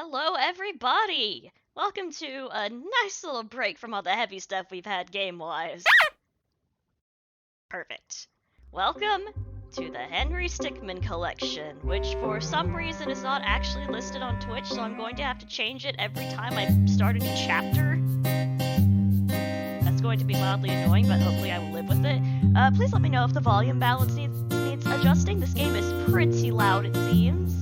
Hello, everybody! Welcome to a nice little break from all the heavy stuff we've had game-wise. Perfect. Welcome to the Henry Stickmin collection, which for some reason is not actually listed on Twitch, so I'm going to have to change it every time I start a new chapter. That's going to be mildly annoying, but hopefully I will live with it. Please let me know if the volume balance needs adjusting. This game is pretty loud, it seems.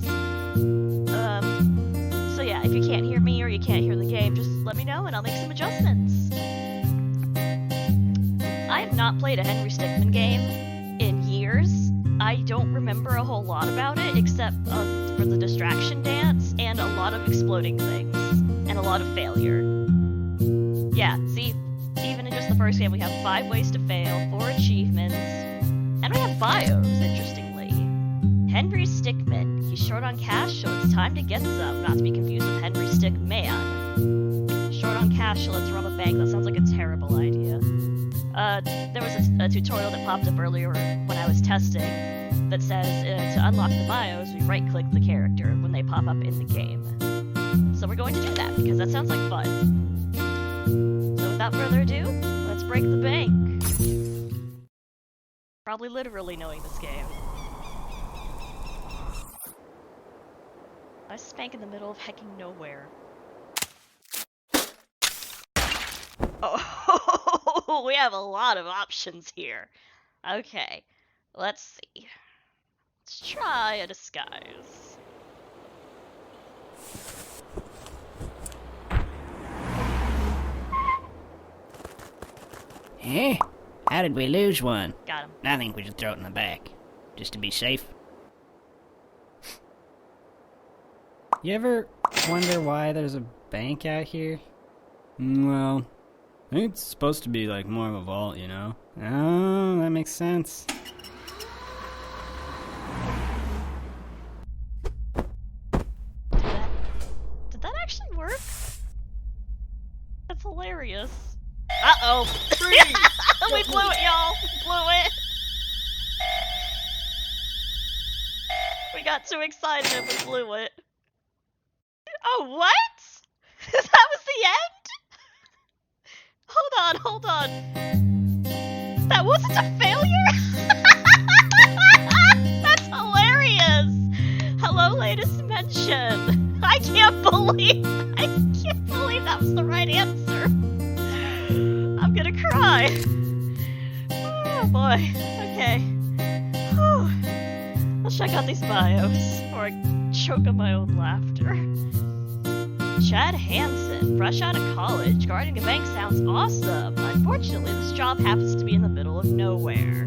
So yeah, if you can't hear me or you can't hear the game, just let me know and I'll make some adjustments. I have not played a Henry Stickmin game in years. I don't remember a whole lot about it, except for the distraction dance and a lot of exploding things, and a lot of failure. Yeah, see, even in just the first game we have 5 ways to fail, 4 achievements, and we have bios, interestingly. Henry Stickmin. He's short on cash, so it's time to get some, not to be confused with Henry Stickman. Short on cash, so let's rob a bank. That sounds like a terrible idea. There was a tutorial that popped up earlier when I was testing that says to unlock the bios, we right-click the character when they pop up in the game. So we're going to do that, because that sounds like fun. So without further ado, let's break the bank. Probably literally knowing this game. I spank in the middle of hecking nowhere. Oh, we have a lot of options here. Okay, let's see. Let's try a disguise. Eh? How did we lose one? Got him. I think we should throw it in the back, just to be safe. You ever wonder why there's a bank out here? Well, I think it's supposed to be like more of a vault, you know? Oh, that makes sense. Did that actually work? That's hilarious. Uh-oh. We blew it, y'all. We blew it. We got too excited and we blew it. Oh, what? That was the end? Hold on. That wasn't a failure? That's hilarious. Hello, latest mention. I can't believe that was the right answer. I'm gonna cry. Oh boy. Okay. Whew. Let's check out these bios before I choke on my own laughter. Chad Hansen, fresh out of college, guarding a bank sounds awesome. Unfortunately, this job happens to be in the middle of nowhere.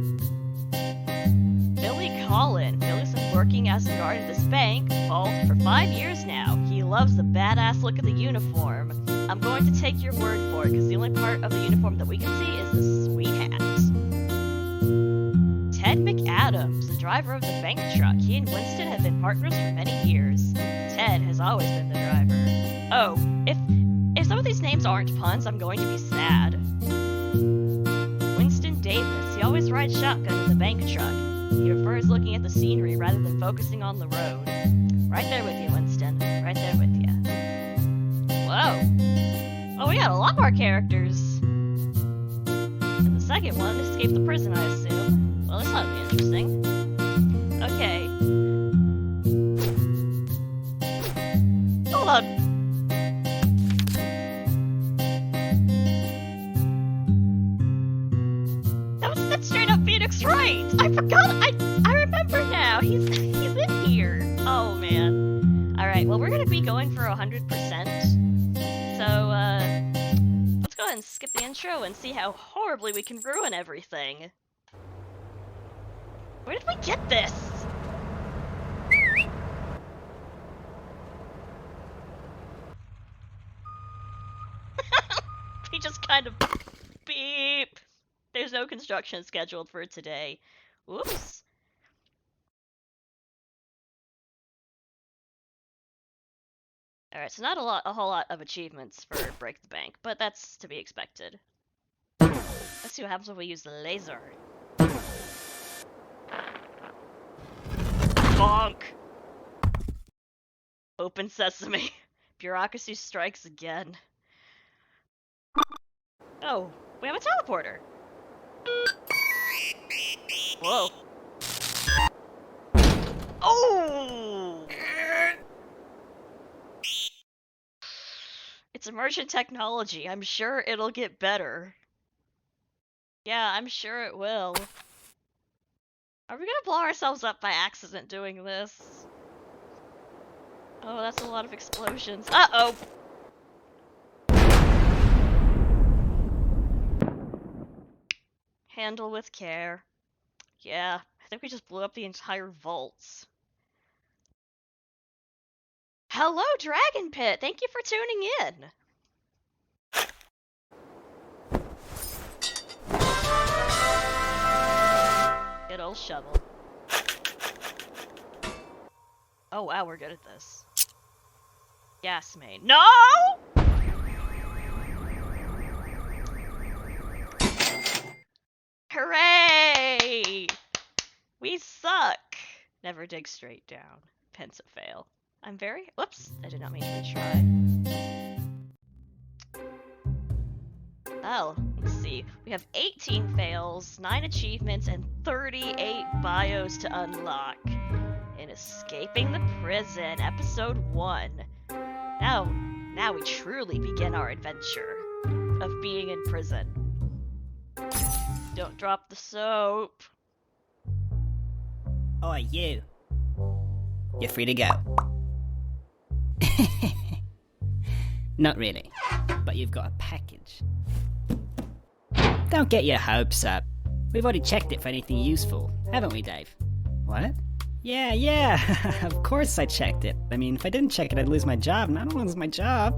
Billy Collin. Billy's been working as a guard at this bank vault for 5 years now. He loves the badass look of the uniform. I'm going to take your word for it, because the only part of the uniform that we can see is the sweet hat. Ted McAdams, the driver of the bank truck. He and Winston have been partners for many years. Ted has always been the driver. Oh, if some of these names aren't puns, I'm going to be sad. Winston Davis. He always rides shotgun in the bank truck. He prefers looking at the scenery rather than focusing on the road. Right there with you, Winston. Right there with you. Whoa. Oh, we got a lot more characters. And the second one escaped the prison, I assume. Well, this ought to be interesting. Okay. Hold on. That's straight up Phoenix Wright. I forgot. I remember now. He's in here. Oh man. All right. Well, we're gonna be going for 100%. So let's go ahead and skip the intro and see how horribly we can ruin everything. Where did we get this? We just kind of beep. There's no construction scheduled for today. Whoops. Alright, so not a whole lot of achievements for Break the Bank, but that's to be expected. Let's see what happens when we use the laser. Bonk! Open sesame. bureaucracy strikes again. Oh, we have a teleporter. Whoa. Oh! It's emergent technology. I'm sure it'll get better. Yeah, I'm sure it will. Are we gonna blow ourselves up by accident doing this? Oh, that's a lot of explosions. Uh-oh! Handle with care. Yeah, I think we just blew up the entire vaults. Hello, Dragon Pit! Thank you for tuning in! Good old shovel. Oh wow, we're good at this. Gas main. No! Hooray! We suck! Never dig straight down. Pensive fail. I'm very... Whoops! I did not mean to retry. Oh, let's see. We have 18 fails, 9 achievements, and 38 bios to unlock. In Escaping the Prison, Episode 1. Now we truly begin our adventure of being in prison. Don't drop the soap. Oi, you. You're free to go. Not really, but you've got a package. Don't get your hopes up. We've already checked it for anything useful, haven't we, Dave? What? Yeah, of course I checked it. I mean, if I didn't check it, I'd lose my job, and I don't lose my job.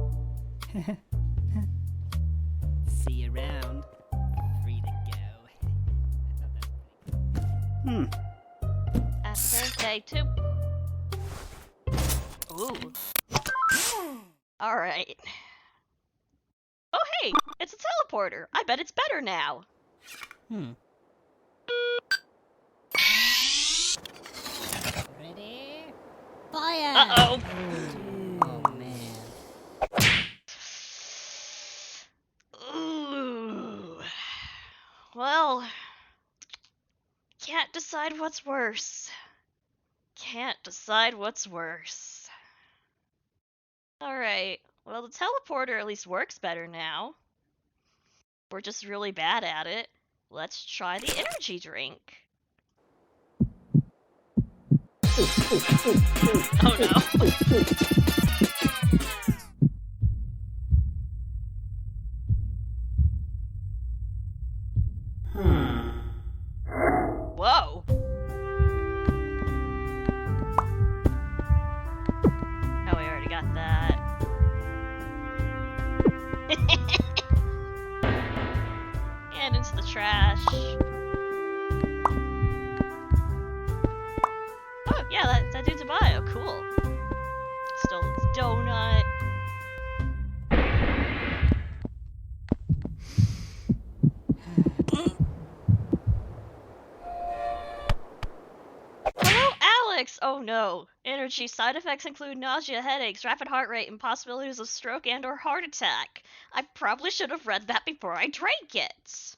See you around. Free to go. Happy birthday to... Ooh. Alright. Oh hey, it's a teleporter. I bet it's better now. Ready? Fire! Uh-oh. Oh, man. Ooh. Well, can't decide what's worse. Can't decide what's worse. Alright, well the teleporter at least works better now. We're just really bad at it. Let's try the energy drink. Oh no. Whoa. Oh, we already got that. And into the trash. Oh, yeah, that dude's a bio. Cool. Stole his donut. Hello, Alex! Oh no. Energy side effects include nausea, headaches, rapid heart rate, and possibilities of stroke and or heart attack. I probably should have read that before I drank it.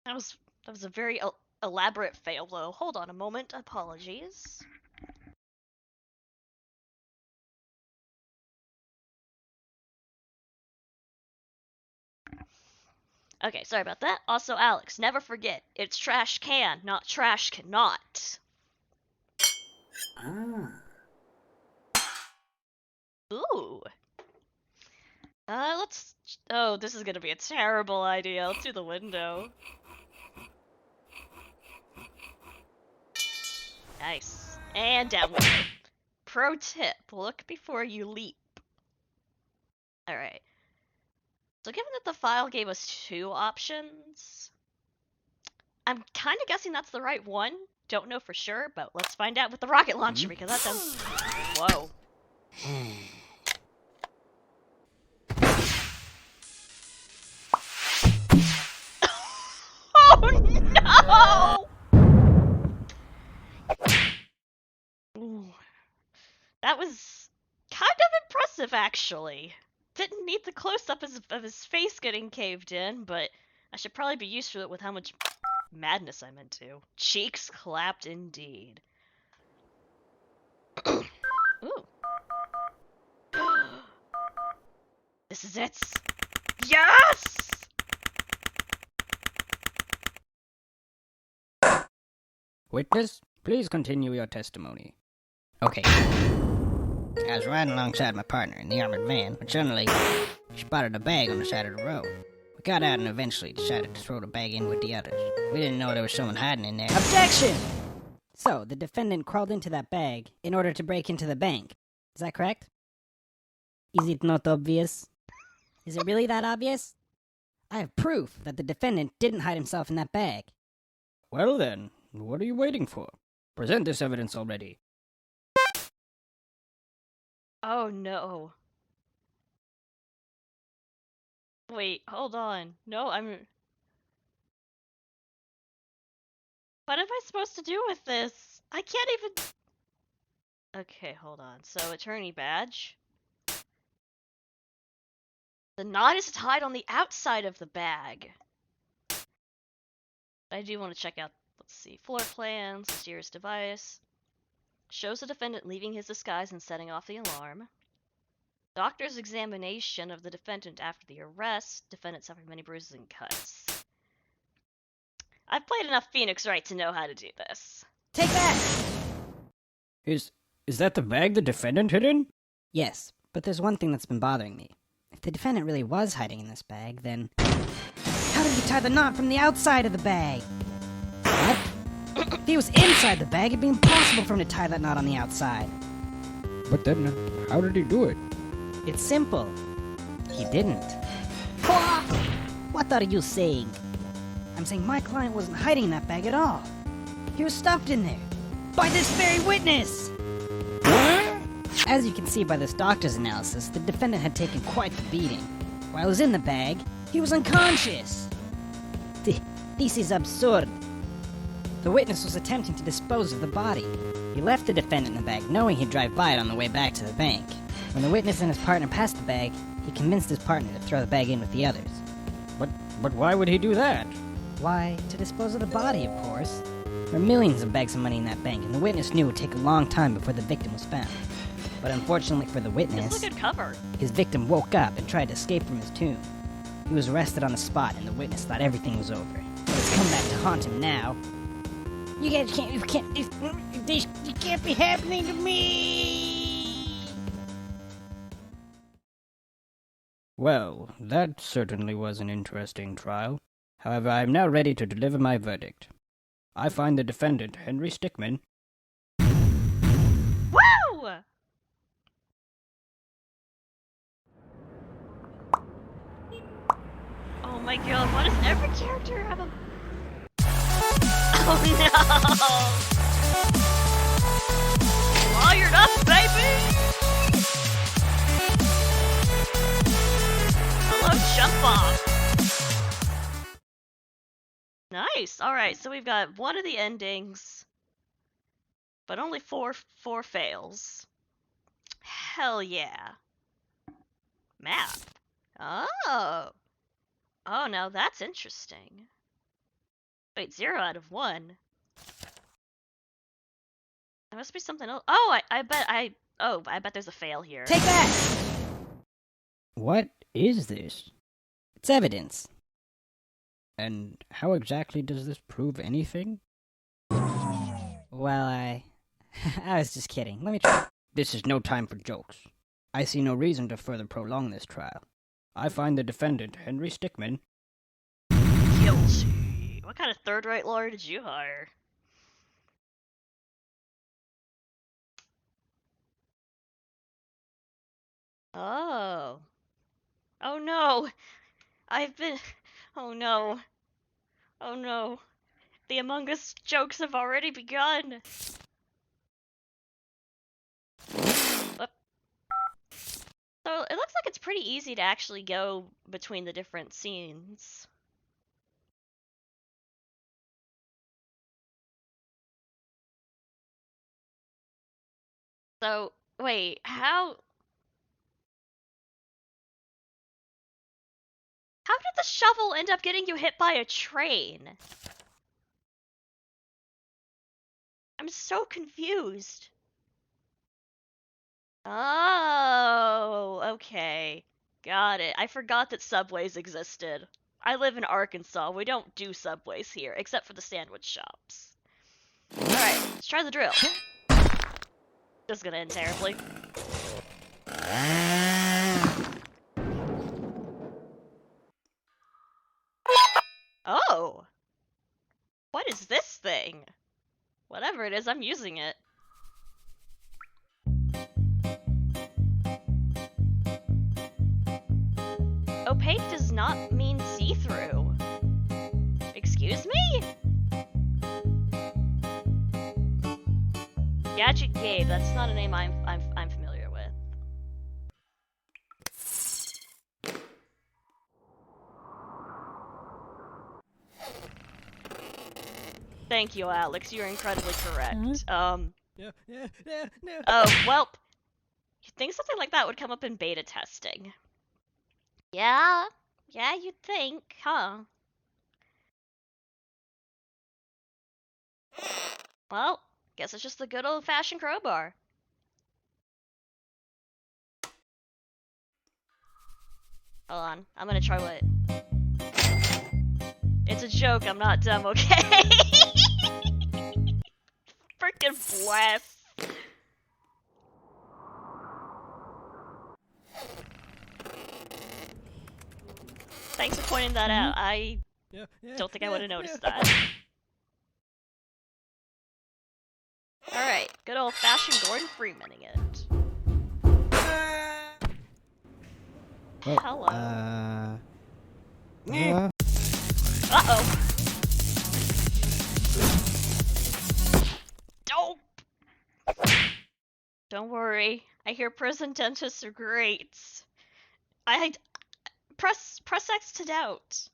That was a very elaborate fail, though. Hold on a moment. Apologies. Okay, sorry about that. Also, Alex, never forget, it's trash can, not trash cannot. Ooh. Let's... Oh, this is gonna be a terrible idea. Let's do the window. Nice. And down we go. Pro tip, look before you leap. Alright. So given that the file gave us 2 options, I'm kind of guessing that's the right one. Don't know for sure, but let's find out with the rocket launcher because that sounds... Whoa. Oh no! That was kind of impressive, actually. Didn't need the close-up of his face getting caved in, but I should probably be used to it with how much madness I'm into. Cheeks clapped indeed. Ooh. This is it. Yes! Witness, please continue your testimony. Okay. I was riding alongside my partner in the armored van when suddenly she spotted a bag on the side of the road. We got out and eventually decided to throw the bag in with the others. We didn't know there was someone hiding in there. Objection! So, the defendant crawled into that bag in order to break into the bank. Is that correct? Is it not obvious? Is it really that obvious? I have proof that the defendant didn't hide himself in that bag. Well then, what are you waiting for? Present this evidence already. Oh no. Wait, hold on. No, What am I supposed to do with this? I can't even... Okay, hold on. So, attorney badge. The knot is tied on the outside of the bag. I do want to check out, let's see, floor plans, mysterious device. Shows the defendant leaving his disguise and setting off the alarm. Doctor's examination of the defendant after the arrest. Defendant suffered many bruises and cuts. I've played enough Phoenix Wright to know how to do this. Take that! Is that the bag the defendant hid in? Yes, but there's one thing that's been bothering me. If the defendant really was hiding in this bag, then how did he tie the knot from the outside of the bag? What? If he was inside the bag, it'd be impossible for him to tie that knot on the outside. But then, how did he do it? It's simple. He didn't. What are you saying? I'm saying my client wasn't hiding in that bag at all. He was stuffed in there. By this very witness! As you can see by this doctor's analysis, the defendant had taken quite the beating. While he was in the bag, he was unconscious. This is absurd. The witness was attempting to dispose of the body. He left the defendant in the bag, knowing he'd drive by it on the way back to the bank. When the witness and his partner passed the bag, he convinced his partner to throw the bag in with the others. But why would he do that? Why, to dispose of the body, of course. There are millions of bags of money in that bank, and the witness knew it would take a long time before the victim was found. But unfortunately for the witness, This is a good cover. his victim woke up and tried to escape from his tomb. He was arrested on the spot, and the witness thought everything was over. But it's come back to haunt him now. You can't be happening to me! Well, that certainly was an interesting trial. However, I am now ready to deliver my verdict. I find the defendant, Henry Stickmin... Woo! Oh my god, why does every character have a... Oh no! Lawyered up, baby! Hello, jump off! Nice! Alright, so we've got one of the endings, but only four fails. Hell yeah. Map. Oh! Oh, now that's interesting. Wait, 0 out of 1. There must be something else. Oh, I bet there's a fail here. Take that! What is this? It's evidence. And how exactly does this prove anything? Well, I was just kidding. Let me try. This is no time for jokes. I see no reason to further prolong this trial. I find the defendant, Henry Stickmin... Guilty. What kind of third-rate lawyer did you hire? Oh. Oh no! Oh no. Oh no. The Among Us jokes have already begun! Whoop. So, it looks like it's pretty easy to actually go between the different scenes. So, Wait, how did the shovel end up getting you hit by a train? I'm so confused. Oh, okay. Got it. I forgot that subways existed. I live in Arkansas. We don't do subways here, except for the sandwich shops. Alright, let's try the drill. This is gonna end terribly. Oh! What is this thing? Whatever it is, I'm using it. Opaque does not mean see-through. Excuse me? Gadget Gabe, that's not a name I'm familiar with. Thank you, Alex. You're incredibly correct. No. Oh, well, you'd think something like that would come up in beta testing. Yeah, you'd think, huh? Well, guess it's just the good old-fashioned crowbar. Hold on, I'm gonna try what... It's a joke, I'm not dumb, okay? Frickin' blast. Thanks for pointing that out. I don't think I would have noticed that. Alright, good old-fashioned Gordon Freemaning it. Hello. Uh-oh. Don't worry. I hear prison dentists are great. Press X to doubt.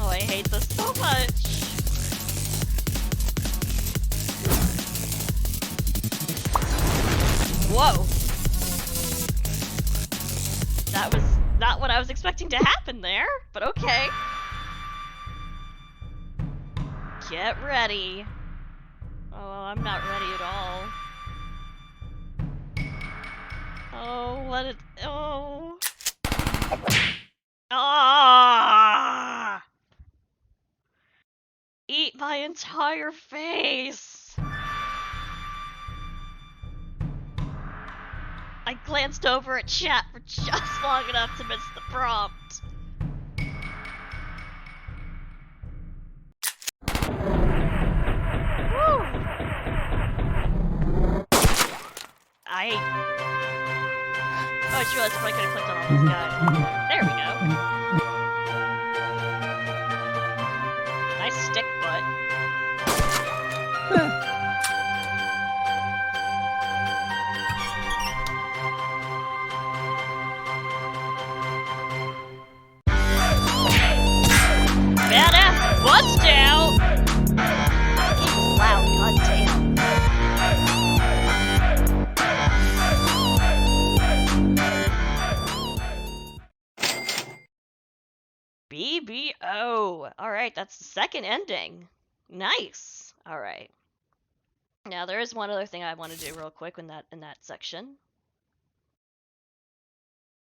Oh, I hate this so much. Whoa. That was not what I was expecting to happen there, but okay. Get ready. Oh, I'm not ready at all. Oh, what it... Oh. Ah! Eat my entire face! I glanced over at chat for just long enough to miss the prompt. Woo! Oh, I just realized I probably could have clicked on all those guys. There we go. Nice stick butt. Badass bust out! It's loud, goddamn. BBO. Alright, that's the second ending. Nice. Alright. Now there is one other thing I want to do real quick in that section.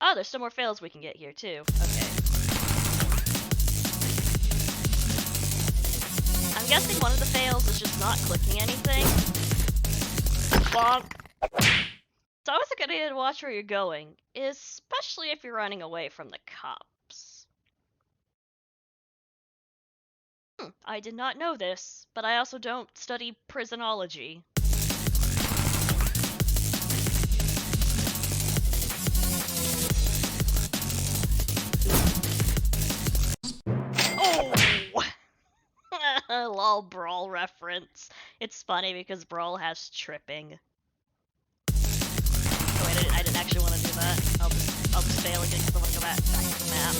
Oh, there's some more fails we can get here too. Okay. I'm guessing one of the fails is just not clicking anything. Bonk. It's always a good idea to watch where you're going, especially if you're running away from the cops. I did not know this, but I also don't study prisonology. Oh! Lol, Brawl reference. It's funny because Brawl has tripping. Oh wait, I didn't actually want to do that. I'll just fail again because I want to go back to the map.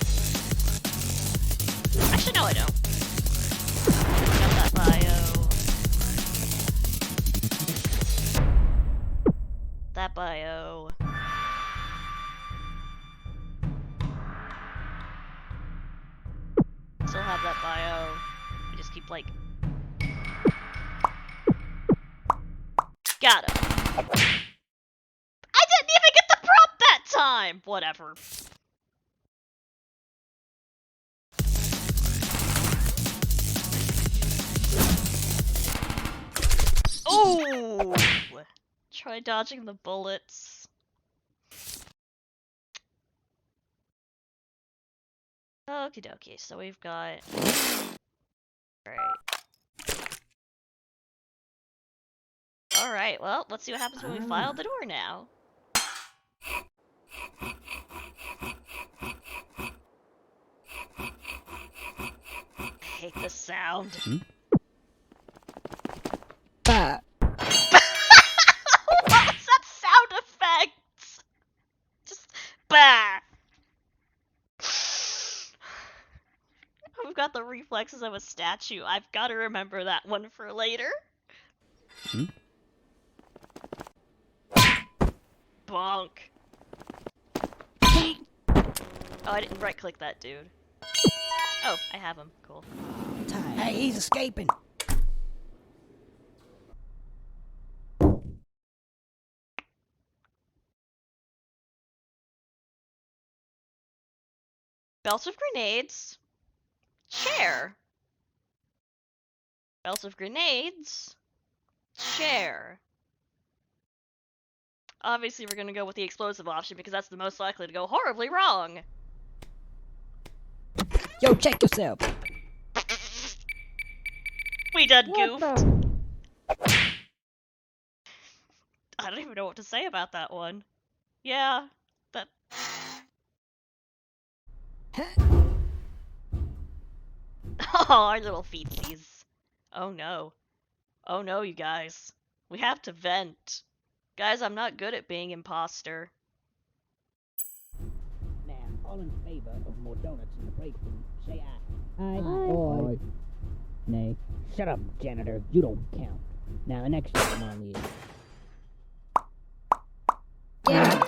Actually, no, I don't. bio. Still have that bio. I just keep like... Got him. I didn't even get the prompt that time! Whatever. Ooh! Try dodging the bullets. Okie dokie, so we've got... Alright, well, let's see what happens when we file the door now. I hate this sound. Bah. What was that sound effect? Just bah. I've got the reflexes of a statue. I've got to remember that one for later. Bonk. Oh, I didn't right-click that dude. Oh, I have him. Cool. Hey, he's escaping. Belt of grenades. Chair. Belt of grenades. Chair. Obviously, we're gonna go with the explosive option because that's the most likely to go horribly wrong. Yo, check yourself. We done What goofed. the? I don't even know what to say about that one. Yeah, that... Oh, our little feetsies. Oh no. Oh no, you guys. We have to vent. Guys, I'm not good at being imposter. Now, all in favor of more donuts in the break room, say aye. Aye. Aye. Nay. Shut up, janitor. You don't count. Now, the next item on the... Yeah.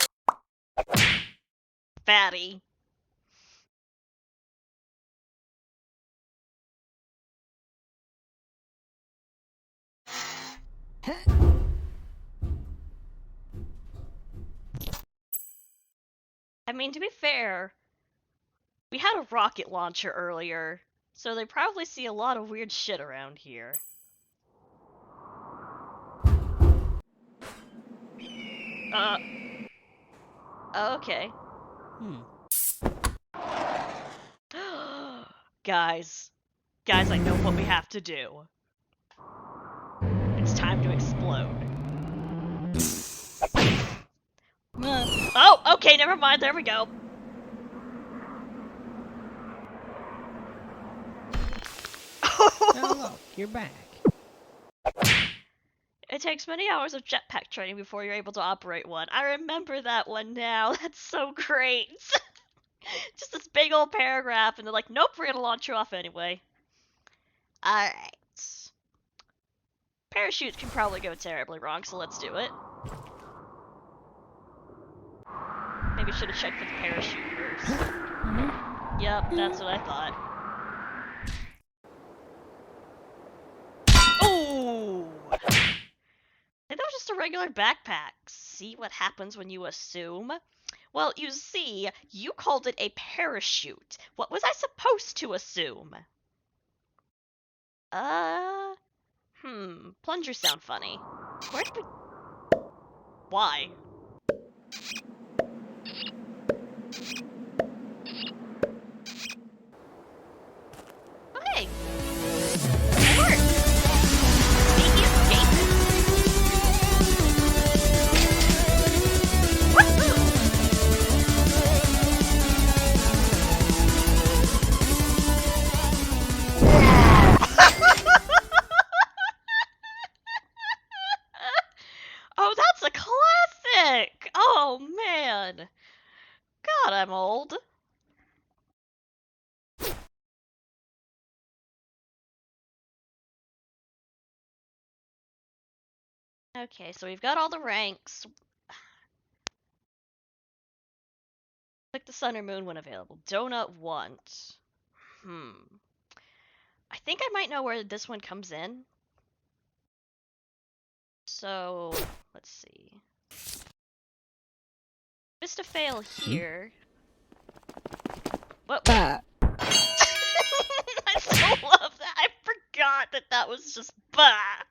Fatty. I mean, to be fair, we had a rocket launcher earlier, so they probably see a lot of weird shit around here. Okay. Guys, I know what we have to do. It's time to explode. Oh, okay, never mind, there we go. Oh, look, you're back. It takes many hours of jetpack training before you're able to operate one. I remember that one now. That's so great. Just this big old paragraph, and they're like, nope, we're gonna launch you off anyway. Alright. Parachutes can probably go terribly wrong, so let's do it. Maybe should have checked for the parachute first. Yep, that's what I thought. Ooh! I think that was just a regular backpack. See what happens when you assume? Well, you see, you called it a parachute. What was I supposed to assume? Plungers sound funny. Where did we... Why? Okay. It worked. Sneaky escape. Woohoo! Oh, that's a classic! Oh, man. God, I'm old. Okay, so we've got all the ranks. Click the sun or moon when available. Donut want. I think I might know where this one comes in. So, let's see. Just a fail here. What? I still love that. I forgot that that was just bah.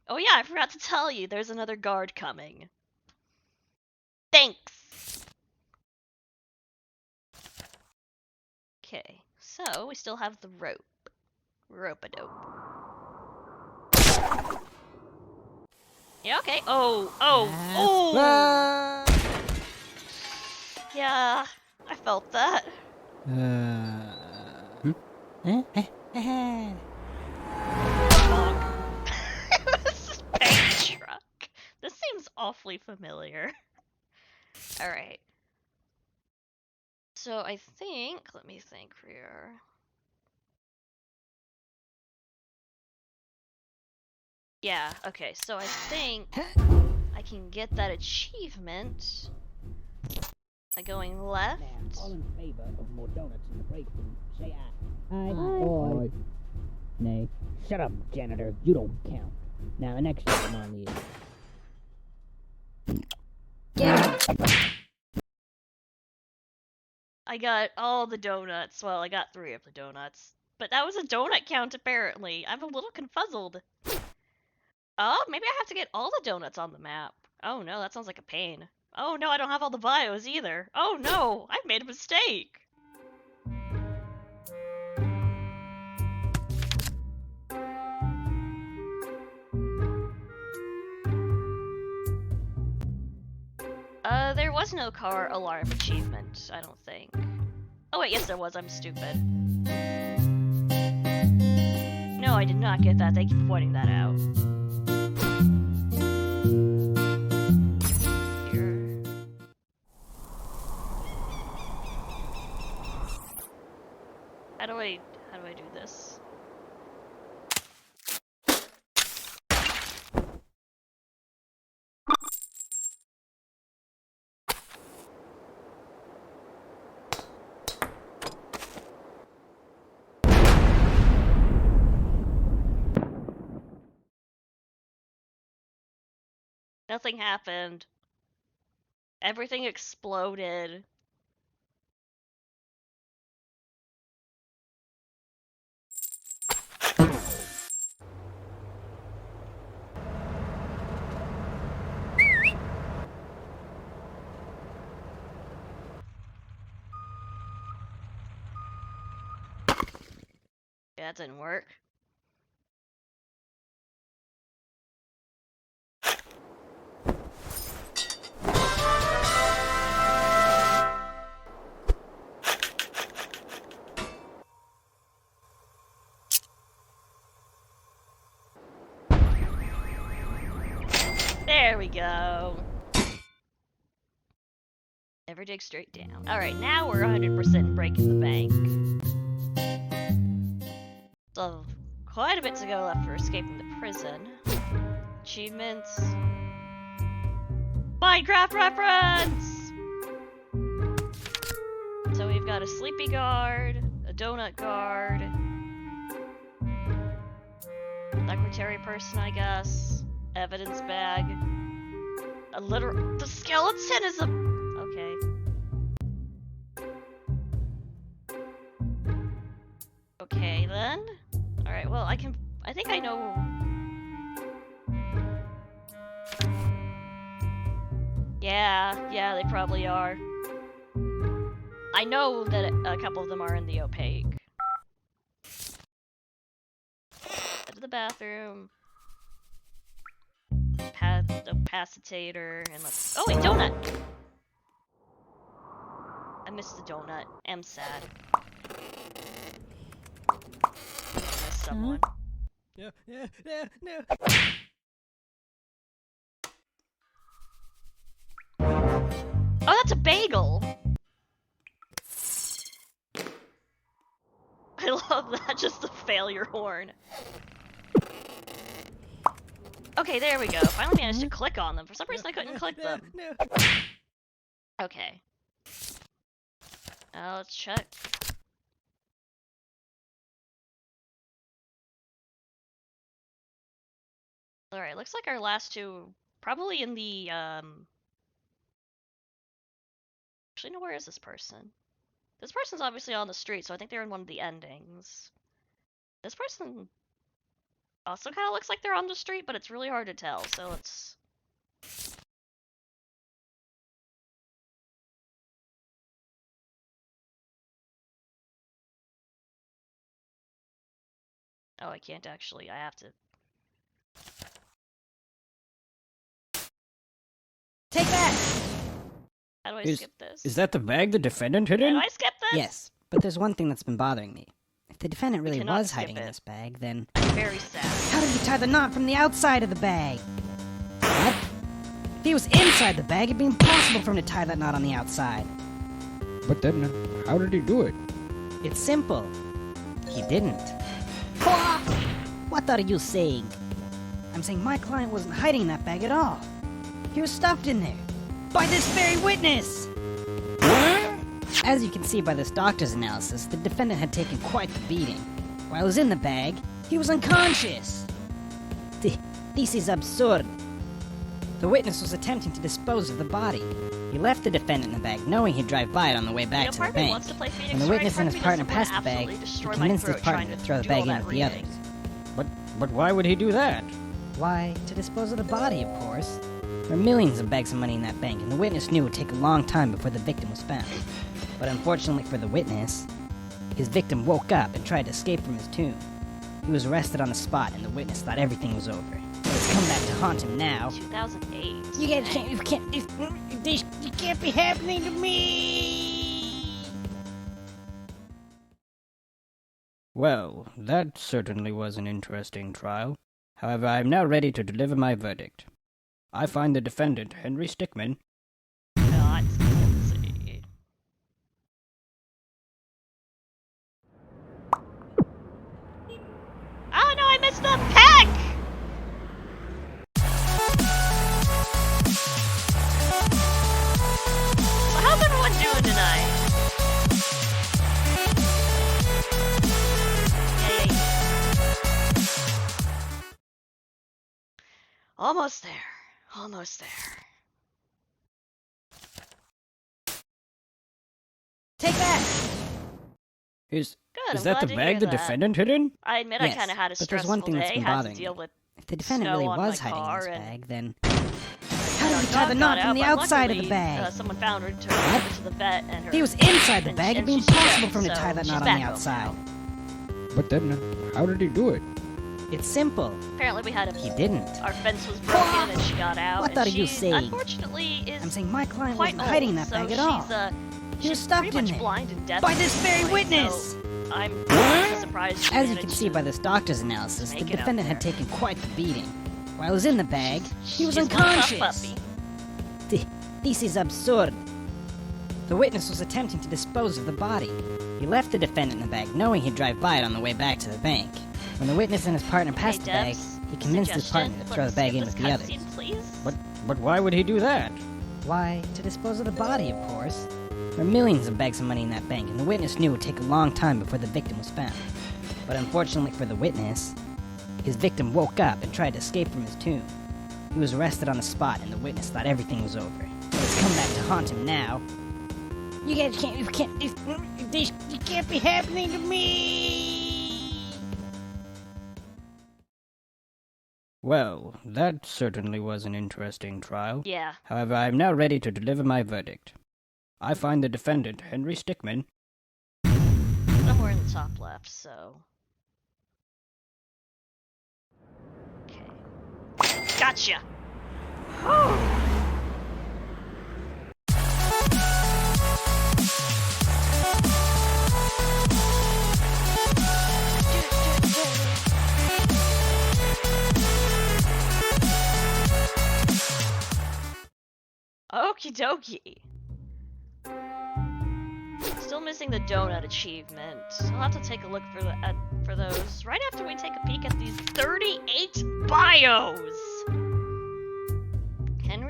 Oh yeah, I forgot to tell you. There's another guard coming. Thanks. Okay, so we still have the rope. Rope-a-dope. Yeah, okay. Oh. Yeah, I felt that. This is Bank Truck. This seems awfully familiar. Alright. So I think, let me think here. Yeah, okay, so I think I can get that achievement by going left. All in favor of more donuts in the break room, say aye. Aye. Nay. Shut up, janitor. You don't count. Now the next item on the... I got all the donuts. Well, I got 3 of the donuts. But that was a donut count, apparently. I'm a little confuzzled. Oh, maybe I have to get all the donuts on the map. Oh no, that sounds like a pain. Oh no, I don't have all the bios either. Oh no, I've made a mistake. There was no car alarm achievement, I don't think. Oh wait, yes there was, I'm stupid. No, I did not get that, thank you for pointing that out. Here. How do I do this? Nothing happened. Everything exploded. Yeah, that didn't work. There we go. Never dig straight down. Alright, now we're 100% breaking the bank. So, quite a bit to go left for escaping the prison. Achievements. Minecraft reference! So we've got a sleepy guard, a donut guard, secretary person, I guess, evidence bag, a literal— the skeleton is a— okay. Okay then. Alright, well I think I know— Yeah, they probably are. I know that a couple of them are in the opaque. Head to the bathroom. Capacitator, and let's— oh wait, donut! I missed the donut. I'm sad. I missed someone. No. Oh, that's a bagel! I love that, just the failure horn. Okay, there we go. Finally managed to click on them. For some reason I couldn't click them. Okay. Let's check. Alright, looks like our last two probably in the actually, no, where is this person? This person's obviously on the street, so I think they're in one of the endings. This person also kind of looks like they're on the street, but it's really hard to tell, so let's... Oh, I can't actually. I have to... Take that! How do I skip this? Is that the bag the defendant hid How in? do I skip this? Yes, but there's one thing that's been bothering me. If the defendant really cannot was skip hiding in it. this bag, then Very sad. how did he tie the knot from the outside of the bag? What? If he was inside the bag, it'd be impossible for him to tie that knot on the outside. But then, how did he do it? It's simple. He didn't. What are you saying? I'm saying my client wasn't hiding that bag at all. He was stuffed in there. By this very witness! As you can see by this doctor's analysis, the defendant had taken quite the beating. While he was in the bag, he was unconscious. This is absurd. The witness was attempting to dispose of the body. He left the defendant in the bag, knowing he'd drive by it on the way back to the part of me bank. wants to play Phoenix When the Wright, witness part and of his me partner doesn't passed the wanna bag, absolutely he destroy my convinced his throat partner trying to throw the do bag all in that with the reading. others. But why would he do that? Why, to dispose of the body, of course. There are millions of bags of money in that bank, and the witness knew it would take a long time before the victim was found. But unfortunately for the witness, his victim woke up and tried to escape from his tomb. He was arrested on the spot, and the witness thought everything was over. But it's come back to haunt him now. 2008. You can't be happening to me! Well, that certainly was an interesting trial. However, I am now ready to deliver my verdict. I find the defendant, Henry Stickmin, Not guilty. Oh no, I missed the peck! So how's everyone doing tonight? Yay. Almost there. Almost there. Take that! is Good, is I'm that glad the to bag hear the that. defendant hid in? I admit Yes, I kind of had a but there's one stressful thing that's day, been had to bothering deal me. with If the defendant snow really on was my hiding in car this and- bag, then how did he tie the knot from the outside of the bag? Someone found her, took her to the vet, and her. if he was inside the and bag, she- it'd be and she's impossible dead, for him to so tie that she's knot on back the home outside. now. But then, how did he do it? It's simple. Apparently, we had a. He didn't. Our fence was broken, and she got out. What and are you she, saying? Unfortunately, is I'm saying my client quite wasn't old, hiding that so bag at she's, all. She was was stuffed pretty in much there. blind and deaf By at this very point, witness! So I'm really surprised. she As you managed can see to by this doctor's analysis, the make it out defendant had there. taken quite the beating. While he was in the bag, he was She's one tough unconscious. puppy. This is absurd. The witness was attempting to dispose of the body. He left the defendant in the bag, knowing he'd drive by it on the way back to the bank. When the witness and his partner passed the bag, he convinced his partner to throw the bag in with the others. But why would he do that? Why, to dispose of the body, of course. There are millions of bags of money in that bank, and the witness knew it would take a long time before the victim was found. But unfortunately for the witness, his victim woke up and tried to escape from his tomb. He was arrested on the spot, and the witness thought everything was over. But it's come back to haunt him now. You can't be happening to me! Well, that certainly was an interesting trial. Yeah. However, I am now ready to deliver my verdict. I find the defendant, Henry Stickmin, Somewhere in the top left, so. Okay. Gotcha! Okie dokie. Still missing the donut achievement. I'll have to take a look for those right after we take a peek at these 38 bios.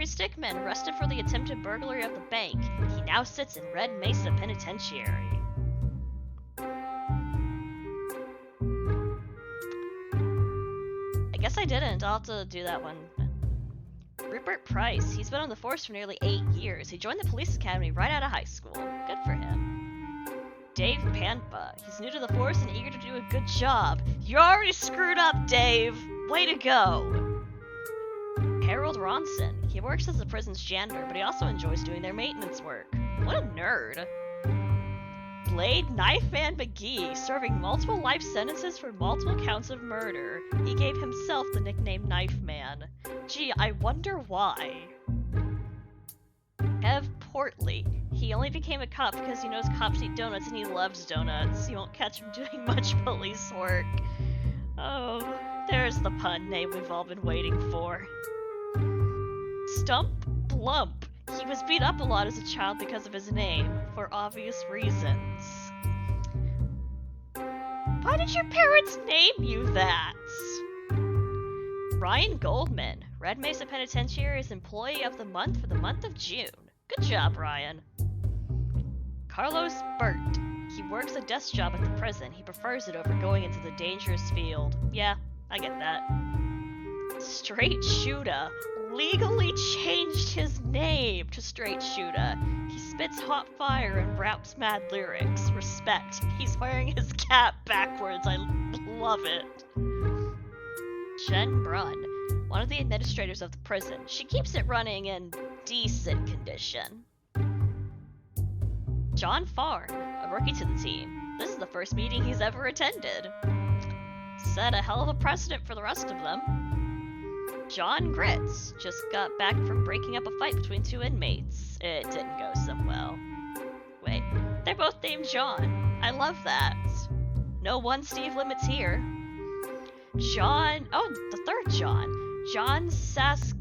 Henry Stickmin, arrested for the attempted burglary of the bank. He now sits in Red Mesa Penitentiary. I guess I didn't. I'll have to do that one. Rupert Price. He's been on the force for nearly 8 years. He joined the police academy right out of high school. Good for him. Dave Panpa. He's new to the force and eager to do a good job. You already screwed up, Dave! Way to go! Harold Ronson. He works as the prison's janitor, but he also enjoys doing their maintenance work. What a nerd. Blade Knife Man McGee, serving multiple life sentences for multiple counts of murder. He gave himself the nickname Knife Man. Gee, I wonder why. Kev Portley. He only became a cop because he knows cops eat donuts and he loves donuts. You won't catch him doing much police work. Oh, there's the pun name we've all been waiting for. Stump Blump. He was beat up a lot as a child because of his name, for obvious reasons. Why did your parents name you that? Ryan Goldman, Red Mesa Penitentiary's Employee of the Month for the month of June. Good job, Ryan. Carlos Burt. He works a desk job at the prison. He prefers it over going into the dangerous field. Yeah, I get that. Straight Shooter legally changed his name to Straight Shooter. He spits hot fire and raps mad lyrics. Respect. He's wearing his cap backwards. I love it. Jen Brunn, one of the administrators of the prison. She keeps it running in decent condition. John Farn, a rookie to the team. This is the first meeting he's ever attended. Set a hell of a precedent for the rest of them. John Gritz just got back from breaking up a fight between 2 inmates. It didn't go so well. Wait, they're both named John. I love that. No one Steve limits here. John, oh, the third John. John Saskatchewan.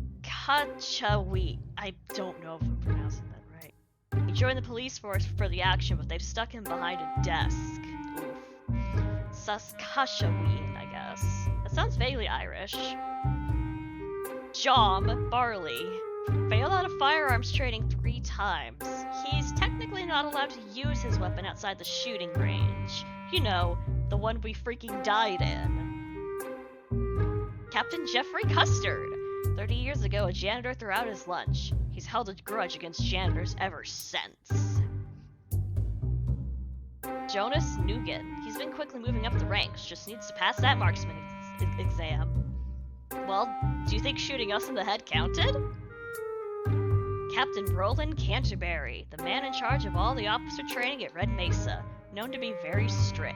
I don't know if I'm pronouncing that right. He joined the police force for the action, but they've stuck him behind a desk. Oof. Saskatchewan, I guess. That sounds vaguely Irish. Jom Barley. Failed out of firearms training 3 times. He's technically not allowed to use his weapon outside the shooting range. You know, the one we freaking died in. Captain Jeffrey Custard. 30 years ago, a janitor threw out his lunch. He's held a grudge against janitors ever since. Jonas Nugan. He's been quickly moving up the ranks, just needs to pass that marksman exam. Well, do you think shooting us in the head counted? Captain Roland Canterbury, the man in charge of all the officer training at Red Mesa, known to be very strict.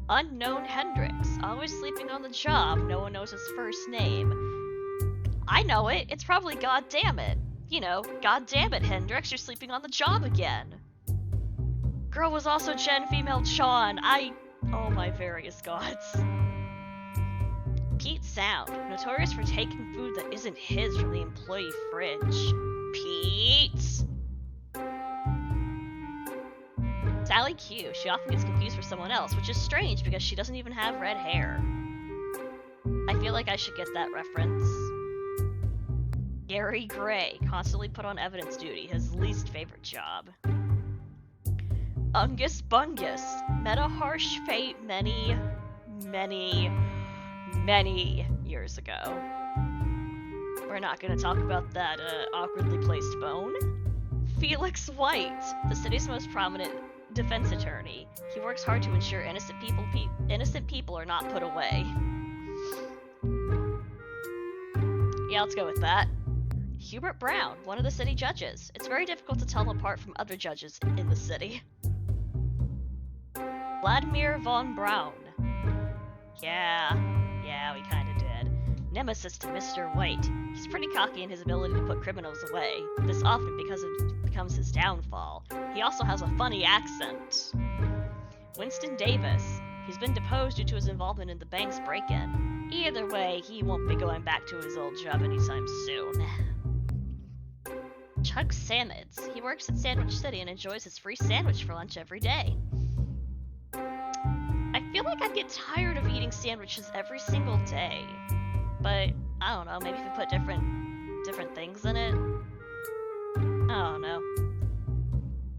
Unknown Hendrix, always sleeping on the job, no one knows his first name. I know it, it's probably Goddammit. You know, Goddammit, Hendrix, you're sleeping on the job again. Girl was also Gen Female Sean, oh my various gods. Pete Sound, notorious for taking food that isn't his from the employee fridge. Pete! Sally Q, she often gets confused for someone else, which is strange because she doesn't even have red hair. I feel like I should get that reference. Gary Gray, constantly put on evidence duty, his least favorite job. Ungus Bungus, met a harsh fate many years ago. We're not gonna talk about that awkwardly placed bone. Felix White, the city's most prominent defense attorney. He works hard to ensure innocent people are not put away. Yeah, let's go with that. Hubert Brown, one of the city judges. It's very difficult to tell him apart from other judges in the city. Vladimir von Braun. Yeah, we kinda did. Nemesis to Mr. White. He's pretty cocky in his ability to put criminals away. This often because it becomes his downfall. He also has a funny accent. Winston Davis. He's been deposed due to his involvement in the bank's break-in. Either way, he won't be going back to his old job anytime soon. Chuck Sandwich. He works at Sandwich City and enjoys his free sandwich for lunch every day. I feel like I'd get tired of eating sandwiches every single day. But, I don't know, maybe if we put different different things in it. Oh no.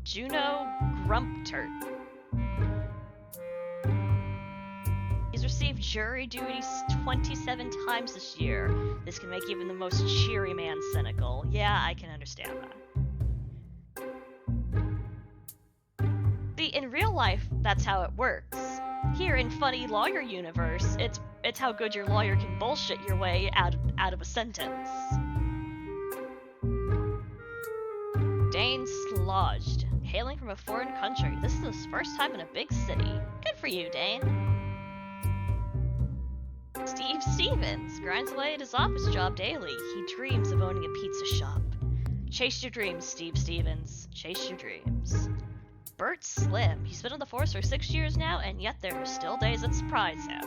Juno Grumpturt. He's received jury duties 27 times this year. This can make even the most cheery man cynical. Yeah, I can understand that. See, in real life, that's how it works. Here in funny lawyer universe, it's how good your lawyer can bullshit your way out of a sentence. Dane Slodged, hailing from a foreign country. This is his first time in a big city. Good for you, Dane. Steve Stevens grinds away at his office job daily. He dreams of owning a pizza shop. Chase your dreams, Steve Stevens. Chase your dreams. Bert Slim. He's been on the force for 6 years now, and yet there are still days that surprise him.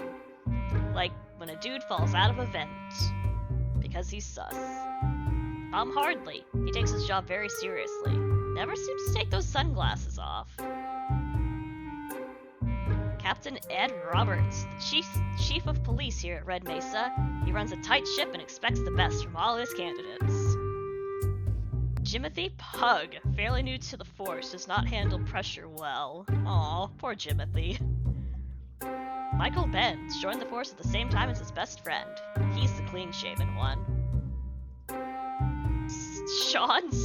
Like when a dude falls out of a vent. Because he's sus. Tom Hardley. He takes his job very seriously. Never seems to take those sunglasses off. Captain Ed Roberts, the chief of police here at Red Mesa. He runs a tight ship and expects the best from all his candidates. Jimothy Pug, fairly new to the force, does not handle pressure well. Aw, poor Jimothy. Michael Benz joined the force at the same time as his best friend. He's the clean-shaven one. Sean. This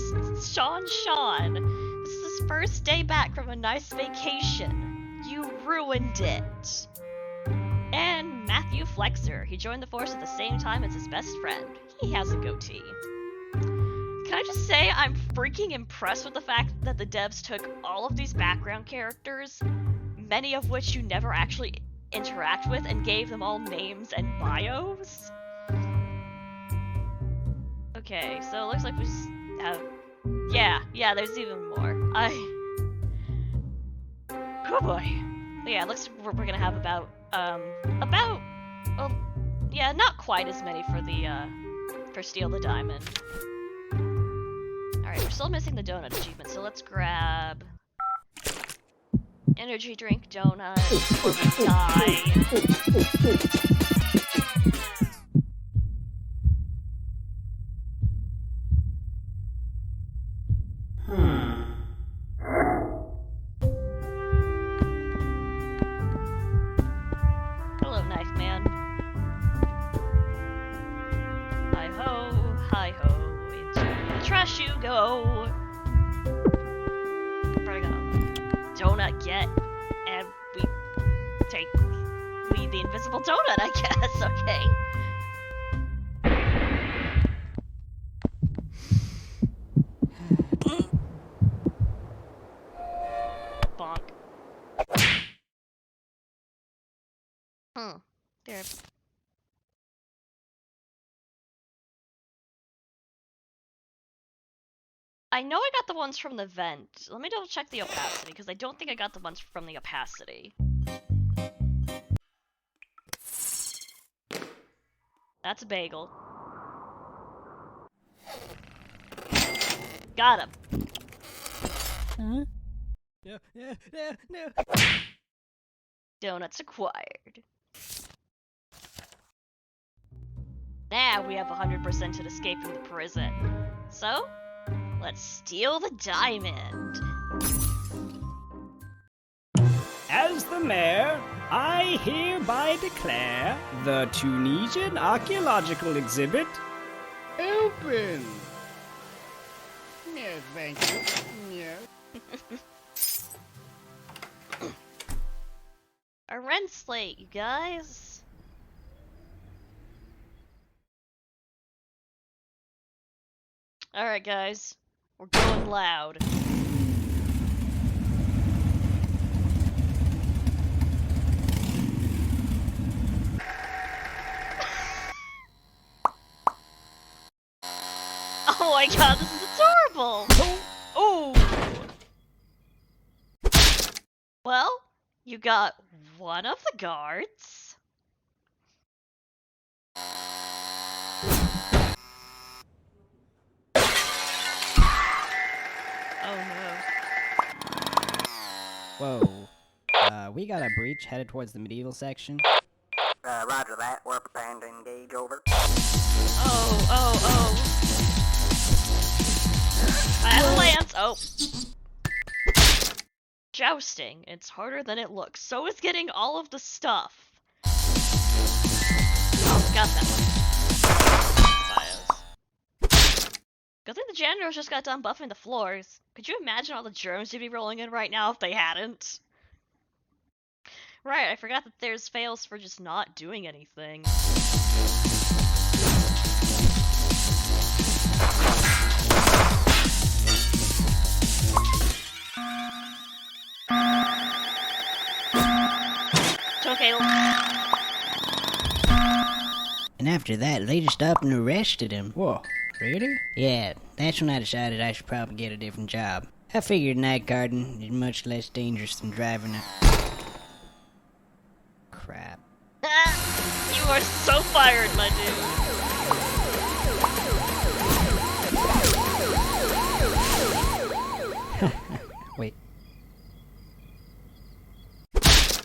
is his first day back from a nice vacation. You ruined it. And Matthew Flexer. He joined the force at the same time as his best friend. He has a goatee. Can I just say I'm freaking impressed with the fact that the devs took all of these background characters, many of which you never actually interact with, and gave them all names and bios? Okay, so it looks like we just have... Yeah, there's even more. Oh boy. Yeah, it looks like we're gonna have about, yeah, not quite as many for the, for Steal the Diamond. Alright, we're still missing the donut achievement, so let's grab... energy drink, donut, or we die. Hello, Knife Man. Hi-ho, into the trash you go. We're gonna donut get, and we take the invisible donut, I guess, okay? Bonk. There. I know I got the ones from the vent. Let me double check the opacity, because I don't think I got the ones from the opacity. That's a bagel. Got him. Huh? No. Donuts acquired. Now we have 100% at escaping the prison. So, let's steal the diamond. As the mayor, I hereby declare the Tunisian archaeological exhibit open. No, thank you. No. A rent slate, you guys. Alright, guys. We're going loud. Oh my god, this is adorable! Ooh! Well, you got one of the guards. Oh no. Whoa. We got a breach headed towards the medieval section. Roger that. We're preparing to engage over. Oh. Oh. Jousting. It's harder than it looks. So is getting all of the stuff. Oh, got that one. Good thing the janitors just got done buffing the floors. Could you imagine all the germs you'd be rolling in right now if they hadn't? Right, I forgot that there's fails for just not doing anything. It's okay. And after that, they just stopped and arrested him. Whoa, really? Yeah, that's when I decided I should probably get a different job. I figured night guarding is much less dangerous than driving a... Crap. You are so fired, my dude. Wait.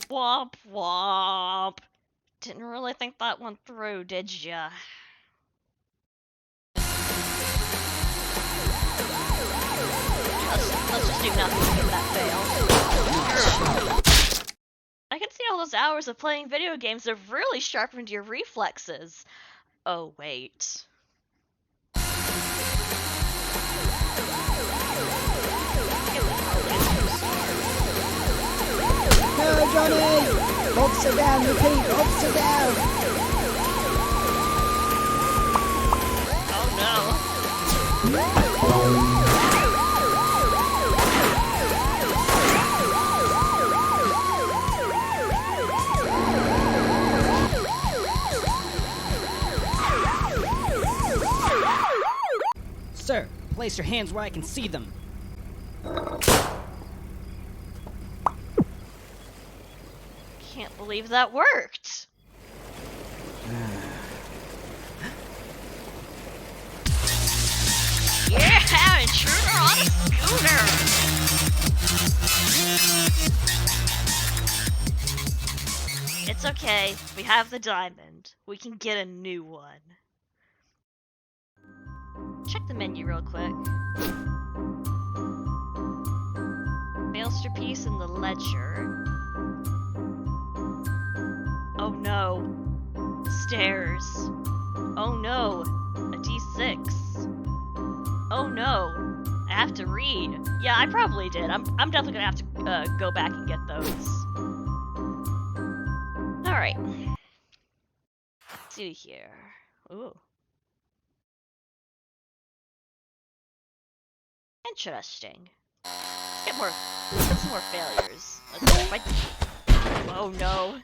Womp womp. Didn't really think that one through, did ya? Let's just do nothing to get that fail. I can see all those hours of playing video games have really sharpened your reflexes. Oh, wait. No, Johnny! Officer down, repeat, officer down! Oh no. Sir, place your hands where I can see them. Can't believe that worked. Yeah, intruder on a scooter. It's okay. We have the diamond. We can get a new one. Check the menu real quick. Masterpiece in the ledger. Oh no. Stairs. Oh no. A D6. Oh no. I have to read. Yeah, I probably did. I'm definitely gonna have to go back and get those. Alright. Let's see here. Ooh. Interesting. Let's get some more failures. Oh no.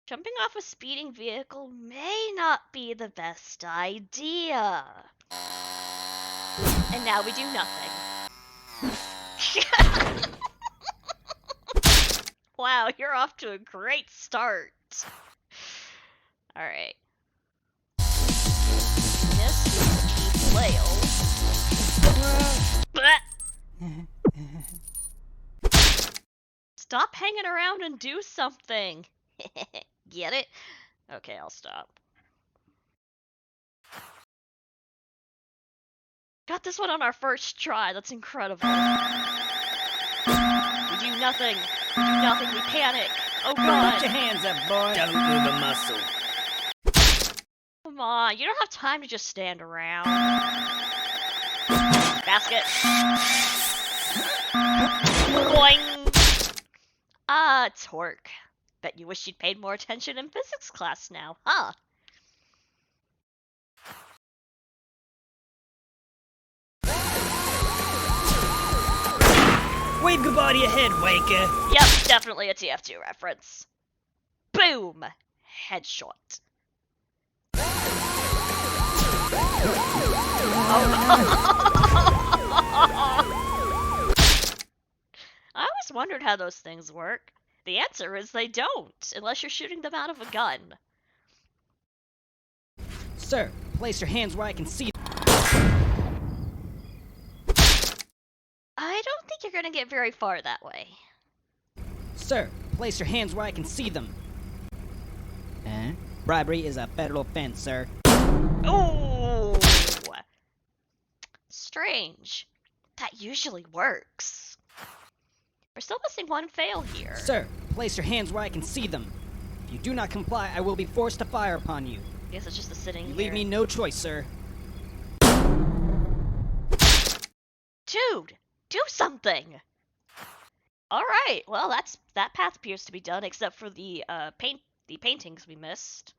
Jumping off a speeding vehicle may not be the best idea. And now we do nothing. Wow, you're off to a great start. Alright. This is the flail. Stop hanging around and do something. Get it? Okay, I'll stop. Got this one on our first try. That's incredible. We do nothing. We do nothing. We panic. Oh god. Put your hands up, boy. Don't move a muscle. Come on. You don't have time to just stand around. Basket. Boing. Ah, torque. Bet you wish you'd paid more attention in physics class now, huh? Wave goodbye to your head, Waker. Yep, definitely a TF2 reference. Boom! Headshot. I always wondered how those things work. The answer is they don't, unless you're shooting them out of a gun. Sir, place your hands where I can see them. I don't think you're gonna get very far that way. Sir, place your hands where I can see them. Bribery is a federal offense, sir. Ooh! Strange. That usually works. We're still missing one fail here. Sir, place your hands where I can see them. If you do not comply, I will be forced to fire upon you. Guess it's just the sitting You here. leave me no choice, sir. Dude, do something! Alright, well that path appears to be done, except for the paintings we missed.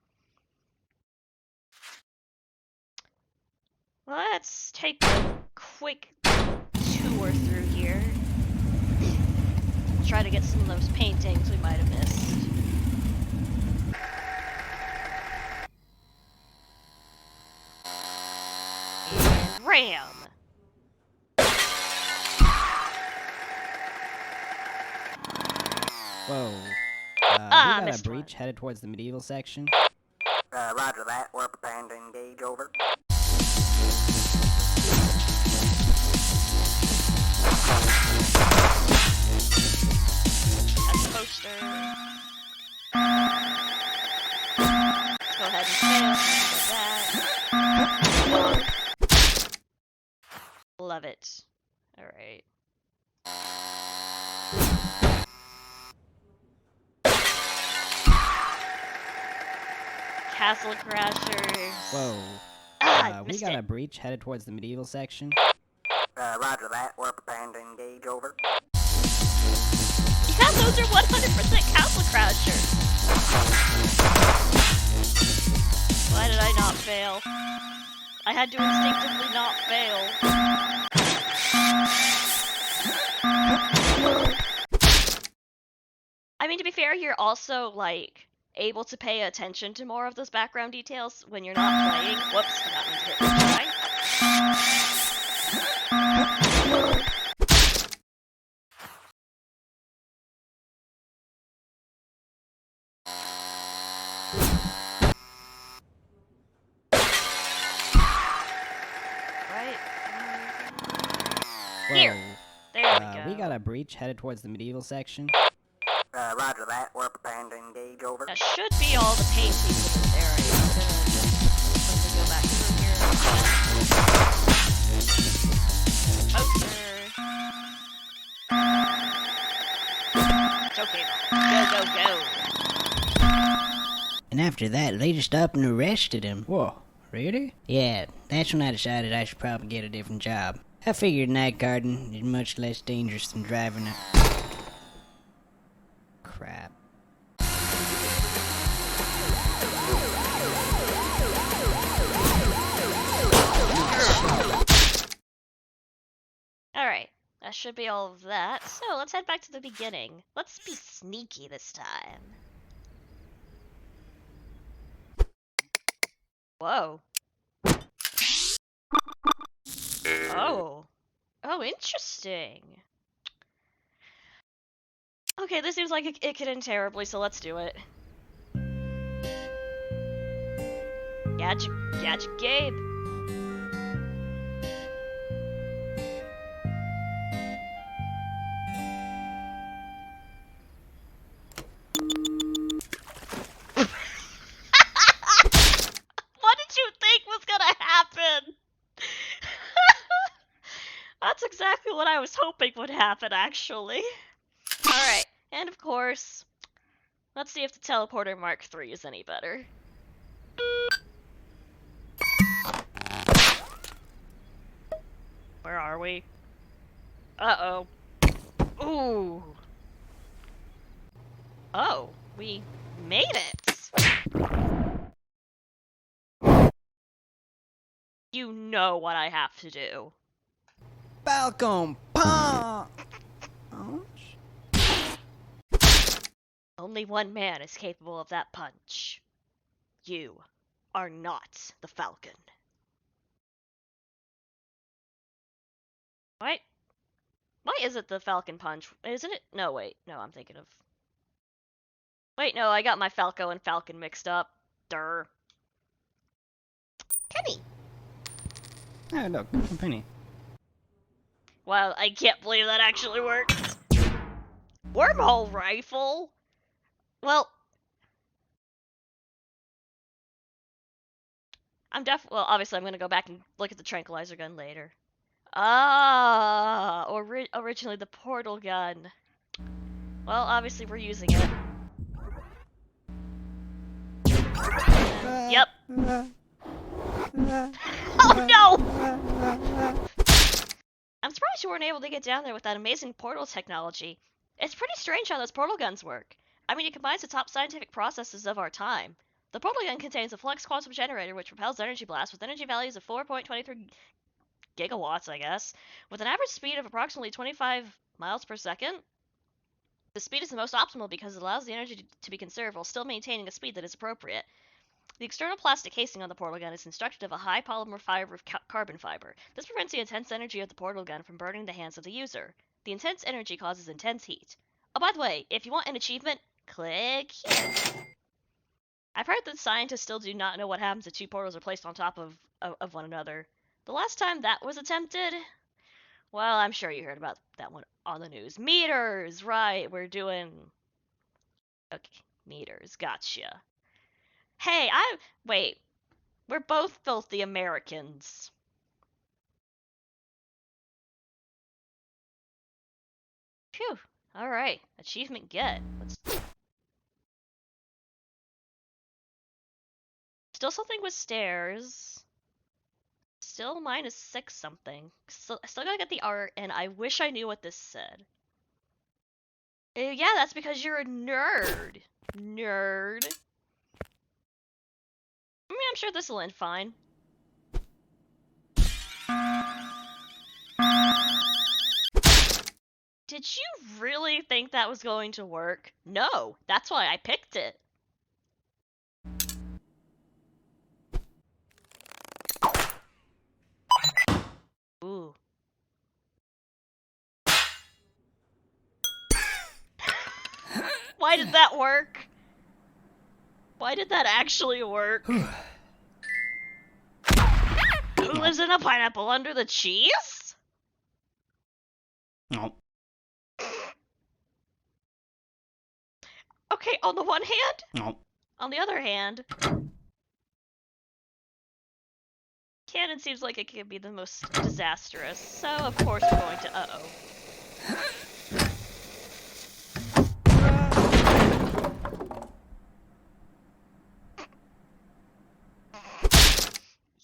Let's take a quick tour through here. Try to get some of those paintings we might have missed. And ram! Whoa. We got a missed breach headed towards the medieval section. Roger that. We're preparing to engage. Over. That's a poster. Let's go ahead and fail. That. Love it. Alright. Castle Crashers. Whoa. We missed got it. a breach headed towards the medieval section. Roger that. We're preparing to engage. Over. Yeah, those are 100% Castle Crashers. Why did I not fail? I had to instinctively not fail. I mean, to be fair, you're also, like, able to pay attention to more of those background details when you're not playing. Whoops, forgot me to hit retry. Right? Whoa. Here. There we go. We got a breach headed towards the medieval section. Roger that. We're preparing to engage. Over. That should be all the paintings in this area. I'm gonna just quickly go back through here. Poster. It's okay, go, go, go. And after that, they just up and arrested him. Whoa. Really? Yeah, that's when I decided I should probably get a different job. I figured night guarding is much less dangerous than driving a... Crap. Alright, that should be all of that. So, let's head back to the beginning. Let's be sneaky this time. Whoa. Oh. Oh, interesting. Okay, this seems like it could end terribly, so let's do it. Gadget Gabe. What did you think was gonna happen? That's exactly what I was hoping would happen, actually. Alright, and of course, let's see if the Teleporter Mark III is any better. Where are we? Uh-oh. Ooh. Oh, we made it! You know what I have to do. Falcon punch! Only one man is capable of that punch. You are not the Falcon. What? Why is it the Falcon punch? Isn't it? No, wait. No, I'm thinking of... Wait, no, I got my Falco and Falcon mixed up. Durr. Penny! Oh, look, a penny. Wow, I can't believe that actually worked. Wormhole rifle? Well, well, obviously I'm gonna go back and look at the tranquilizer gun later. Ah, originally the portal gun. Well, obviously we're using it. Yep. Oh no! I'm surprised you weren't able to get down there with that amazing portal technology. It's pretty strange how those portal guns work. I mean, it combines the top scientific processes of our time. The portal gun contains a flux quantum generator which propels energy blasts with energy values of 4.23 gigawatts, I guess, with an average speed of approximately 25 miles per second. The speed is the most optimal because it allows the energy to be conserved while still maintaining a speed that is appropriate. The external plastic casing on the portal gun is constructed of a high polymer fiber of carbon fiber. This prevents the intense energy of the portal gun from burning the hands of the user. The intense energy causes intense heat. Oh, by the way, if you want an achievement, click here. I've heard that scientists still do not know what happens if two portals are placed on top of one another. The last time that was attempted, well, I'm sure you heard about that one on the news. Meters, right, we're doing... Okay, meters, gotcha. Hey, wait, we're both filthy Americans. Phew, alright, achievement get. Still something with stairs. Still -6 something. Still gotta get the art, and I wish I knew what this said. Yeah, that's because you're a nerd. Nerd. I mean, I'm sure this will end fine. Did you really think that was going to work? No, that's why I picked it. Ooh. Why did that work? Why did that actually work? Who lives in a pineapple under the cheese? No. Okay, on the one hand, No. on the other hand, canon seems like it could be the most disastrous, so of course we're going to uh-oh.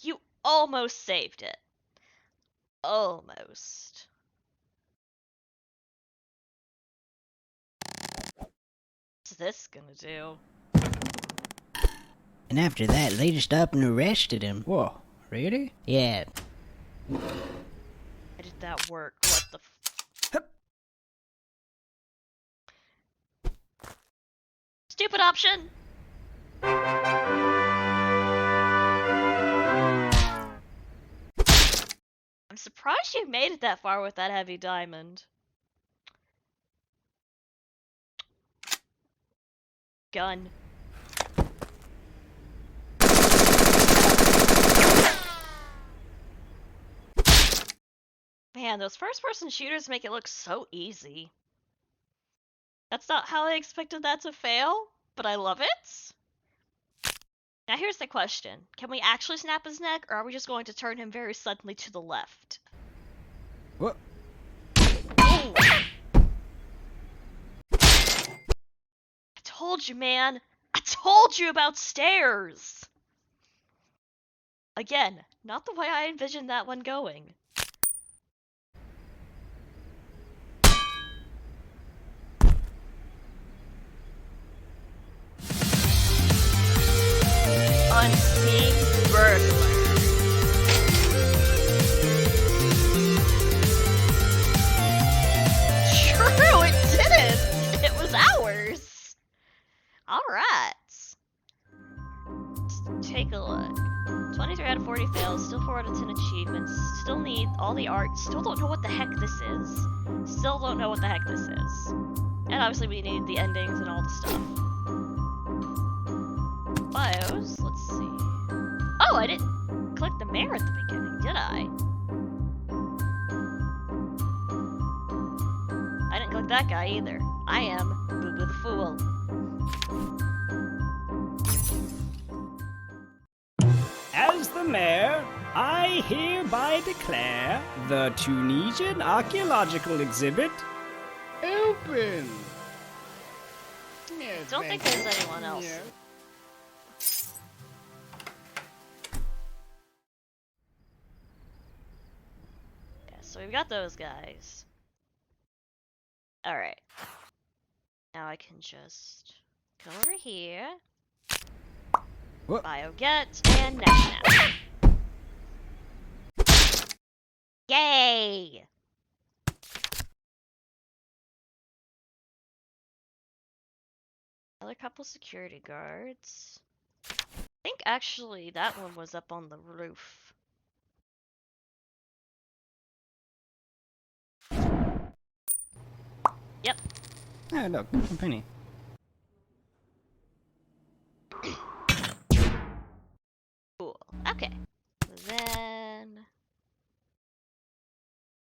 You almost saved it. Almost. What's this gonna do? And after that, they just up and arrested him. Whoa, really? Yeah. Why did that work? What the Stupid option! I'm surprised you made it that far with that heavy diamond. Gun. Man, those first-person shooters make it look so easy. That's not how I expected that to fail, but I love it. Now here's the question. Can we actually snap his neck, or are we just going to turn him very suddenly to the left? What? Ooh. I told you, man. I told you about stairs! Again, not the way I envisioned that one going. Unseen burglar. True, it didn't! It was ours! Alright. Let's take a look. 23 out of 40 fails, still 4 out of 10 achievements, still need all the art, still don't know what the heck this is. Still don't know what the heck this is. And obviously we need the endings and all the stuff. Bios, let's see. Oh, I didn't click the mayor at the beginning, did I? I didn't click that guy either. I am Boo Boo the Fool. As the mayor, I hereby declare the Tunisian archaeological exhibit open. Yes, Don't think thank there's you. anyone else. Yeah. Yeah, so we've got those guys. Alright. Now I can just come over here. What? Bioget and Nap. Yay! Another couple security guards. I think actually that one was up on the roof. Yep. Oh, look, a penny. Cool. Okay. Then...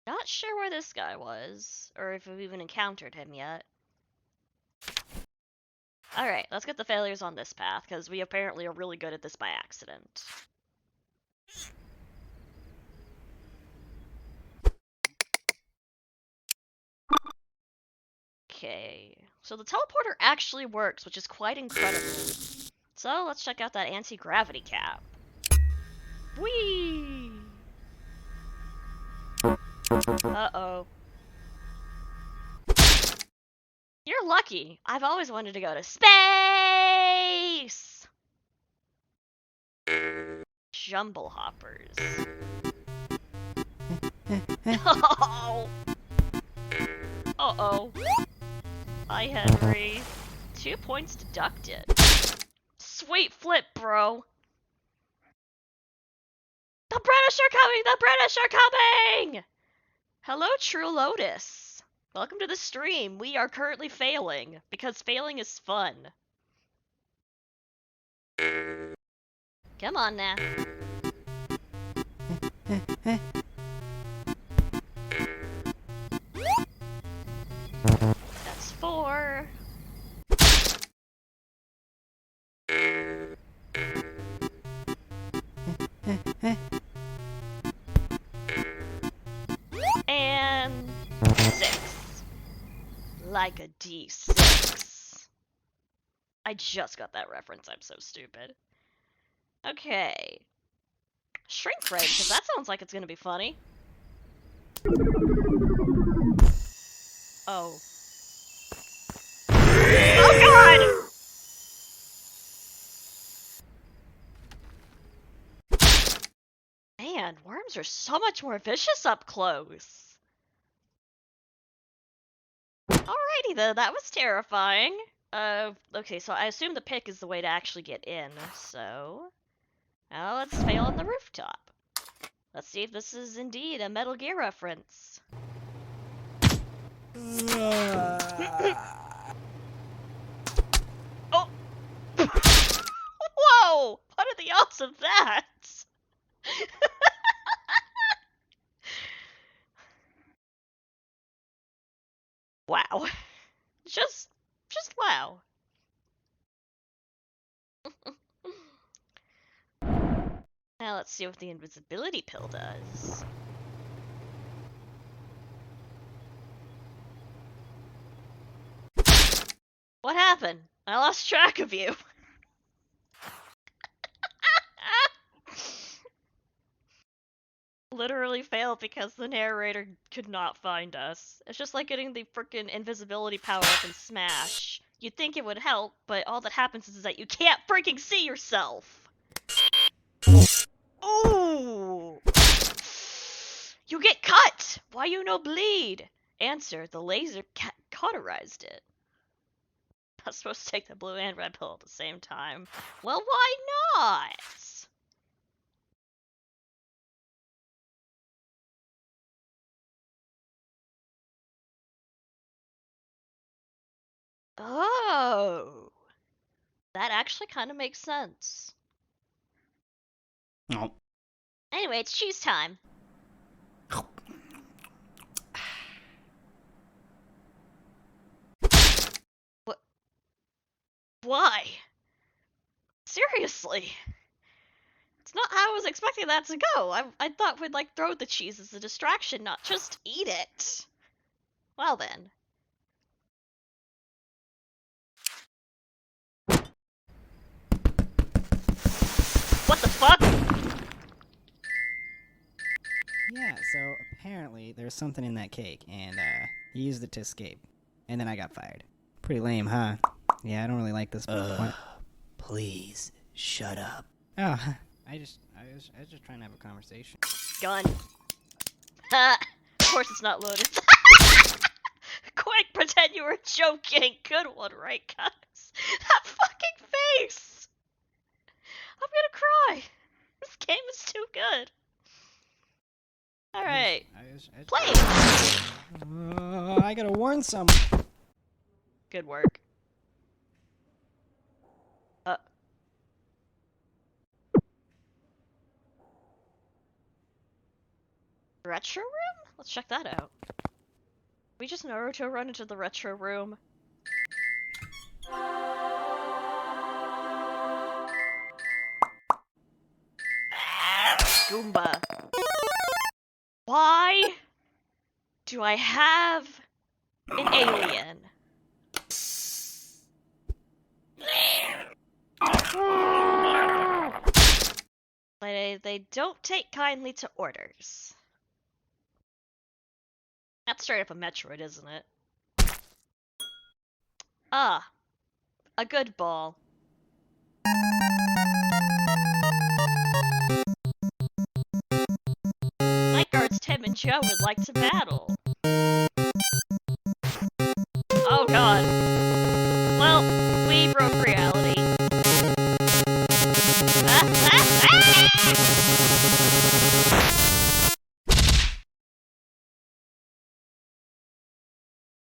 Not sure where this guy was, or if we've even encountered him yet. Alright, let's get the failures on this path, because we apparently are really good at this by accident. Okay, so the teleporter actually works, which is quite incredible. So let's check out that anti-gravity cap. Whee! Uh-oh. You're lucky. I've always wanted to go to space! Jumble hoppers. Oh! Uh-oh. Hi, Henry. 2 points deducted. Sweet flip, bro. The British are coming! The British are coming! Hello, True Lotus. Welcome to the stream. We are currently failing, because failing is fun. Come on now. That's 4. And 6. Like a D6. I just got that reference. I'm so stupid. Okay. Shrink ray, because that sounds like it's gonna be funny. Oh. Oh god! Man, worms are so much more vicious up close. Alrighty then, that was terrifying. Okay, so I assume the pick is the way to actually get in, so... Now let's fail on the rooftop. Let's see if this is indeed a Metal Gear reference. Oh! Whoa! What are the odds of that? Wow. Just wow. Now let's see what the invisibility pill does. What happened? I lost track of you. Literally failed because the narrator could not find us. It's just like getting the frickin' invisibility power up in Smash. You'd think it would help, but all that happens is that you can't freaking see yourself! Ooh! You get cut! Why you no bleed? Answer, the laser cauterized it. I was supposed to take the blue and red pill at the same time. Well, why not? Oh! That actually kind of makes sense. Oh. Anyway, it's cheese time. What? Why? Seriously? It's not how I was expecting that to go. I thought we'd, like, throw the cheese as a distraction, not just eat it. Well then. What the fuck? Yeah, so apparently there's something in that cake, and he used it to escape. And then I got fired. Pretty lame, huh? Yeah, I don't really like this. Please, shut up. Oh, I was just trying to have a conversation. Gun. Ha! Of course it's not loaded. Quick, pretend you were joking. Good one, right, guys? That fucking face! I'm gonna cry. This game is too good. Alright. Play! I gotta warn someone. Good work. Retro room? Let's check that out. We just Naruto run into the retro room. Goomba. Why do I have an alien? They don't take kindly to orders. That's straight up a Metroid, isn't it? Ah, a good ball. Night Guards Tim and Joe would like to battle. Oh god. Well, we broke reality.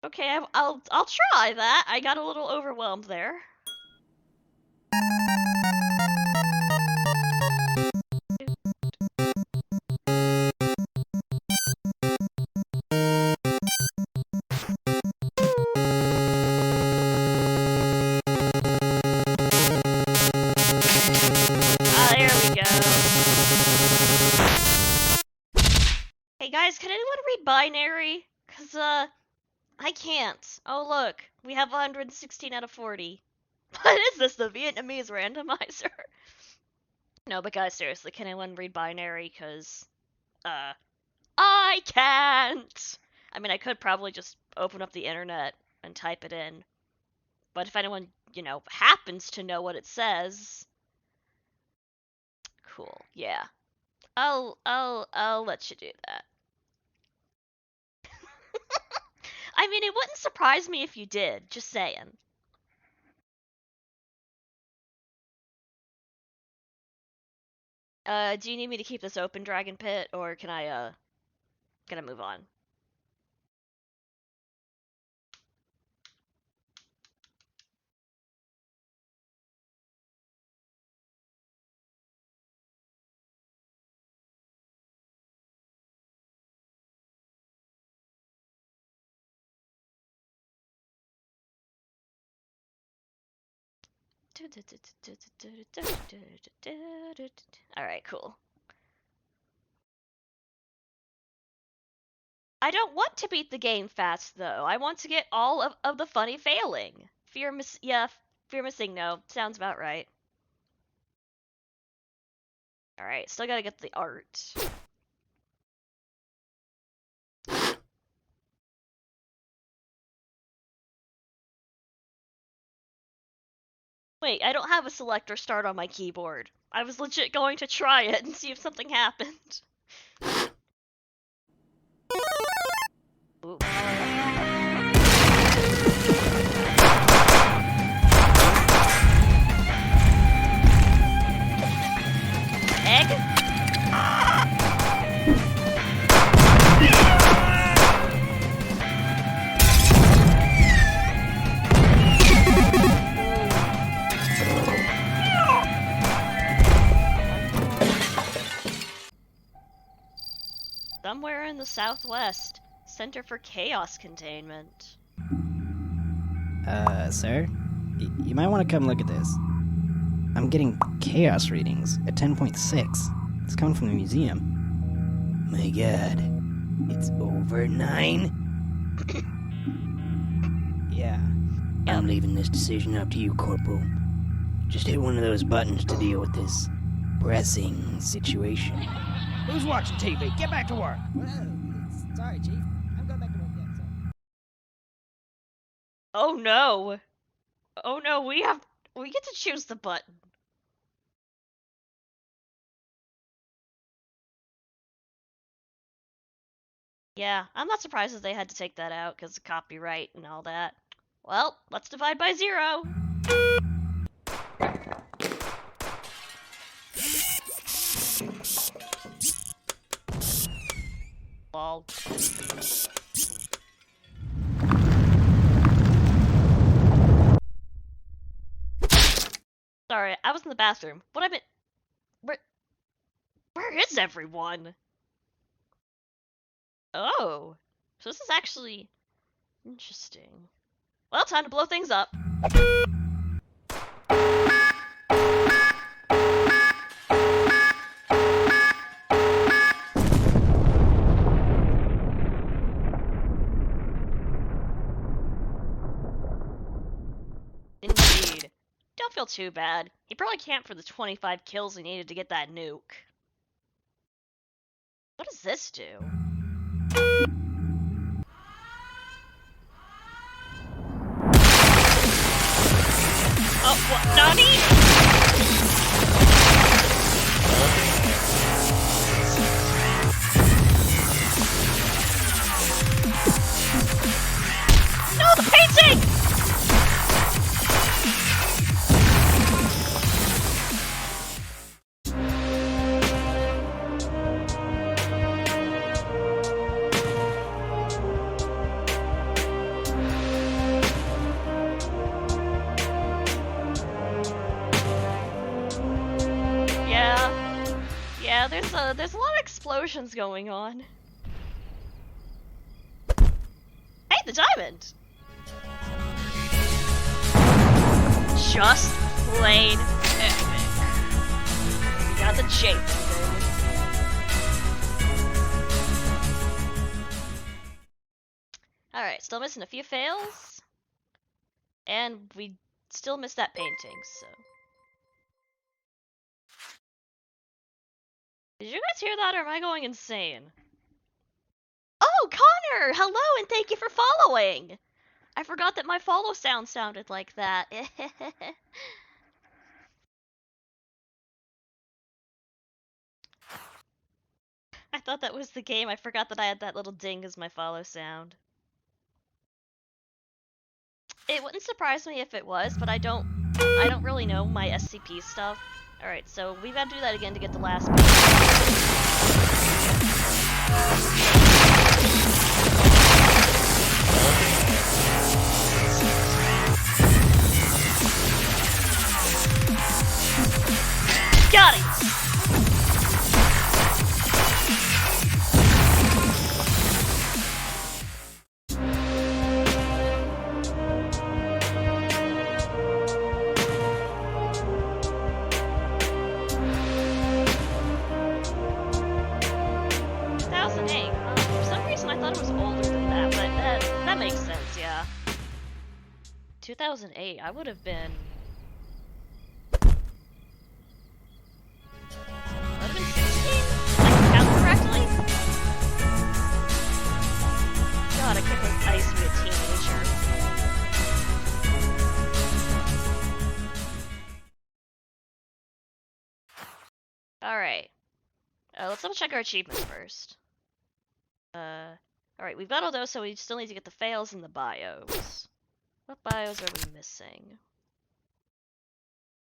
Okay, I'll try that. I got a little overwhelmed there. Ah, there we go. Hey guys, can anyone read binary? 'Cause I can't. Oh look, we have 116 out of 40. What is this, the Vietnamese randomizer? No, but guys, seriously, can anyone read binary? 'Cause I can't! I mean, I could probably just open up the internet and type it in. But if anyone, you know, happens to know what it says... Cool, yeah. I'll let you do that. I mean, it wouldn't surprise me if you did, just saying. Do you need me to keep this open, Dragon Pit, or can I move on? Alright, cool. I don't want to beat the game fast, though. I want to get all of the funny failing. Fear missing, no. Sounds about right. Alright, still gotta get the art. Wait, I don't have a select or start on my keyboard. I was legit going to try it and see if something happened. Ooh. Egg? Somewhere in the southwest. Center for Chaos Containment. Sir? You might want to come look at this. I'm getting chaos readings at 10.6. It's coming from the museum. My god. It's over 9? Yeah. I'm leaving this decision up to you, Corporal. Just hit one of those buttons to deal with this pressing situation. Who's watching TV? Get back to work! Sorry, Chief. I'm going back to work yet, so... Oh no. Oh no, we get to choose the button. Yeah, I'm not surprised that they had to take that out because of copyright and all that. Well, let's divide by 0. Lol. Sorry, I was in the bathroom. What I meant... Where is everyone? Oh. So this is actually... interesting. Well, time to blow things up. Indeed. Don't feel too bad. He probably camped for the 25 kills he needed to get that nuke. What does this do? Oh, what? Nani? No, the painting! Yeah, there's a lot of explosions going on. Hey, the diamond! Just plain epic. We got the J thing. Alright, still missing a few fails. And we still missed that painting, so... Did you guys hear that, or am I going insane? Oh, Connor! Hello, and thank you for following! I forgot that my follow sound sounded like that. I thought that was the game. I forgot that I had that little ding as my follow sound. It wouldn't surprise me if it was, but I don't really know my SCP stuff. Alright, so we've got to do that again to get the last page. Got it! For some reason I thought it was older than that, but that makes sense, yeah. 2008, I would have been... I would have been 16? If I can count correctly? God, I can't believe I used to be a teenager. Alright. Let's double check our achievements first. Alright, we've got all those, so we still need to get the fails and the bios. What bios are we missing?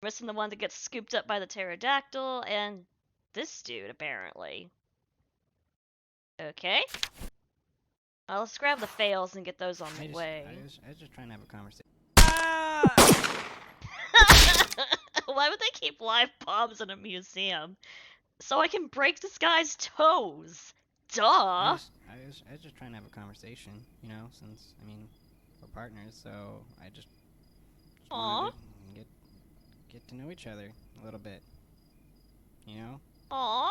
We're missing the one that gets scooped up by the pterodactyl, and this dude, apparently. Okay. Let's grab the fails and get those on the way. I was just trying to have a conversation. Why would they keep live bombs in a museum? So I can break this guy's toes. Duh! I was just trying to have a conversation, you know, since, I mean, we're partners, so I just Aww. wanted to get to know each other a little bit. You know? Aww.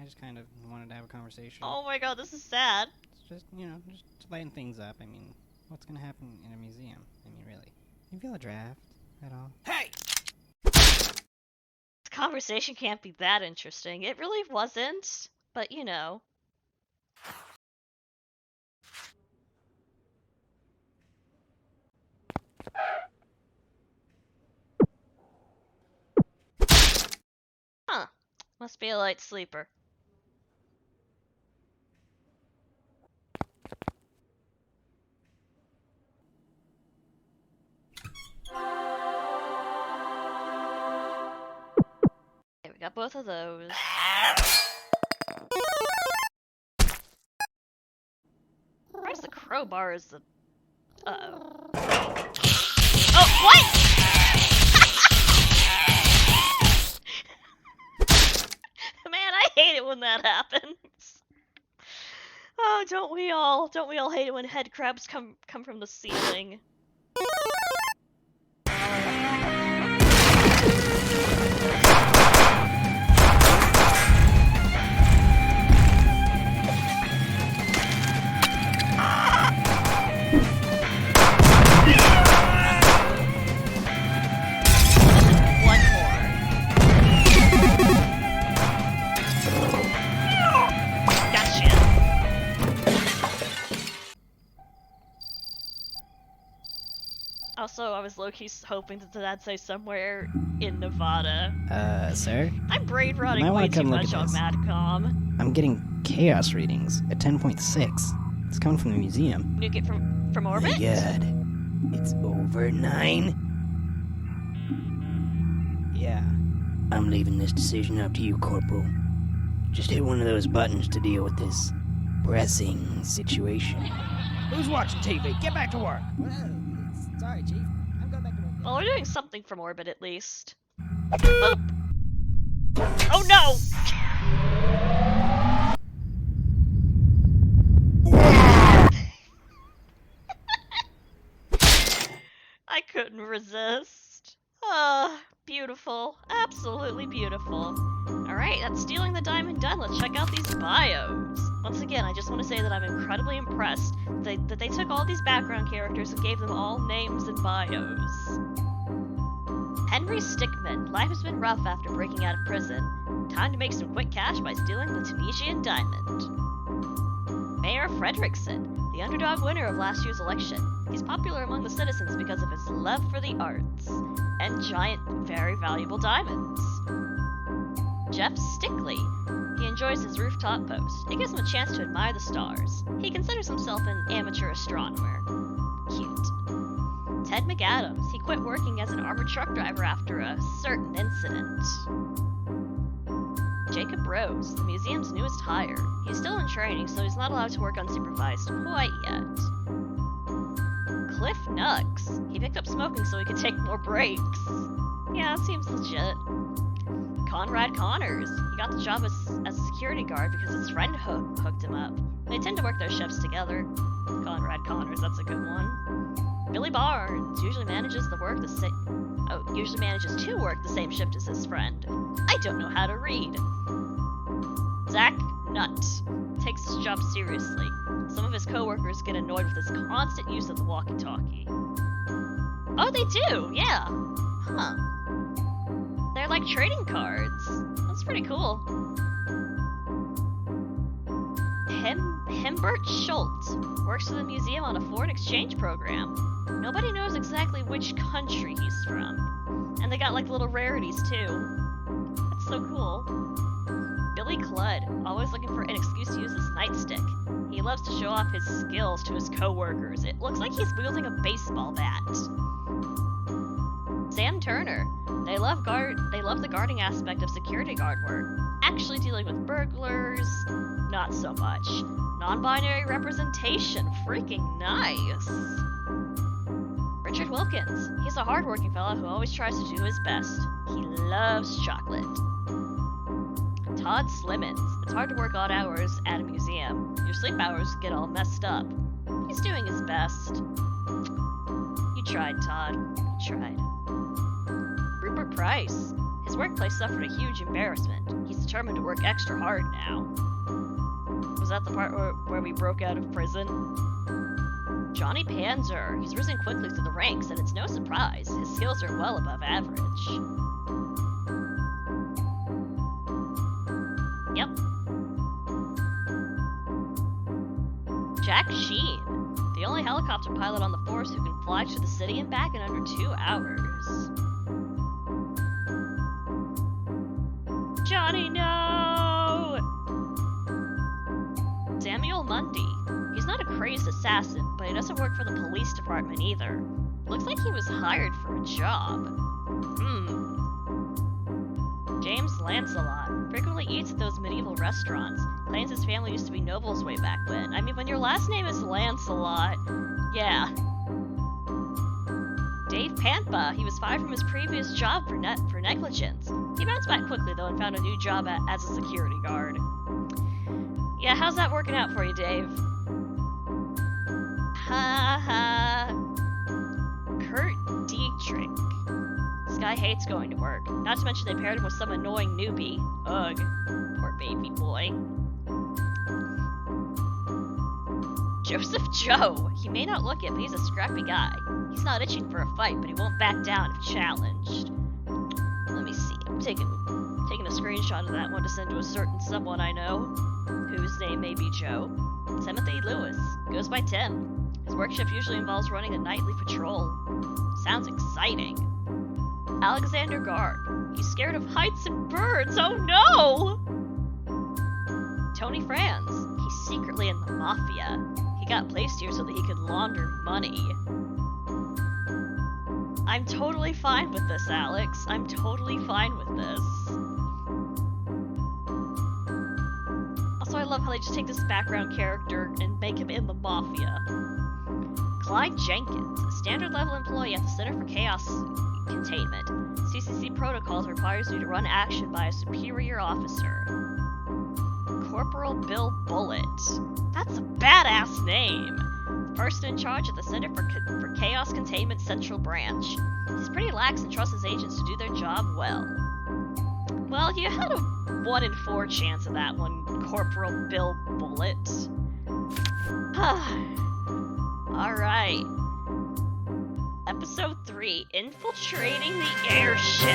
I just kind of wanted to have a conversation. Oh my god, this is sad. It's just, just to lighten things up. I mean, what's gonna happen in a museum? I mean, really. You feel a draft at all? Hey! This conversation can't be that interesting. It really wasn't, but you know. Huh. Must be a light sleeper. Okay, we got both of those. Where's the crowbar is the... Uh-oh. Oh, what?! Man, I hate it when that happens. Oh, don't we all hate it when head crabs come from the ceiling? One more. Gotcha. Also, I was low-key hoping that that'd say somewhere in Nevada. Sir? I'm brain rotting Might wanna way too come look much at on this. Madcom. I'm getting chaos readings at 10.6. It's coming from the museum. You get from orbit? My God. It's over 9? Yeah. I'm leaving this decision up to you, Corporal. Just hit one of those buttons to deal with this pressing situation. Who's watching TV? Get back to work. Well, sorry, Chief. I'm going back to work. Well, we're doing something from orbit at least. Boop. Oh no! I couldn't resist. Ah, beautiful. Absolutely beautiful. Alright, that's stealing the diamond done. Let's check out these bios. Once again, I just want to say that I'm incredibly impressed that they took all these background characters and gave them all names and bios. Henry Stickmin. Life has been rough after breaking out of prison. Time to make some quick cash by stealing the Tunisian diamond. Mayor Fredrickson, the underdog winner of last year's election. He's popular among the citizens because of his love for the arts and giant, very valuable diamonds. Jeff Stickley. He enjoys his rooftop post. It gives him a chance to admire the stars. He considers himself an amateur astronomer. Cute. Ted McAdams. He quit working as an armored truck driver after a certain incident. Jacob Rose, the museum's newest hire. He's still in training, so he's not allowed to work unsupervised quite yet. Cliff Nuggs. He picked up smoking so he could take more breaks. Yeah, that seems legit. Conrad Connors. He got the job as a security guard because his friend hooked him up. They tend to work their shifts together. Conrad Connors, that's a good one. Billy Barnes usually manages to work the same shift as his friend. I don't know how to read. Zach Nutt takes his job seriously. Some of his coworkers get annoyed with his constant use of the walkie-talkie. Oh, they do, yeah. Huh. They're like trading cards. That's pretty cool. Himbert Schultz works for the museum on a foreign exchange program. Nobody knows exactly which country he's from. And they got like little rarities too. That's so cool. Billy Cludd, always looking for an excuse to use his nightstick. He loves to show off his skills to his co-workers. It looks like he's wielding a baseball bat. Sam Turner. They love the guarding aspect of security guard work. Actually dealing with burglars, not so much. Non-binary representation, freaking nice. Richard Wilkins. He's a hardworking fella who always tries to do his best. He loves chocolate. Todd Slimmons. It's hard to work odd hours at a museum. Your sleep hours get all messed up. He's doing his best. You tried, Todd. You tried. Rupert price. His workplace suffered a huge embarrassment. He's determined to work extra hard now. Was that the part where we broke out of prison? Johnny Panzer. He's risen quickly through the ranks, and it's no surprise. His skills are well above average. Yep. Jack Sheen. The only helicopter pilot on the force who can fly to the city and back in under 2 hours. Johnny, no! Samuel Mundy. He's not a crazed assassin, but he doesn't work for the police department either. Looks like he was hired for a job. James Lancelot. Frequently eats at those medieval restaurants. Claims his family used to be nobles way back when. I mean, when your last name is Lancelot, yeah. Dave Pampa. He was fired from his previous job for negligence. He bounced back quickly though and found a new job as a security guard. Yeah, how's that working out for you, Dave? Ha ha. Kurt Dietrich. This guy hates going to work. Not to mention they paired him with some annoying newbie. Ugh. Poor baby boy. Joseph Joe. He may not look it, but he's a scrappy guy. He's not itching for a fight, but he won't back down if challenged. Let me see. I'm taking a screenshot of that one to send to a certain someone I know, whose name may be Joe. Timothy Lewis. Goes by Tim. His work shift usually involves running a nightly patrol. Sounds exciting. Alexander Garb. He's scared of heights and birds. Oh no! Tony Franz. He's secretly in the mafia. He got placed here so that he could launder money. I'm totally fine with this, Alex. I'm totally fine with this. Also, I love how they just take this background character and make him in the mafia. Clyde Jenkins, a standard level employee at the Center for Chaos Containment. CCC protocols requires you to run action by a superior officer. Corporal Bill Bullet. That's a badass name. The person in charge at the Center for Chaos Containment Central Branch. He's pretty lax and trusts his agents to do their job well. Well, you had a 1 in 4 chance of that one, Corporal Bill Bullet. Alright. Episode 3, Infiltrating the Airship.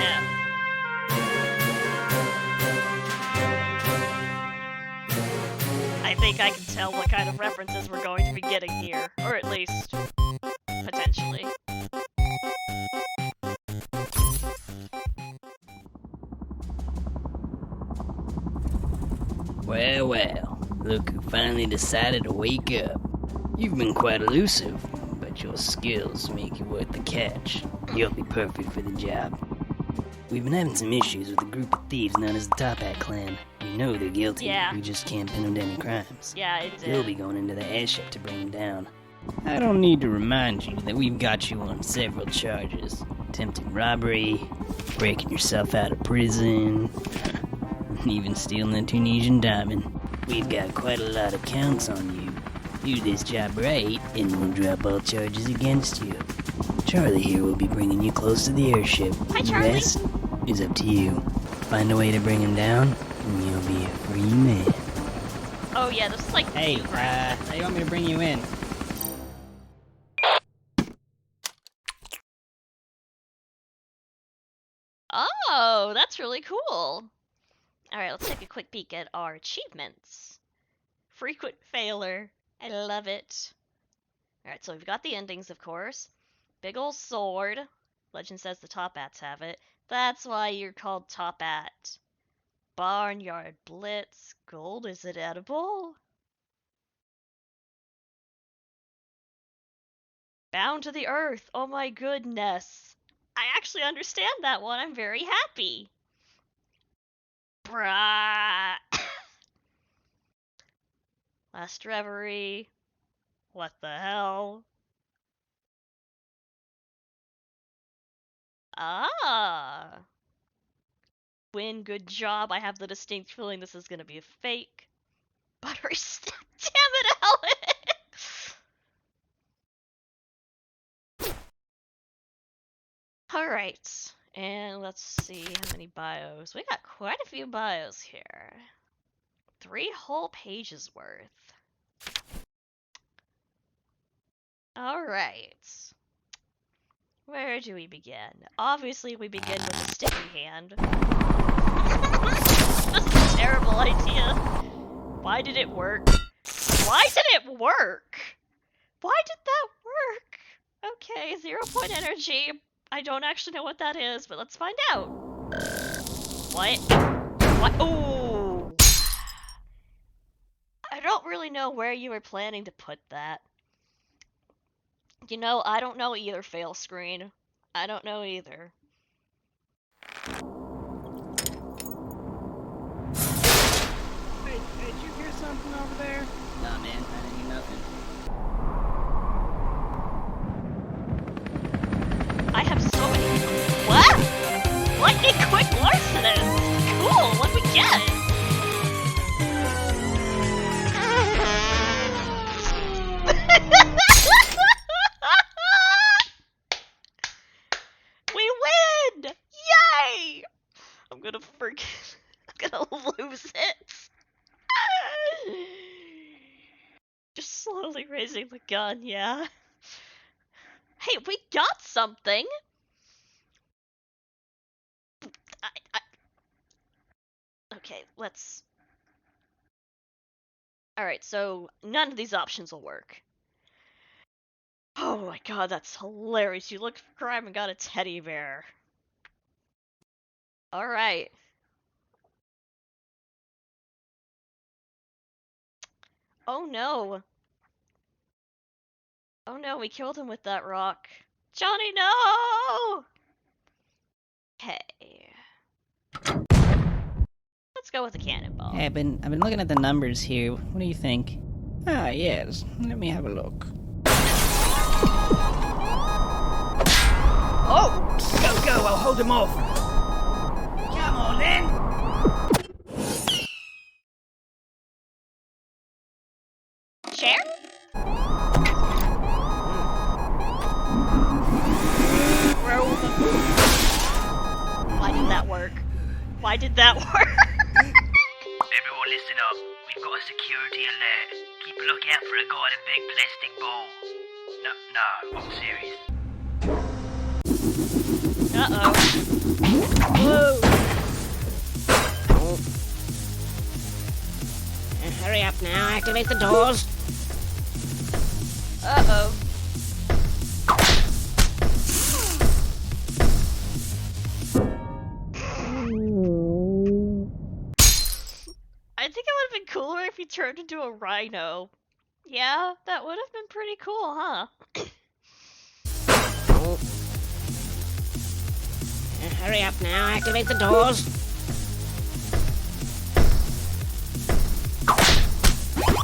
I think I can tell what kind of references we're going to be getting here, or at least, potentially. Well, well, look who finally decided to wake up. You've been quite elusive, but your skills make you worth the catch. You'll be perfect for the job. We've been having some issues with a group of thieves known as the Top Hat Clan. We know they're guilty. Yeah. We just can't pin them to any crimes. Yeah, it did. You'll be going into the airship to bring them down. I don't need to remind you that we've got you on several charges. Attempted robbery, breaking yourself out of prison, and even stealing a Tunisian diamond. We've got quite a lot of counts on you. Do this job right, and we'll drop all charges against you. Charlie here will be bringing you close to the airship. Hi, The Charlie. rest is up to you. Find a way to bring him down, and you'll be a free man. Oh yeah, this is like Hey, 2 grand. how you want me to bring you in? Oh, that's really cool. Alright, let's take a quick peek at our achievements. Frequent failure. I love it. Alright, so we've got the endings, of course. Big ol' sword. Legend says the Top Hats have it. That's why you're called Top Hat. Barnyard Blitz. Gold, is it edible? Bound to the Earth. Oh my goodness. I actually understand that one. I'm very happy. Bruh. Last Reverie. What the hell? Ah. Win, good job. I have the distinct feeling this is gonna be a fake. Buttery snap. Damn it, Alex! Alright. And let's see how many bios. We got quite a few bios here. 3 whole pages worth. Alright. Where do we begin? Obviously, we begin with a sticky hand. This is a terrible idea. Why did it work? Why did it work? Why did that work? Okay, 0 point energy. I don't actually know what that is, but let's find out. What? What? Ooh! I don't really know where you were planning to put that. You know, I don't know either, fail screen. I don't know either. Hey, did you hear something over there? Nah, man, I didn't hear nothing. I have so many. What? Lightning quick larcenist! Cool, what do we get? We win! Yay! I'm gonna forget. I'm gonna lose it. Just slowly raising the gun, yeah. Hey, we got something! Okay, let's... Alright, so none of these options will work. Oh my god, that's hilarious. You looked for crime and got a teddy bear. Alright. Oh no. Oh no, we killed him with that rock. Johnny, no! Okay. Let's go with a cannonball. Hey, I've been looking at the numbers here. What do you think? Ah, yes. Let me have a look. Oh! Go, I'll hold him off. Come on, then. Share? Why did that work? Why did that work? Everyone listen up. We've got a security alert. Keep a lookout for a guy in a big plastic ball. No, I'm serious. Uh-oh. Whoa! Hurry up now. Activate the doors. Uh-oh. I think it would have been cooler if he turned into a rhino. Yeah, that would have been pretty cool, huh? Hurry up now. Activate the doors.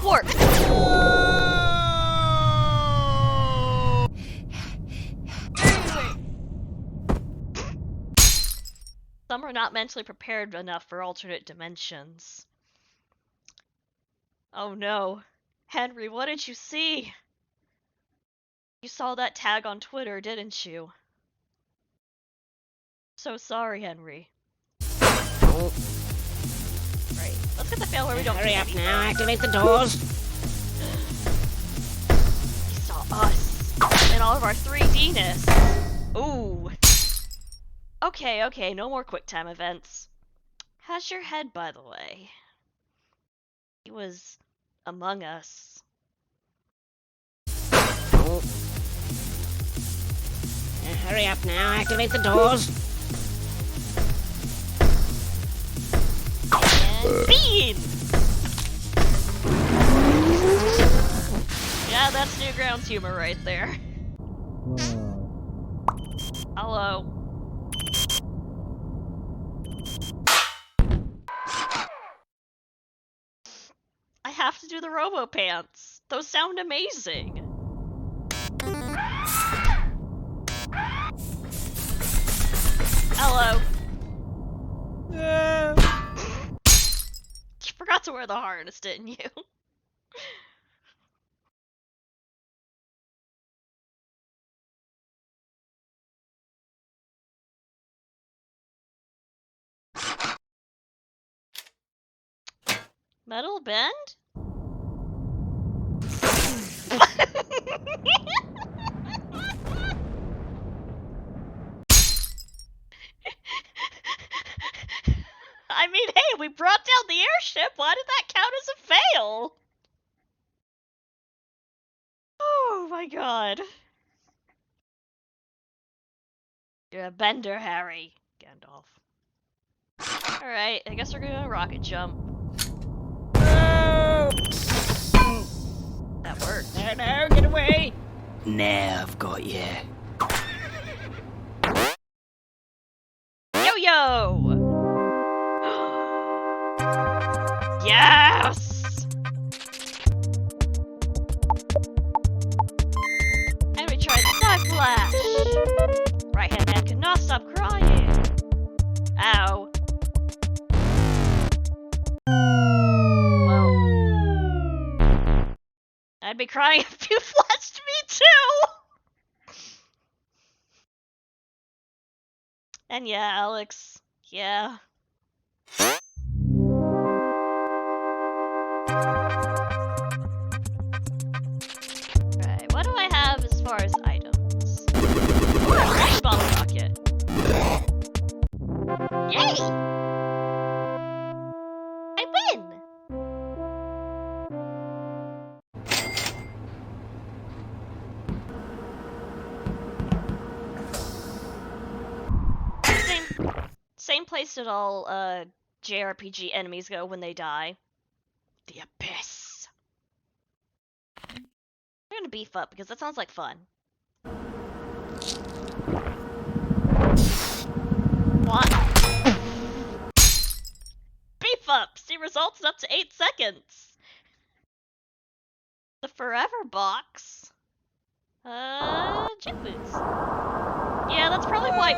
Warp! Some are not mentally prepared enough for alternate dimensions. Oh no. Henry, what did you see? You saw that tag on Twitter, didn't you? So sorry, Henry. Right, let's get the fail where we don't Hurry do up anything. now. Activate the doors. He saw us and all of our 3D-ness. Ooh. Okay, no more QuickTime events. How's your head, by the way? He was among us. Hurry up now. Activate the doors. And Bean! Yeah, that's Newgrounds humor right there. Hello. I have to do the Robo Pants. Those sound amazing. Hello. You forgot to wear the harness, didn't you? Metal bend? I mean, hey, we brought down the airship. Why did that count as a fail? Oh my god. You're a bender, Harry. Gandalf. Alright, I guess we're gonna rocket jump. That worked. No, get away! Now I've got you. Yo-yo! Yes! And we tried the dive flash. Right hand man cannot stop crying. Ow. Well, I'd be crying if you flashed me too. And yeah, Alex. Yeah. Right, what do I have as far as items? Ooh, a flash bottle rocket. Yay! I win! Same place that all JRPG enemies go when they die. The Abyss. We're gonna beef up because that sounds like fun. What? Beef up! See results in up to 8 seconds! The Forever Box? Jet boots. Yeah, that's probably why...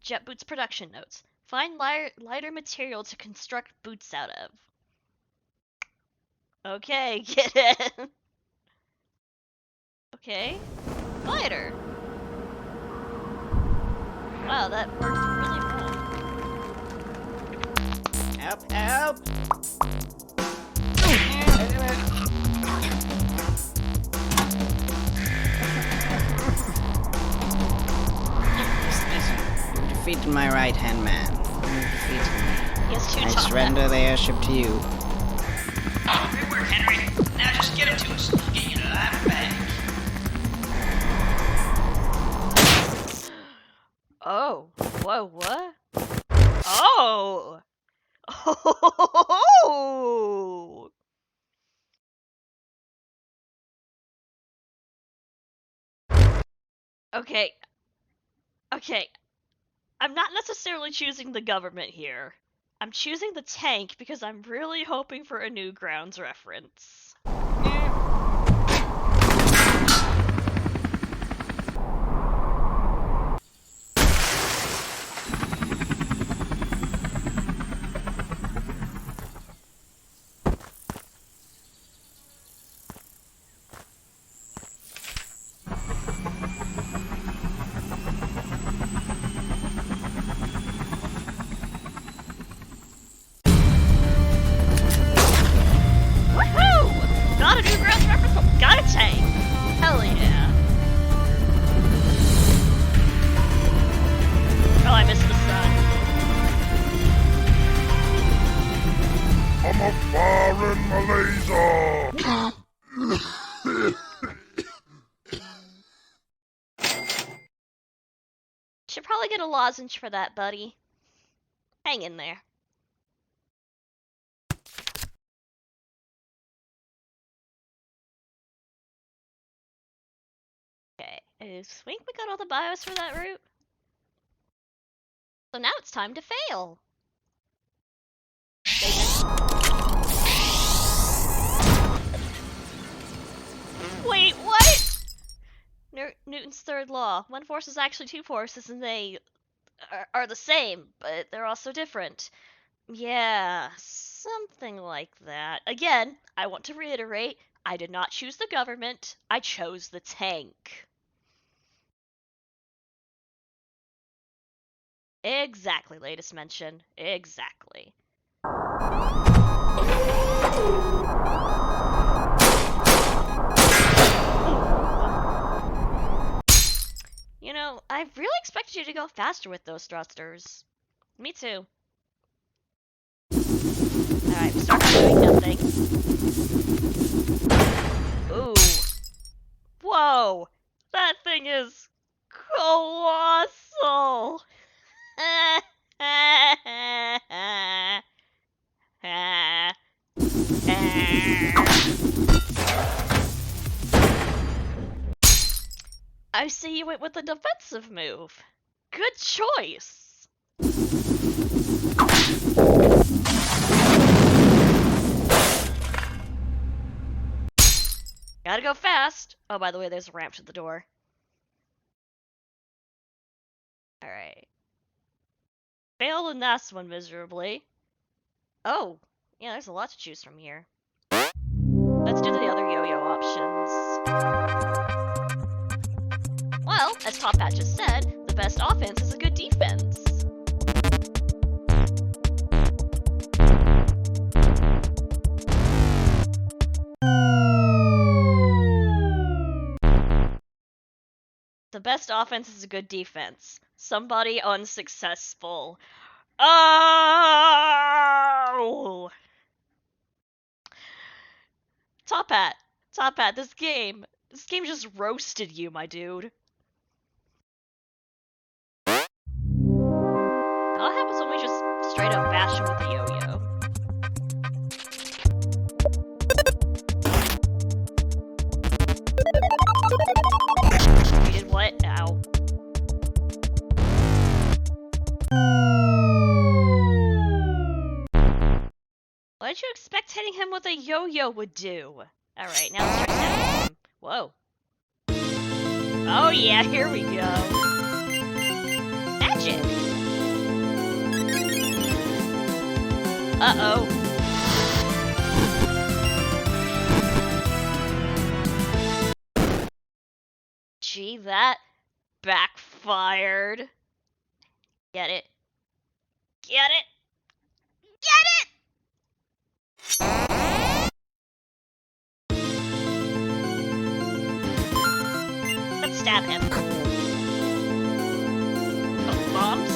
Jet boots production notes. Find lighter material to construct boots out of. Okay, get it. Okay. Lighter. Wow, that worked really well. Help, help! You've defeated my right-hand man. You've defeated me. He has 2 I top surrender the airship to you. Good work, Henry. Now just get it to us. We'll get you the life back. Oh. Whoa, what? Oh! Oh! Okay. Okay. I'm not necessarily choosing the government here. I'm choosing the tank because I'm really hoping for a Newgrounds reference. Woohoo! Got a Newgrounds reference, but got a tank! Hell yeah. Oh, I missed the sun. I'm a firing my laser! Should probably get a lozenge for that, buddy. Hang in there. Okay, I think we got all the bios for that route. So now it's time to fail. Wait, what? Newton's third law. One force is actually 2 forces and they are the same, but they're also different. Yeah, something like that. Again, I want to reiterate, I did not choose the government, I chose the tank. Exactly, latest mention. Exactly. You know, I really expected you to go faster with those thrusters. Me too. Alright, start by doing nothing. Ooh. Whoa! That thing is colossal! I see you went with the defensive move. Good choice. Gotta go fast. Oh, by the way, there's a ramp to the door. Alright. Failed in this one miserably. Oh, yeah, there's a lot to choose from here. Let's do the other yo-yo options. Well, as Top Hat just said, the best offense is a good defense. The best offense is a good defense. Somebody unsuccessful. Oh! Top Hat, this game just roasted you, my dude. What happens when we just straight up bash him with a yo-yo? You did what? Ow. What did you expect hitting him with a yo-yo would do? Alright, now let's start stabbing him. Whoa. Oh yeah, here we go. Magic! Uh-oh. Gee, that backfired. Get it? Get it? Get it? Let's stab him. Oh, bombs?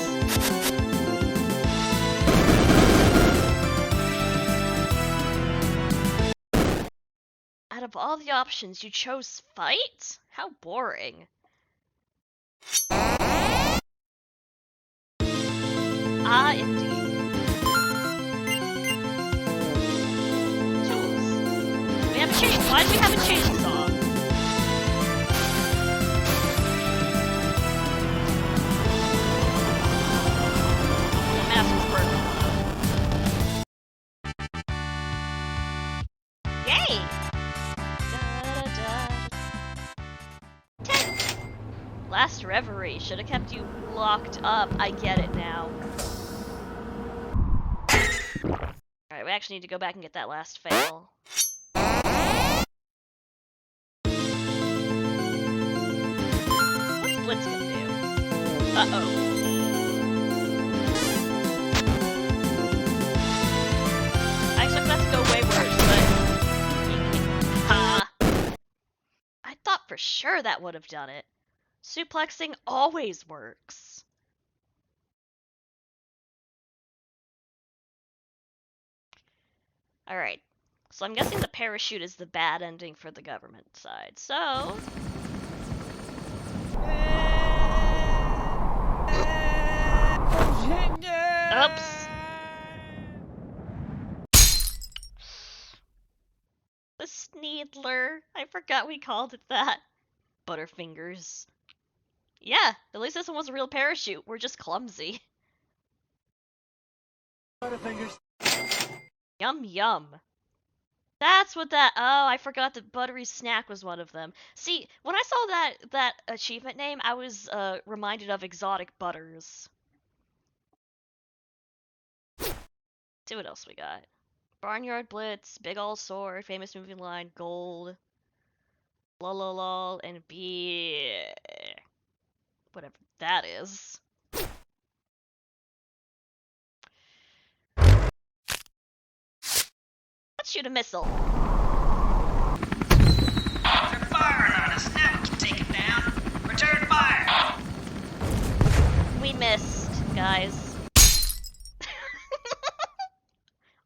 Out of all the options, you chose fight? How boring. Ah, indeed. Tools. We haven't changed. Why do we have a chainsaw? The mask is perfect. Yay! Last reverie should have kept you locked up. I get it now. Alright, we actually need to go back and get that last fail. What's Blitz gonna do? Uh-oh. I expect that to go way worse, but... Ha! I thought for sure that would have done it. Suplexing always works. Alright, so I'm guessing the parachute is the bad ending for the government side, so... Oops. The Sneedler. I forgot we called it that. Butterfingers. Yeah, at least this one was a real parachute. We're just clumsy. Butterfingers. Yum yum. That's what that. Oh, I forgot that buttery snack was one of them. See, when I saw that achievement name, I was reminded of exotic butters. See what else we got. Barnyard Blitz, Big Ol' Sword, Famous Movie Line, Gold, Lololol, and B. Whatever that is. Let's shoot a missile. They're firing on us. Now we can take it down. Return fire. We missed, guys.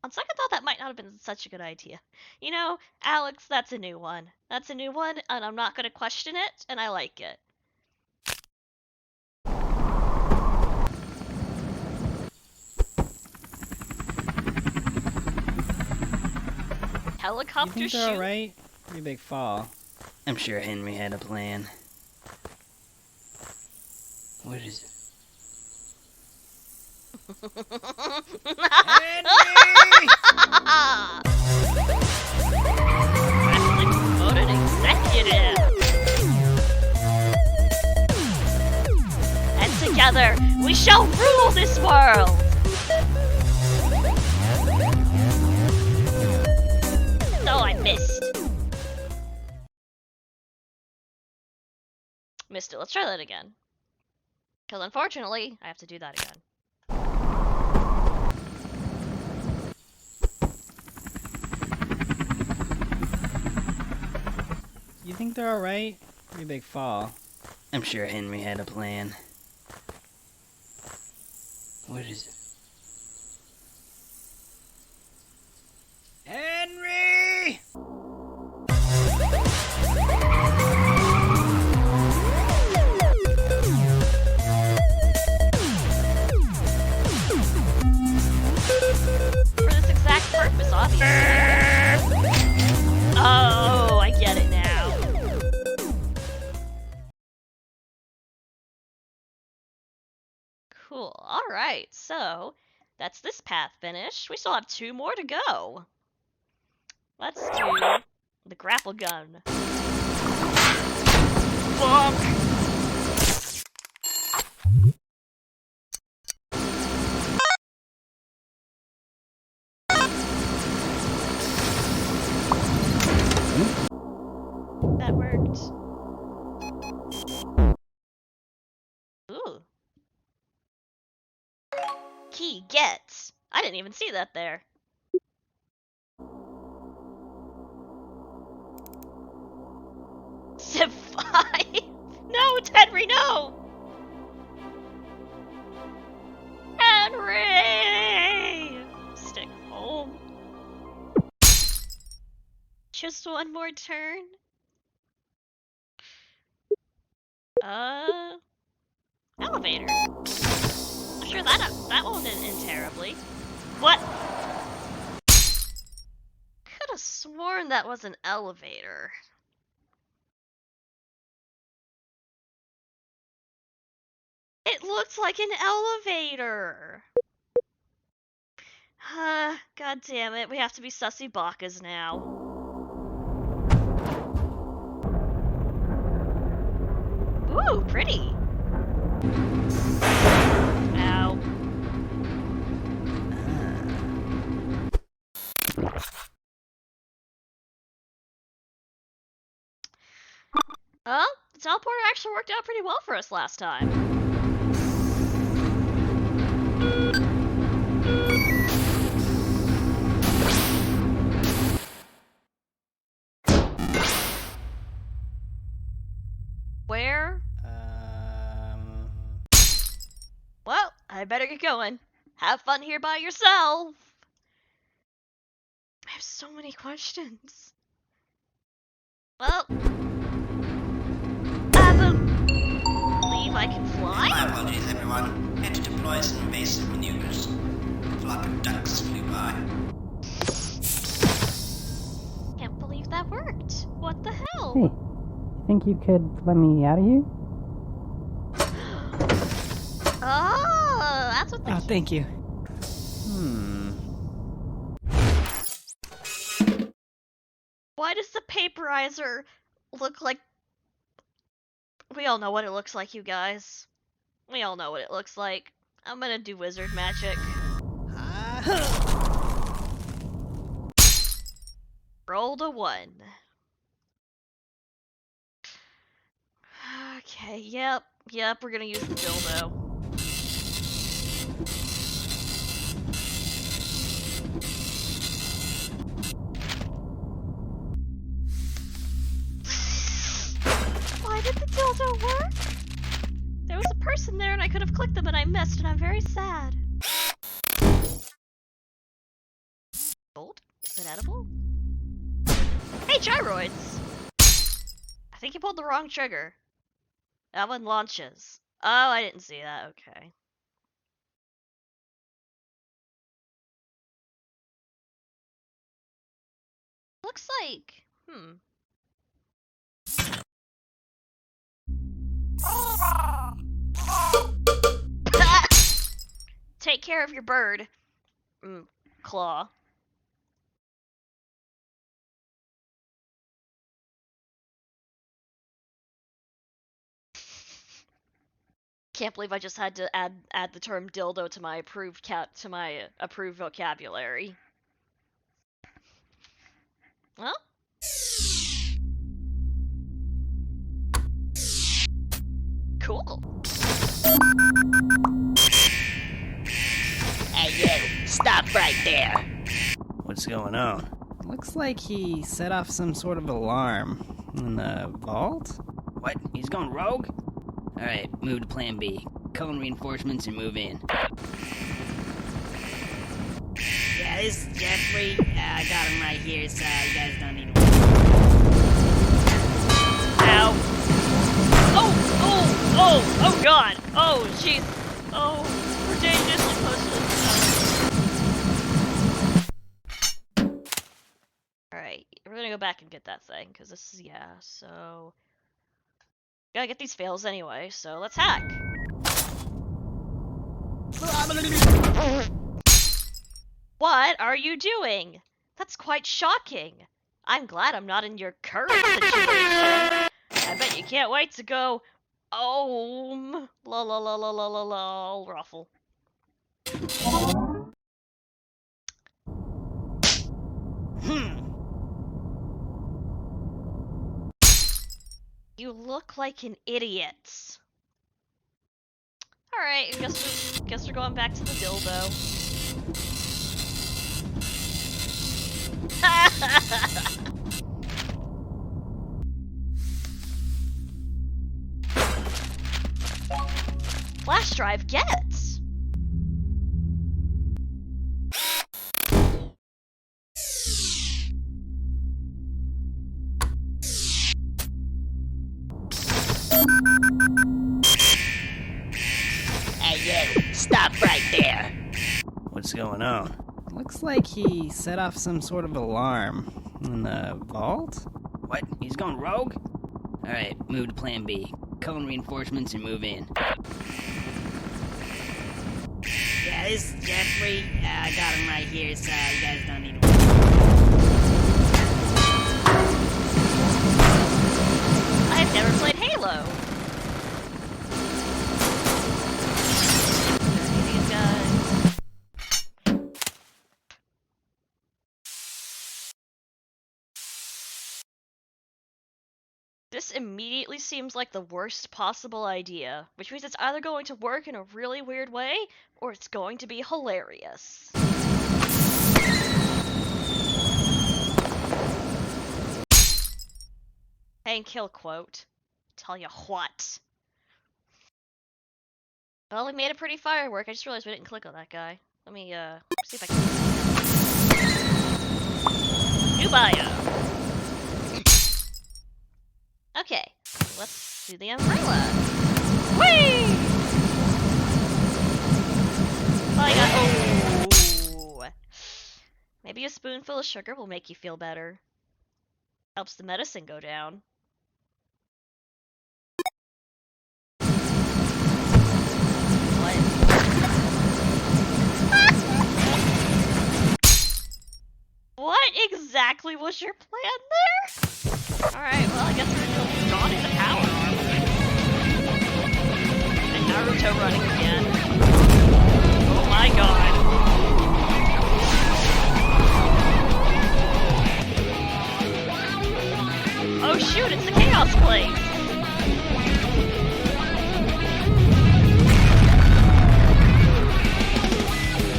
On second thought, that might not have been such a good idea. You know, Alex, that's a new one. That's a new one, and I'm not going to question it, and I like it. You Helicopter think shoot. they're alright? Pretty big fall. I'm sure Henry had a plan. What is it? Wrestling promoted executive. And together, we shall rule this world. No, I missed. Missed it. Let's try that again. Because unfortunately, I have to do that again. You think they're alright? Pretty big fall. I'm sure Henry had a plan. What is it? Henry! For this exact purpose, obviously. Oh, I get it now. Cool. Alright, so that's this path finished. We still have 2 more to go. Let's do the grapple gun. Fuck! That worked. Ooh. Key get. I didn't even see that there. Civ 5? No, it's Henry, no! Henry! Stick home. Just one more turn? Elevator. I'm sure that won't end terribly. What? Could have sworn that was an elevator. It looks like an elevator. God damn it, we have to be sussy bakas now. Ooh, pretty. Ow. Well, the teleporter actually worked out pretty well for us last time. Where? Well, I better get going. Have fun here by yourself. I have so many questions. Well, I believe I can My fly. apologies, everyone. Had to deploy some evasive maneuvers. A flock of ducks flew by. Can't believe that worked. What the hell? Hey, think you could let me out of here? Oh, that's what the Oh, thank you. Why does the paperizer look like... We all know what it looks like, you guys. We all know what it looks like. I'm gonna do wizard magic. Rolled a 1. Okay, yep, we're gonna use the dildo. I missed and I'm very sad. Gold? Is it edible? Hey, gyroids! I think you pulled the wrong trigger. That one launches. Oh, I didn't see that. Okay. Looks like... Take care of your bird. Claw. Can't believe I just had to add the term dildo to my approved vocabulary. Well. Cool. Hey, you! Stop right there! What's going on? Looks like he set off some sort of alarm in the vault? What? He's going rogue? Alright, move to plan B. Call in reinforcements and move in. Yeah, this is Jeffrey. I got him right here, so you guys don't need to worry. Ow. Oh god. Oh, jeez. Oh, we're dangerously close to this. Alright, we're gonna go back and get that thing, because this is, yeah, so... Gotta get these fails anyway, so let's hack. What are you doing? That's quite shocking. I'm glad I'm not in your current situation. I bet you can't wait to go home. La la la la la la la, ruffle. You look like an idiot. Alright, guess we're going back to the dildo. Flash drive gets. Hey, you! Stop right there! What's going on? Looks like he set off some sort of alarm in the vault? What? He's going rogue? Alright, move to plan B. Call in reinforcements and move in. Yeah, this is Jeffrey. I got him right here, so you guys don't need to worry. I've never played Halo. These guys. This immediately seems like the worst possible idea, which means it's either going to work in a really weird way, or it's going to be hilarious. Hang kill quote. Tell ya what. Well, we made a pretty firework. I just realized we didn't click on that guy. Let me, see if I can... New bio! Okay, let's do the umbrella. Whee! Oh! Maybe a spoonful of sugar will make you feel better. Helps the medicine go down. What? What exactly was your plan there? Alright, well, I guess we're gonna go donning the power armor. And Naruto running again. Oh my god. Oh shoot, it's the Chaos Plate!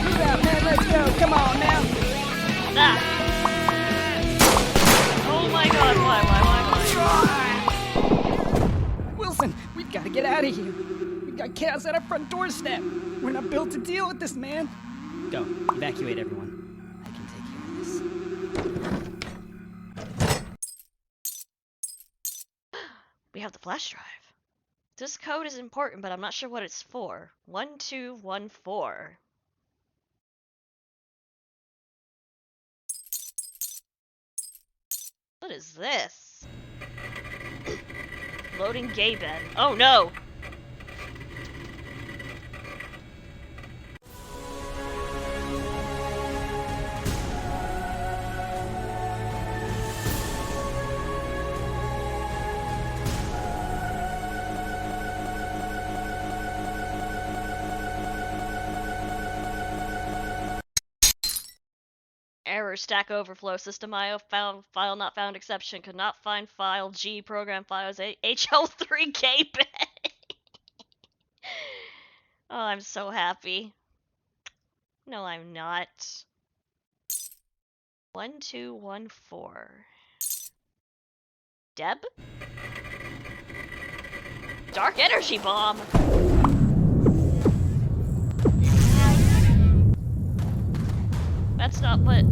Move out, man, let's go, come on now! Ah. Oh my god, why? Wilson, we've got to get out of here. We've got chaos at our front doorstep. We're not built to deal with this, man. Go, evacuate everyone. I can take care of this. We have the flash drive. This code is important, but I'm not sure what it's for. 1214. What is this? Loading gay bed. Oh no! Error, Stack Overflow, System IO, file not found, exception, could not find file, G, program files, HL3 K-bed. Oh, I'm so happy. No, I'm not. 1214. Deb? Dark Energy Bomb! That's not what...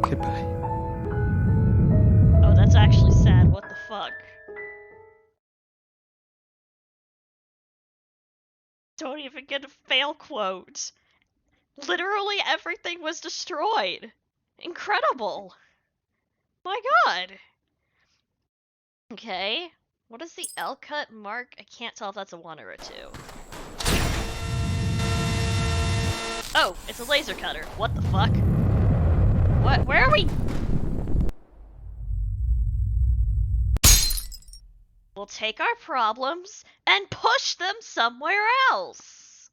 Goodbye. Oh, that's actually sad. What the fuck? Don't even get a fail quote. Literally everything was destroyed. Incredible. My god. Okay. What is the L cut mark? I can't tell if that's a 1 or a 2. Oh, it's a laser cutter. What the fuck? What? Where are we? We'll take our problems and push them somewhere else.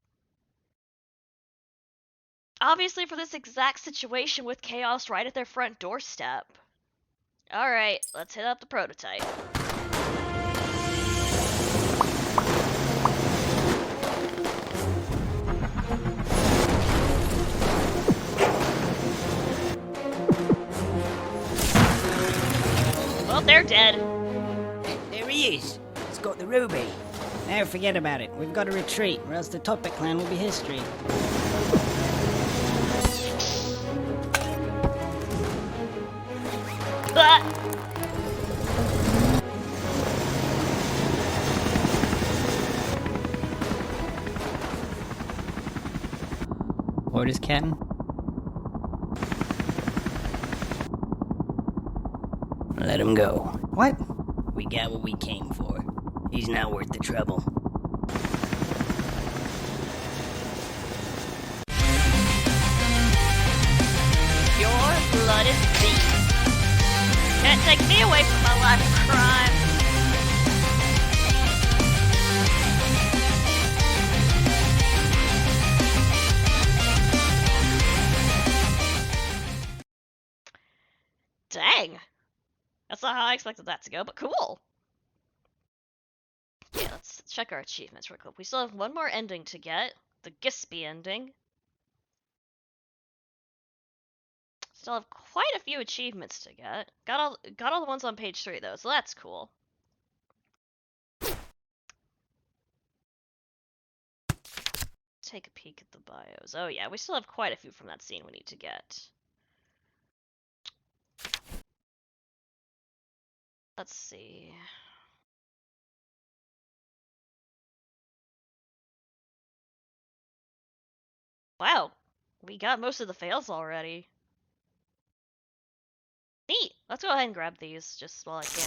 Obviously for this exact situation with chaos right at their front doorstep. Alright, let's hit up the prototype. Well, they're dead. There he is. He's got the ruby. Now forget about it. We've got to retreat, or else the Topic clan will be history. Ah! Orders, Captain? Let him go. What? We got what we came for. He's not worth the trouble. Your blood is beast. Can't take me away from my life of crime. Dang. That's not how I expected that to go, but cool. Yeah, let's check our achievements real quick. We still have one more ending to get. The Gispy ending. Still have quite a few achievements to get. Got all the ones on page 3 though, so that's cool. Take a peek at the bios. Oh yeah, we still have quite a few from that scene we need to get. Let's see. Wow, we got most of the fails already. Neat! Let's go ahead and grab these just while I can.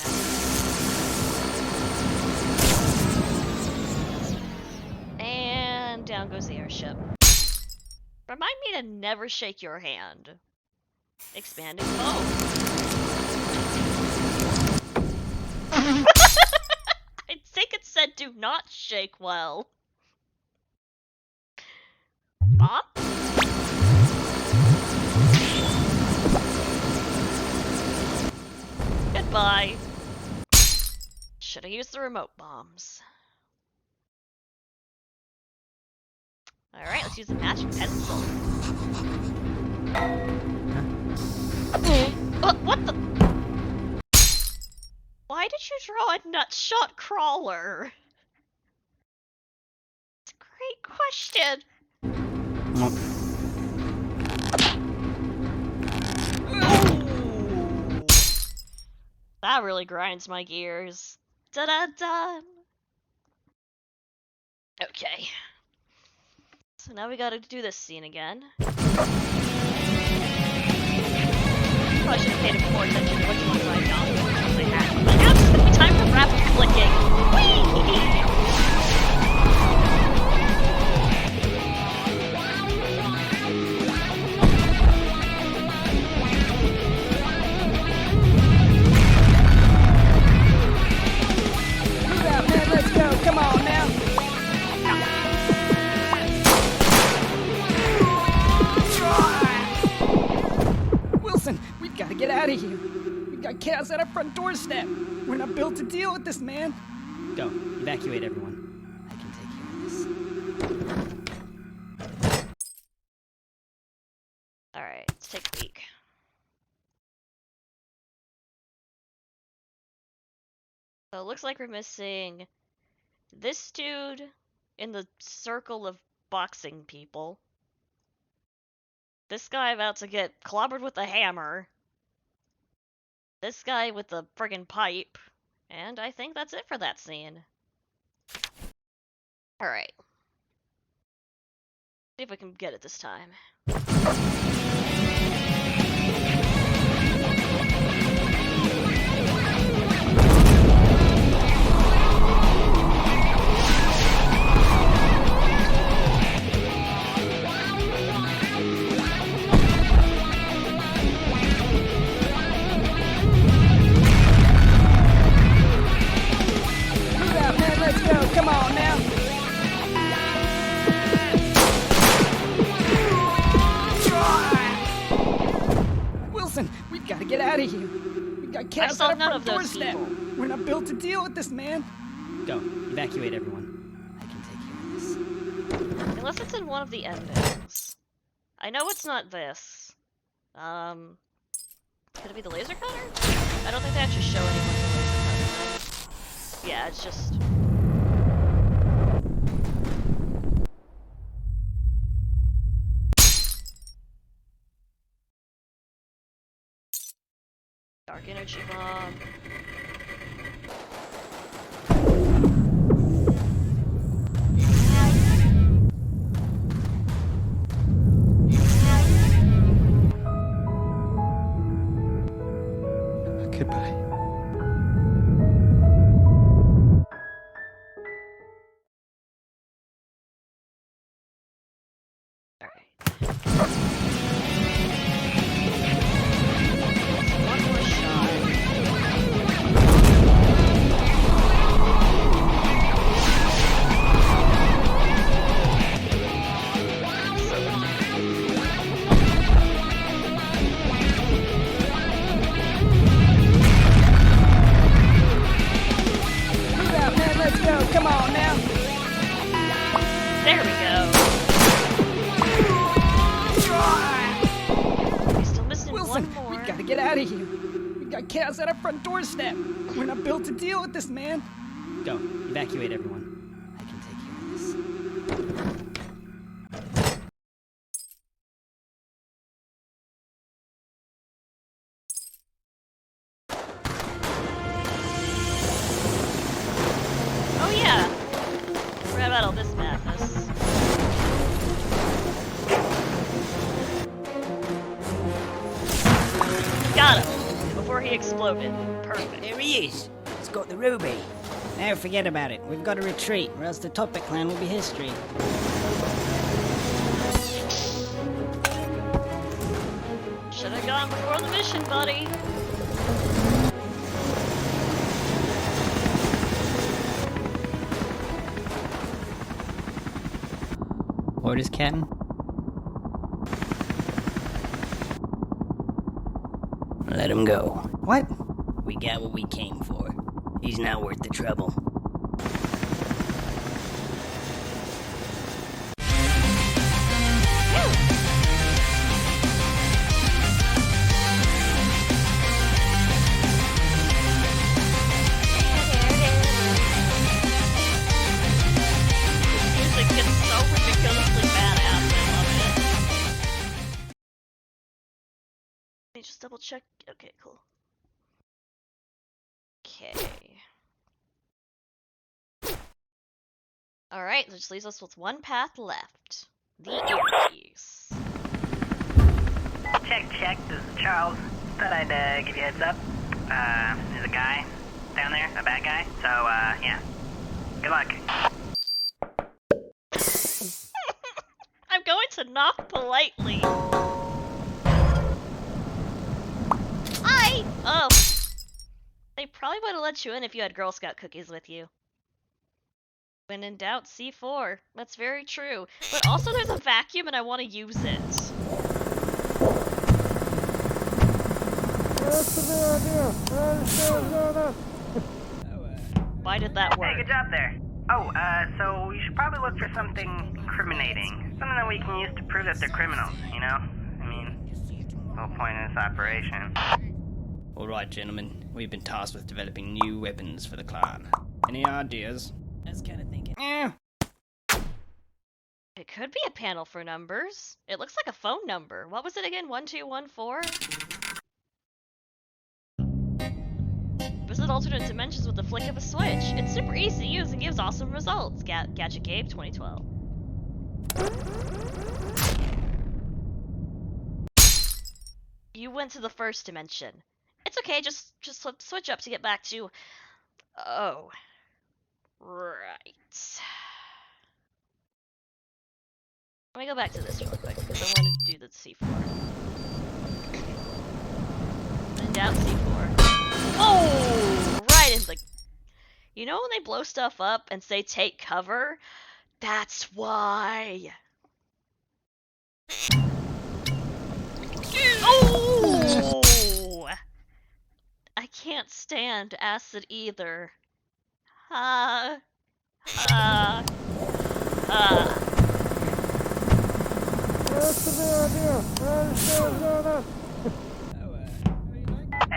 And down goes the airship. Remind me to never shake your hand. Expanding foam. I think it said do not shake well. Bomb? Goodbye. Should have used the remote bombs. Alright, let's use the magic pencil. What the? Why did you draw a nutshot crawler? It's a great question. Ooh. That really grinds my gears. Da-da-da! Okay. So now we gotta do this scene again. Probably should have paid more attention to which ones I got and which ones I had. But now it's just gonna be time for rapid clicking. Whee! Move out, man, let's go. Come on now. Wilson, we've got to get out of here. We've got chaos at our front doorstep. We're not built to deal with this, man. Go, evacuate everyone. I can take care of this. Alright, let's take a peek. So it looks like we're missing this dude in the circle of boxing people. This guy about to get clobbered with a hammer. This guy with the friggin' pipe. And I think that's it for that scene. Alright. See if we can get it this time. Move out, man, let's go. Come on now. Wilson, we've got to get out of here. We've got chaos saw at our none front of those doorstep. people. We're not built to deal with this, man. Go, evacuate everyone. I can take care of this. Unless it's in one of the endings. I know it's not this. Could it be the laser cutter? I don't think they actually show anyone with the laser cutter. Yeah, it's just... Dark energy bomb. Goodbye. One more shot. Move out, man, let's go. Come on now. There we go. We're still missing Wilson, one more. we've got to get out of here. We've got chaos at our front doorstep. We're not built to deal with this, man. Go, evacuate everyone. I can take care of this. Oh yeah! Forgot about all this madness. Got him! Before he exploded. Perfect. There he is. He's got the ruby. Now forget about it. We've got to retreat, or else the Topic clan will be history. Should've gone before the mission, buddy. Orders, Captain? Let him go. What? We got what we came for. He's not worth the trouble. me just double check. Okay, cool. Okay. Alright, that just leaves us with one path left. The ear keys. Check. This is Charles. Thought I'd give you a heads up. There's a guy down there, a bad guy. So, yeah. Good luck. I'm going to knock politely. Hi! Oh. They probably would have let you in if you had Girl Scout cookies with you. When in doubt, C4. That's very true. But also there's a vacuum and I want to use it. Why did that work? Hey, good job there. Oh, so you should probably look for something incriminating. Something that we can use to prove that they're criminals, you know? I mean, the whole point of this operation. Alright, gentlemen. We've been tasked with developing new weapons for the clan. Any ideas? I was kind of thinking. It could be a panel for numbers. It looks like a phone number. What was it again? 1214? Visit alternate dimensions with the flick of a switch. It's super easy to use and gives awesome results. Gadget Gabe 2012. You went to the first dimension. It's okay, just switch up to get back to... Oh. Right. Let me go back to this real quick, because I want to do the C4. And down C4. Oh! Right in the... You know when they blow stuff up and say take cover? That's why! Oh! I can't stand acid either. Hey,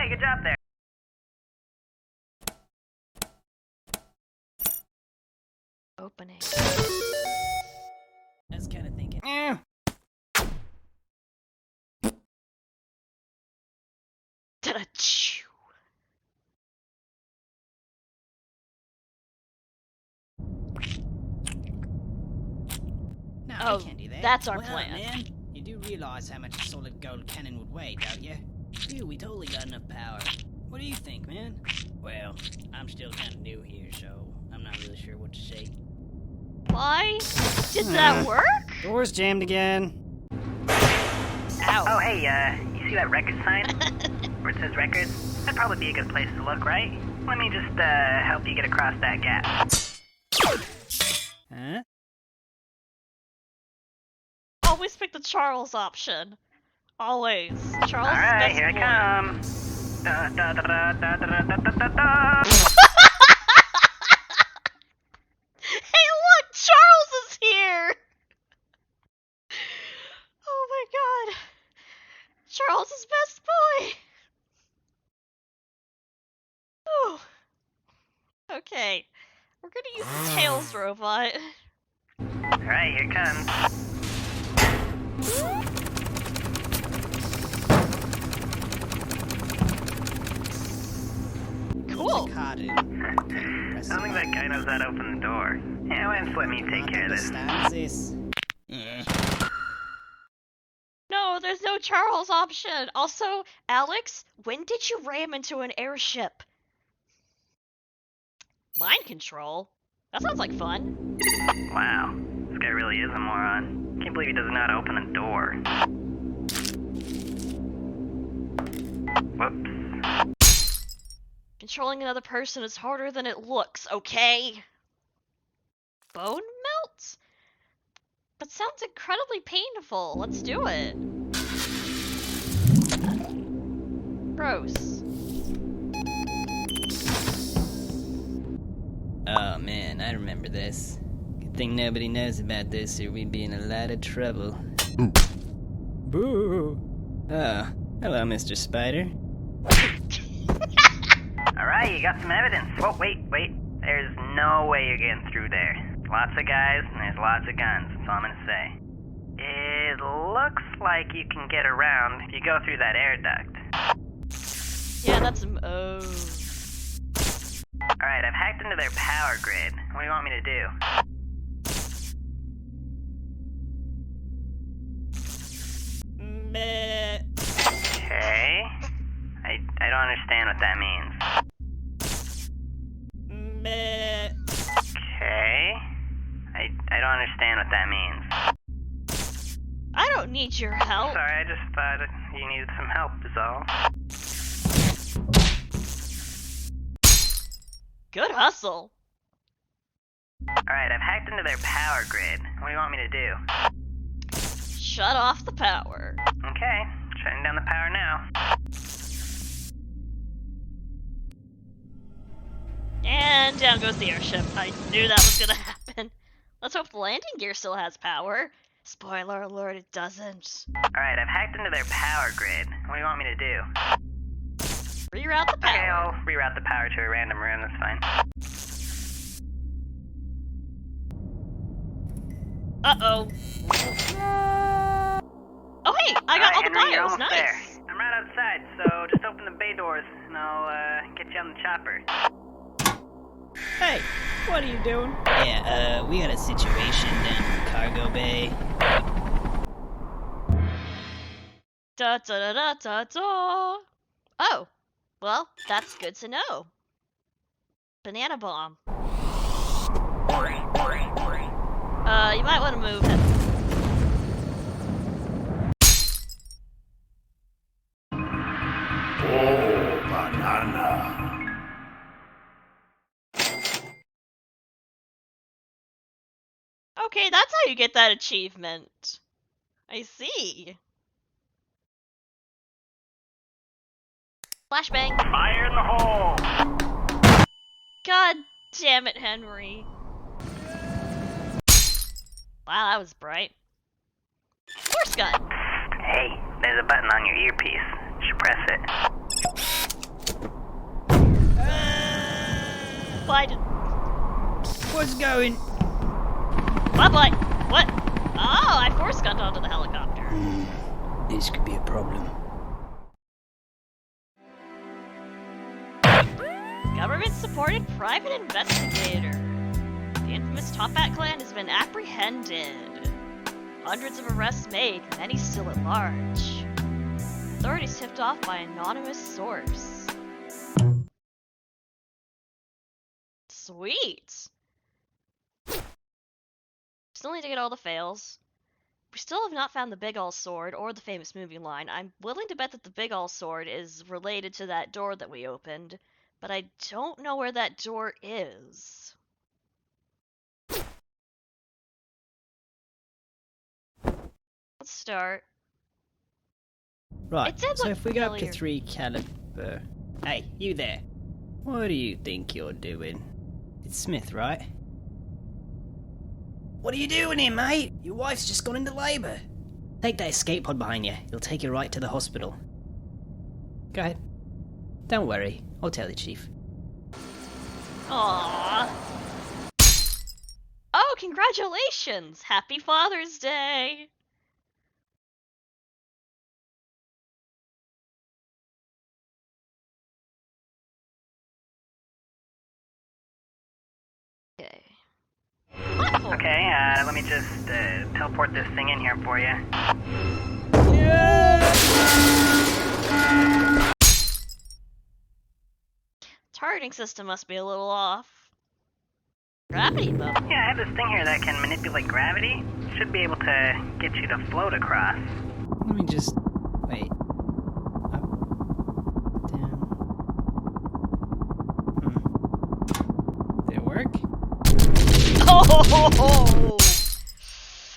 good job there. Opening. I was kind of thinking. Ta-da-choo. No, Oh, I can't do that. that's our Well, plan. Man, you do realize how much a solid gold cannon would weigh, don't you? Dude, we totally got enough power. What do you think, man? Well, I'm still kind of new here, so I'm not really sure what to say. Why? Did that work? Door's jammed again. Ow. Oh, hey, you see that record sign? Where it says records? That'd probably be a good place to look, right? Let me just, help you get across that gap. Huh? Always pick the Charles option. Always. Charles is Alright, best here I boy. come. Da, da, da, da, da, da, da, da, da, da. Hey, look! Charles is here! Oh my god. Charles is best boy! Oh. Okay. We're gonna use the Tails robot. Alright, here it comes. Cool. Cartoon. I don't think that guy knows how to open the door. Yeah, why don't let me take care of this? This. No, there's no Charles option. Also, Alex, when did you ram into an airship? Mind control? That sounds like fun. Wow, this guy really is a moron. Can't believe he doesn't know how to open a door. Whoops. Controlling another person is harder than it looks, okay? Bone melt? That sounds incredibly painful. Let's do it. Gross. Oh man, I remember this. Good thing nobody knows about this or we'd be in a lot of trouble. Boo! Oh, hello, Mr. Spider. Alright, you got some evidence. Whoa, wait. There's no way you're getting through there. Lots of guys, and there's lots of guns. That's all I'm gonna say. It looks like you can get around if you go through that air duct. Yeah, that's... Oh. Alright, I've hacked into their power grid. What do you want me to do? Okay. I don't understand what that means. Okay. I don't understand what that means. I don't need your help. Sorry, I just thought you needed some help is all. Good hustle. Alright, I've hacked into their power grid. What do you want me to do? Shut off the power. Okay, shutting down the power now. And down goes the airship. I knew that was gonna happen. Let's hope the landing gear still has power. Spoiler alert, it doesn't. Alright, I've hacked into their power grid. What do you want me to do? Reroute the power. Okay, I'll reroute the power to a random room, that's fine. Uh-oh. Oh hey, I got all the Henry, you're bios, almost nice. there. I'm right outside, so just open the bay doors and I'll get you on the chopper. Hey, what are you doing? Yeah, we got a situation down in the cargo bay. Da da da da da da. Oh, well, that's good to know. Banana bomb. You might want to move. Oh, banana. Okay, that's how you get that achievement. I see. Flashbang. Fire in the hole! God damn it, Henry. Wow, that was bright. Force gun. Hey, there's a button on your earpiece. You should press it. Why did... What's going? What? What? Oh, I force gunned onto the helicopter. This could be a problem. Government-supported private investigator. The infamous Top Hat clan has been apprehended. Hundreds of arrests made, many still at large. Authorities tipped off by anonymous source. Sweet. Still need to get all the fails. We still have not found the Big All Sword or the famous movie line. I'm willing to bet that the Big All Sword is related to that door that we opened, but I don't know where that door is. Let's start. Right, It did so look if we go up to familiar. 3 caliber... Hey, you there. What do you think you're doing? It's Smith, right? What are you doing here, mate? Your wife's just gone into labour. Take that escape pod behind you. It'll take you right to the hospital. Go ahead. Don't worry. I'll tell the chief. Aww. Oh, congratulations! Happy Father's Day! Okay. Platform. Okay, let me just teleport this thing in here for you. Targeting system must be a little off. Gravity bubble. Yeah, I have this thing here that can manipulate gravity. Should be able to get you to float across. Let me just... Wait. Up. Down. Did it work? Oh!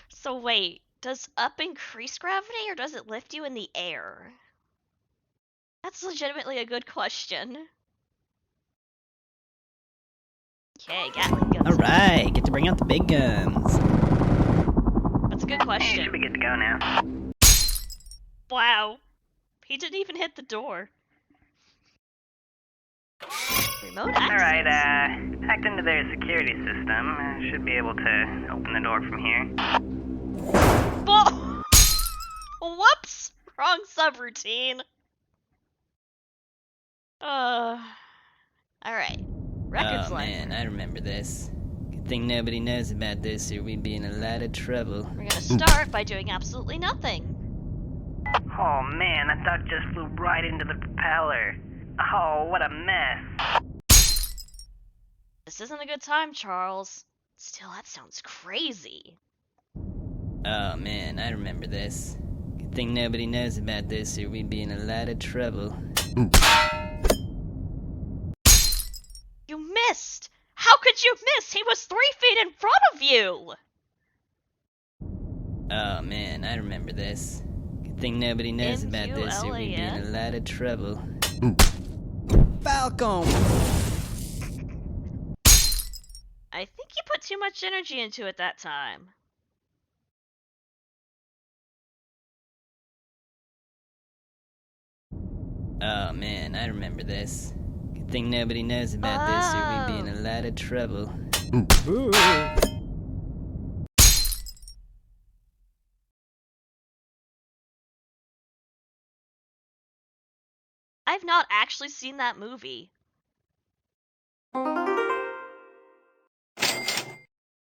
So wait, does up increase gravity or does it lift you in the air? That's legitimately a good question. Okay, Gatling guns. Alright, get to bring out the big guns. That's a good Hey, question. should be good to go now. Wow. He didn't even hit the door. Remote access. Alright, hacked into their security system. Should be able to open the door from here. Whoops! Wrong subroutine. Alright. Records Oh man, I remember this. Good thing nobody knows about this or we'd be in a lot of trouble. We're gonna start by doing absolutely nothing. Oh man, that duck just flew right into the propeller. Oh, what a mess. This isn't a good time, Charles. Still, that sounds crazy. Oh man, I remember this. Good thing nobody knows about this or we'd be in a lot of trouble. You missed! How could you miss? He was 3 feet in front of you! Oh man, I remember this. Good thing nobody knows about this or we'd be in a lot of trouble. Falcon! I think you put too much energy into it that time. Oh man, I remember this. Good thing nobody knows about this or we'd be in a lot of trouble. Ooh. I've not actually seen that movie.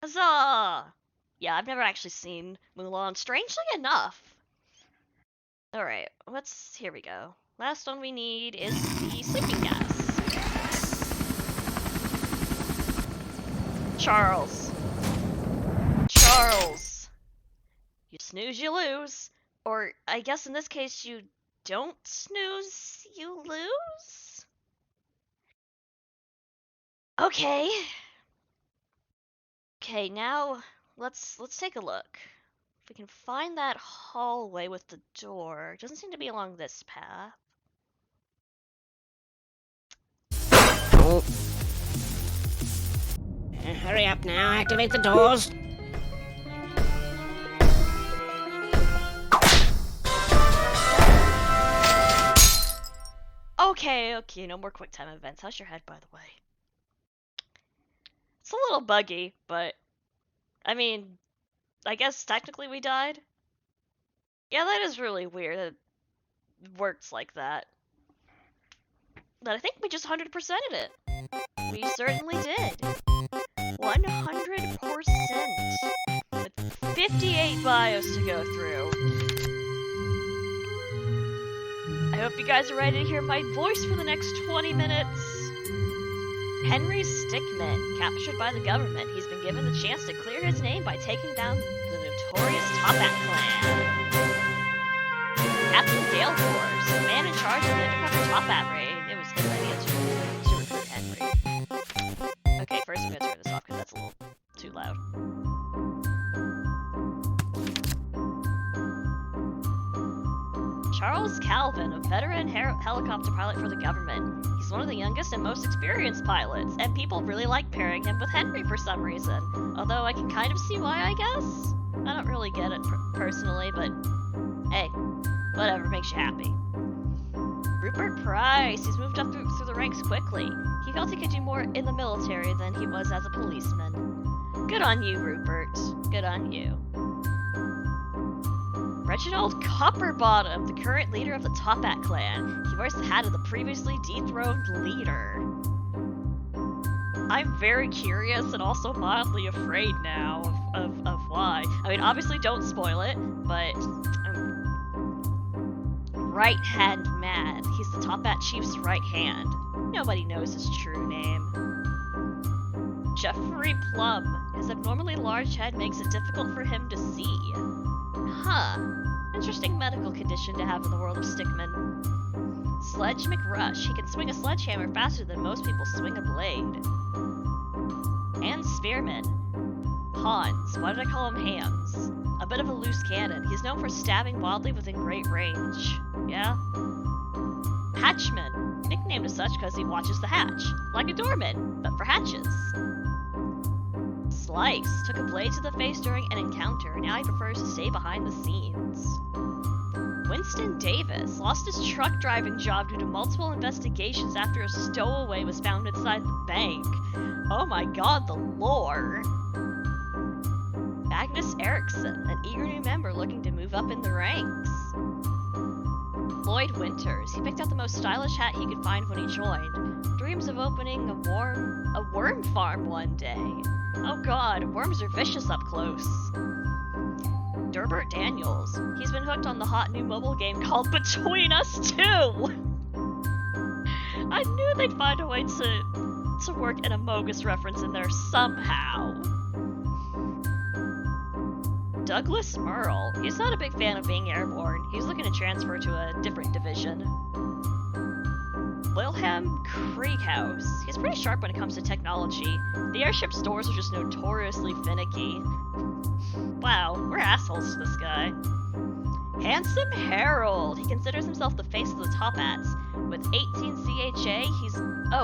Huzzah! Yeah, I've never actually seen Mulan, strangely enough. Alright, here we go. Last one we need is the sleeping gas. Charles. Charles. You snooze, you lose. Or, I guess in this case, you don't snooze, you lose? Okay. Okay, now let's take a look. If we can find that hallway with the door. It doesn't seem to be along this path. Hurry up now, activate the doors. Okay, no more quick time events. How's your head, by the way? It's a little buggy, but I mean, I guess technically we died. Yeah, that is really weird that it works like that. But I think we just 100%'d it. We certainly did. 100%. With 58 bios to go through. I hope you guys are ready to hear my voice for the next 20 minutes. Henry Stickmin, captured by the government. He's been given the chance to clear his name by taking down the notorious Topat clan. Captain Gale Force, the man in charge of the undercover Topat raid. It was his idea to recruit Henry. Okay, first I'm gonna turn this off because that's a little too loud. Charles Calvin, a veteran helicopter pilot for the government. He's one of the youngest and most experienced pilots, and people really like pairing him with Henry for some reason. Although I can kind of see why, I guess. I don't really get it personally, but hey, whatever makes you happy. Rupert Price, he's moved up through the ranks quickly. He felt he could do more in the military than he was as a policeman. Good on you, Rupert. Good on you. Reginald Copperbottom, the current leader of the Topat clan. He wears the hat of the previously dethroned leader. I'm very curious and also mildly afraid now of why. I mean, obviously don't spoil it, but Right Hand Man. He's the Topat chief's right hand. Nobody knows his true name. Jeffrey Plum. His abnormally large head makes it difficult for him to see. Huh. Interesting medical condition to have in the world of Stickmin. Sledge McRush. He can swing a sledgehammer faster than most people swing a blade. And Spearman. Hans. Why did I call him Hans? A bit of a loose cannon. He's known for stabbing wildly within great range. Yeah? Hatchman. Nicknamed as such because he watches the hatch. Like a doorman, but for hatches. Slice took a blade to the face during an encounter, and now he prefers to stay behind the scenes. Winston Davis lost his truck driving job due to multiple investigations after a stowaway was found inside the bank. Oh my god, the lore! Magnus Eric Jackson, an eager new member looking to move up in the ranks. Lloyd Winters, he picked out the most stylish hat he could find when he joined. Dreams of opening a worm farm one day. Oh god, worms are vicious up close. Durbert Daniels, he's been hooked on the hot new mobile game called Between Us 2! I knew they'd find a way to work an Amogus reference in there somehow. Douglas Merle, he's not a big fan of being airborne. He's looking to transfer to a different division. Wilhelm Krieghaus, he's pretty sharp when it comes to technology. The Airship stores are just notoriously finicky. Wow, we're assholes to this guy. Handsome Harold, he considers himself the face of the Top Hats. With 18 CHA,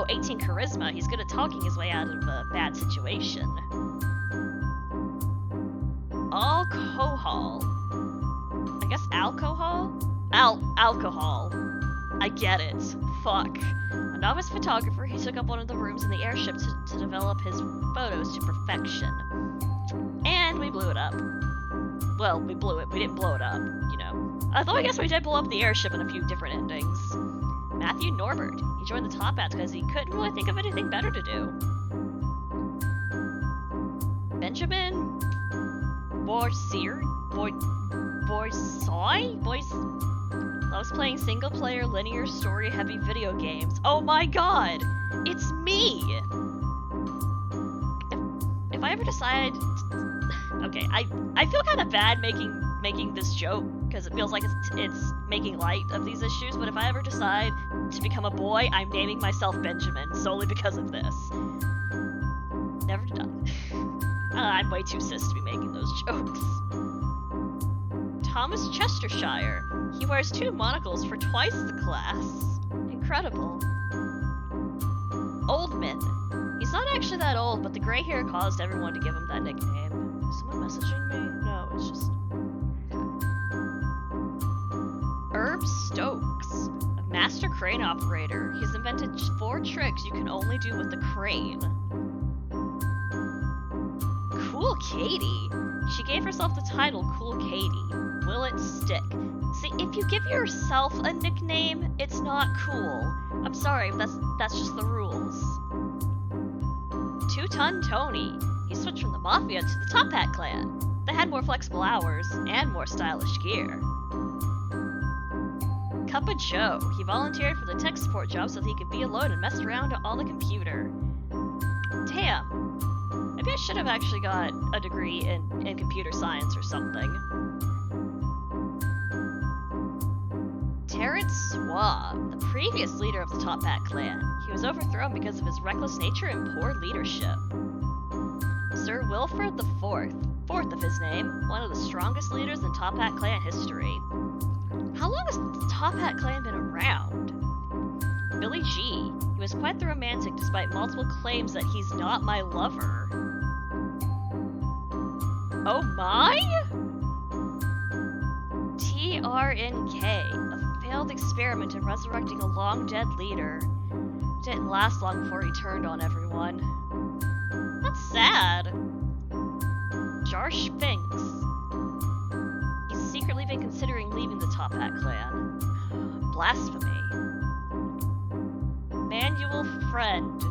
18 charisma, he's good at talking his way out of a bad situation. Alcohol. I guess alcohol? Alcohol. I get it. Fuck. A novice photographer, he took up one of the rooms in the airship to develop his photos to perfection. And we blew it up. Well, we blew it. We didn't blow it up, you know. Although I guess we did blow up the airship in a few different endings. Matthew Norbert. He joined the Top Hats because he couldn't really think of anything better to do. Benjamin Boysoy? Loves playing single-player, linear, story-heavy video games. Oh my god! It's me! If I ever decide... Okay, I feel kind of bad making this joke, because it feels like it's making light of these issues, but if I ever decide to become a boy, I'm naming myself Benjamin, solely because of this. Never done. I'm way too cis to be making those jokes. Thomas Chestershire. He wears 2 monocles for twice the class. Incredible. Oldman. He's not actually that old, but the gray hair caused everyone to give him that nickname. Is someone messaging me? No, it's just... Herb Stokes. A master crane operator. He's invented 4 tricks you can only do with the crane. Cool Katie. She gave herself the title Cool Katie. Will it stick? See, if you give yourself a nickname, it's not cool. I'm sorry, but that's just the rules. 2-Ton Tony. He switched from the Mafia to the Top Hat clan. They had more flexible hours and more stylish gear. Cuppa Joe. He volunteered for the tech support job so that he could be alone and mess around on the computer. Damn. Maybe I should have actually got a degree in computer science or something. Terrence Swab, the previous leader of the Top Hat clan. He was overthrown because of his reckless nature and poor leadership. Sir Wilfred IV, 4th of his name, one of the strongest leaders in Top Hat clan history. How long has the Top Hat clan been around? Billy G. He was quite the romantic despite multiple claims that he's not my lover. Oh my? TRNK, a failed experiment in resurrecting a long-dead leader. Didn't last long before he turned on everyone. That's sad. Jarsh Finks. He's secretly been considering leaving the Top Hat clan. Blasphemy. Manuel Friend.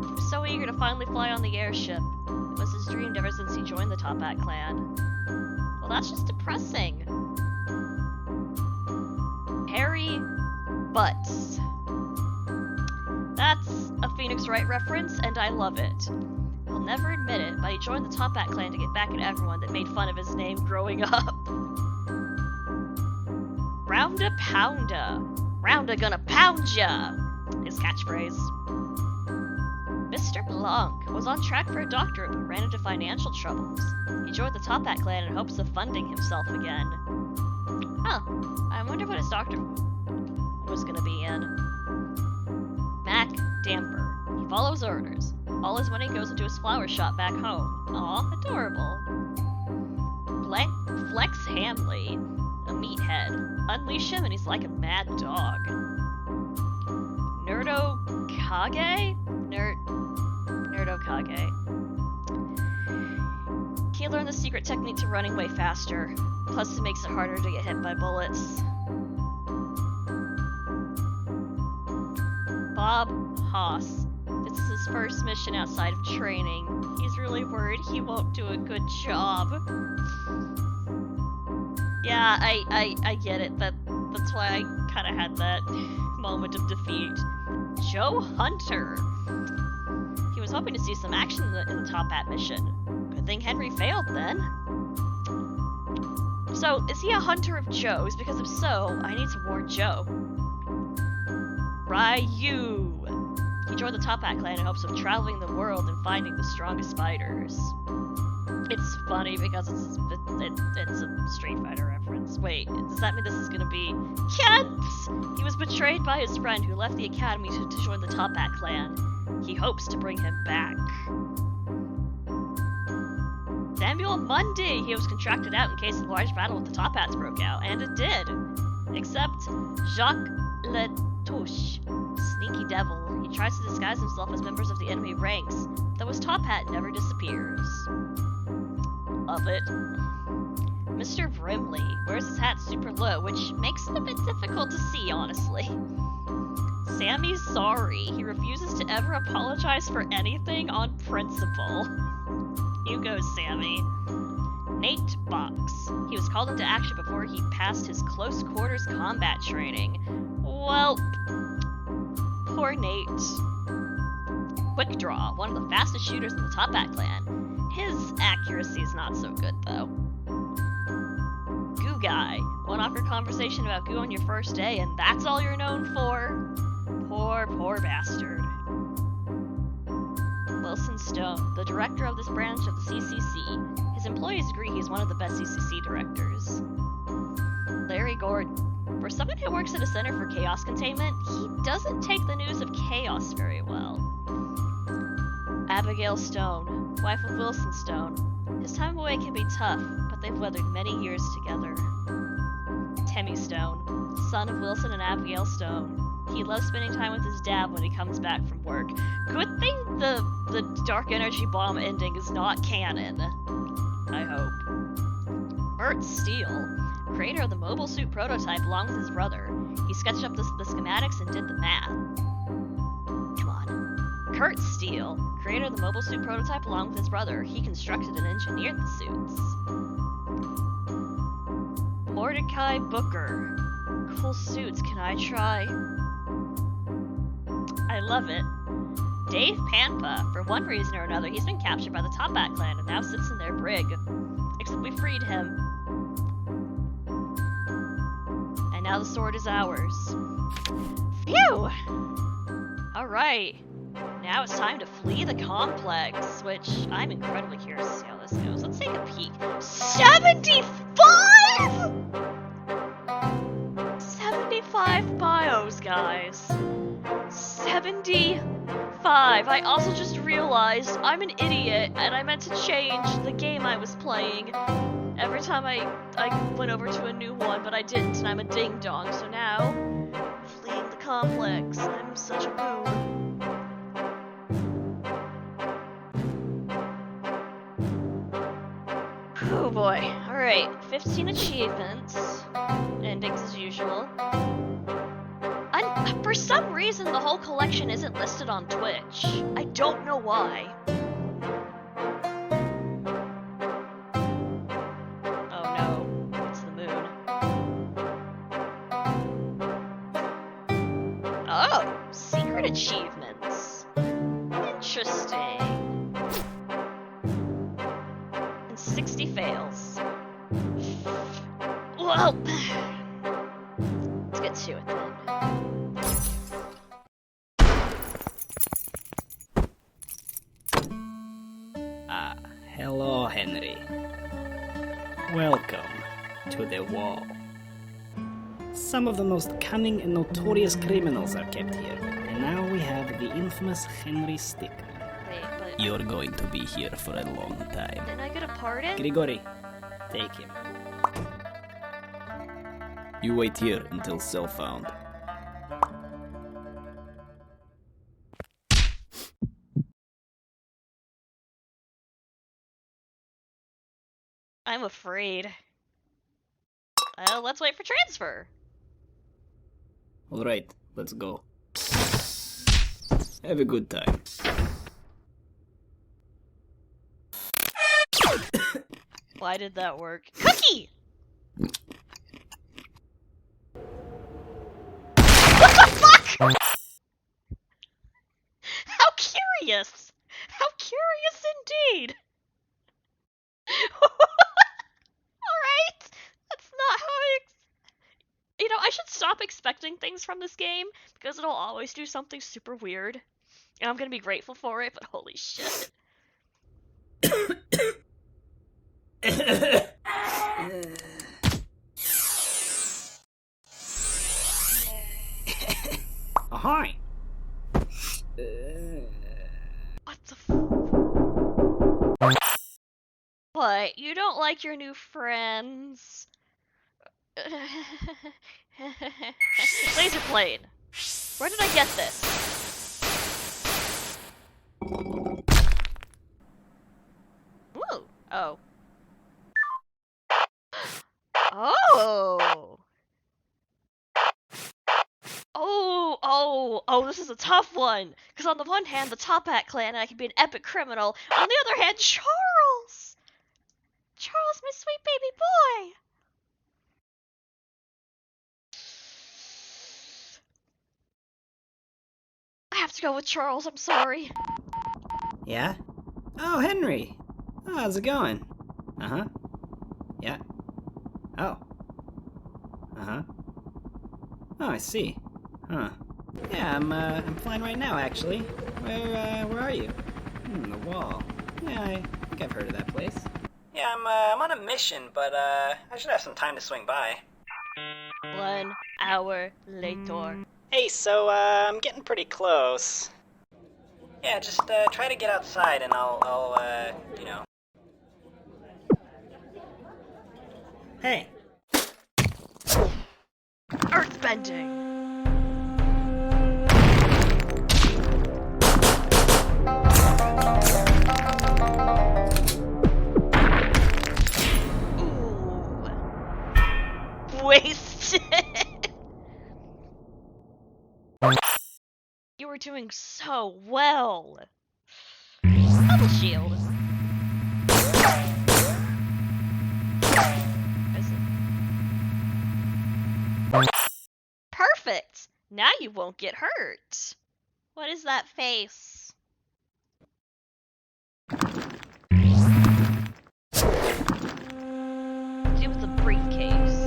He was so eager to finally fly on the airship. It was his dream ever since he joined the Top Hat clan. Well, that's just depressing. Harry Butts. That's a Phoenix Wright reference, and I love it. He'll never admit it, but he joined the Top Hat clan to get back at everyone that made fun of his name growing up. Rounda Pounda. Rounda gonna pound ya! His catchphrase. Mr. Blanc was on track for a doctorate but ran into financial troubles. He joined the Top Hat clan in hopes of funding himself again. Huh. I wonder what his doctor was gonna be in. Mac Damper. He follows orders. All his money goes into his flower shop back home. Aw, adorable. Flex Hamley. A meathead. Unleash him and he's like a mad dog. Nerdo Kage? Nerdo Kage. He learned the secret technique to running way faster. Plus, it makes it harder to get hit by bullets. Bob Haas. This is his first mission outside of training. He's really worried he won't do a good job. Yeah, I get it. That's why I kind of had that moment of defeat. Joe Hunter. He was hoping to see some action in the Top Hat mission. Good thing Henry failed then. So, is he a hunter of Joes? Because if so, I need to warn Joe. Ryu. He joined the Top Hat clan in hopes of traveling the world and finding the strongest spiders. It's funny because it's a Street Fighter reference. Wait, does that mean this is gonna be Kent? He was betrayed by his friend who left the academy to join the Top Hat clan. He hopes to bring him back. Samuel Mundy! He was contracted out in case a large battle with the Top Hats broke out, and it did. Except Jacques Letouche, sneaky devil. He tries to disguise himself as members of the enemy ranks, though his top hat never disappears. Love it. Mr. Brimley wears his hat super low, which makes it a bit difficult to see, honestly. Sammy's sorry. He refuses to ever apologize for anything on principle. You go, Sammy. Nate Box. He was called into action before he passed his close quarters combat training. Well, poor Nate. Quick Draw, one of the fastest shooters in the Top Hat clan. His accuracy is not so good, though. Goo Guy. One-off conversation about goo on your first day, and that's all you're known for? Poor bastard. Wilson Stone, the director of this branch of the CCC. His employees agree he's one of the best CCC directors. Larry Gordon. For someone who works at a center for chaos containment, he doesn't take the news of chaos very well. Abigail Stone, wife of Wilson Stone. His time away can be tough, but they've weathered many years together. Timmy Stone, son of Wilson and Abigail Stone. He loves spending time with his dad when he comes back from work. Good thing the Dark Energy Bomb ending is not canon. I hope. Bert Steele, creator of the mobile suit prototype along with his brother. He sketched up the schematics and did the math. Come on. Kurt Steele, creator of the mobile suit prototype along with his brother. He constructed and engineered the suits. Mordecai Booker. Cool suits, can I try? I love it. Dave Pampa, for one reason or another, he's been captured by the Top Hat clan and now sits in their brig. Except we freed him. And now the sword is ours. Phew! Alright. Now it's time to flee the complex, which I'm incredibly curious to see how this goes. Let's take a peek. 75?! 75 bios, guys. 75. I also just realized I'm an idiot and I meant to change the game I was playing every time I went over to a new one, but I didn't, and I'm a ding-dong. So now, fleeing the complex. I'm such a boob. Oh boy. Alright, 15 achievements. Endings as usual. For some reason, the whole collection isn't listed on Twitch. I don't know why. Oh no, it's the moon. Oh, secret achievements. Interesting. And 60 fails. Well, let's get to it then. Hello, Henry. Welcome to the wall. Some of the most cunning and notorious criminals are kept here, and now we have the infamous Henry Stickmin. Wait, but You're going to be here for a long time. didn't I get a pardon? Grigori, take him. You wait here until cell found. I'm afraid. Let's wait for transfer. Alright, let's go. Have a good time. Why did that work? Cookie! What the fuck?! How curious! How curious indeed! Alright! That's not how You know, I should stop expecting things from this game, because it'll always do something super weird. And I'm gonna be grateful for it, but holy shit. Ahoy! What the What? You don't like your new friends? Laser plane. Where did I get this? Ooh. Oh. Oh. Oh, this is a tough one. Because on the one hand, the Top Hat clan, I can be an epic criminal. On the other hand, Charles! Charles, my sweet baby boy! I have to go with Charles, I'm sorry. Yeah? Oh, Henry! Oh, how's it going? Uh-huh. Yeah. Oh. Uh-huh. Oh, I see. Huh. Yeah, I'm flying right now, actually. Where are you? The wall. Yeah, I think I've heard of that place. Yeah, I'm on a mission, but, I should have some time to swing by. 1 hour later. Hey, so, I'm getting pretty close. Yeah, just, try to get outside and I'll, you know. Hey! Earthbending! Ooh. Wasted! You were doing so well! Double shield. Perfect! Now you won't get hurt. What is that face? Deal with the briefcase.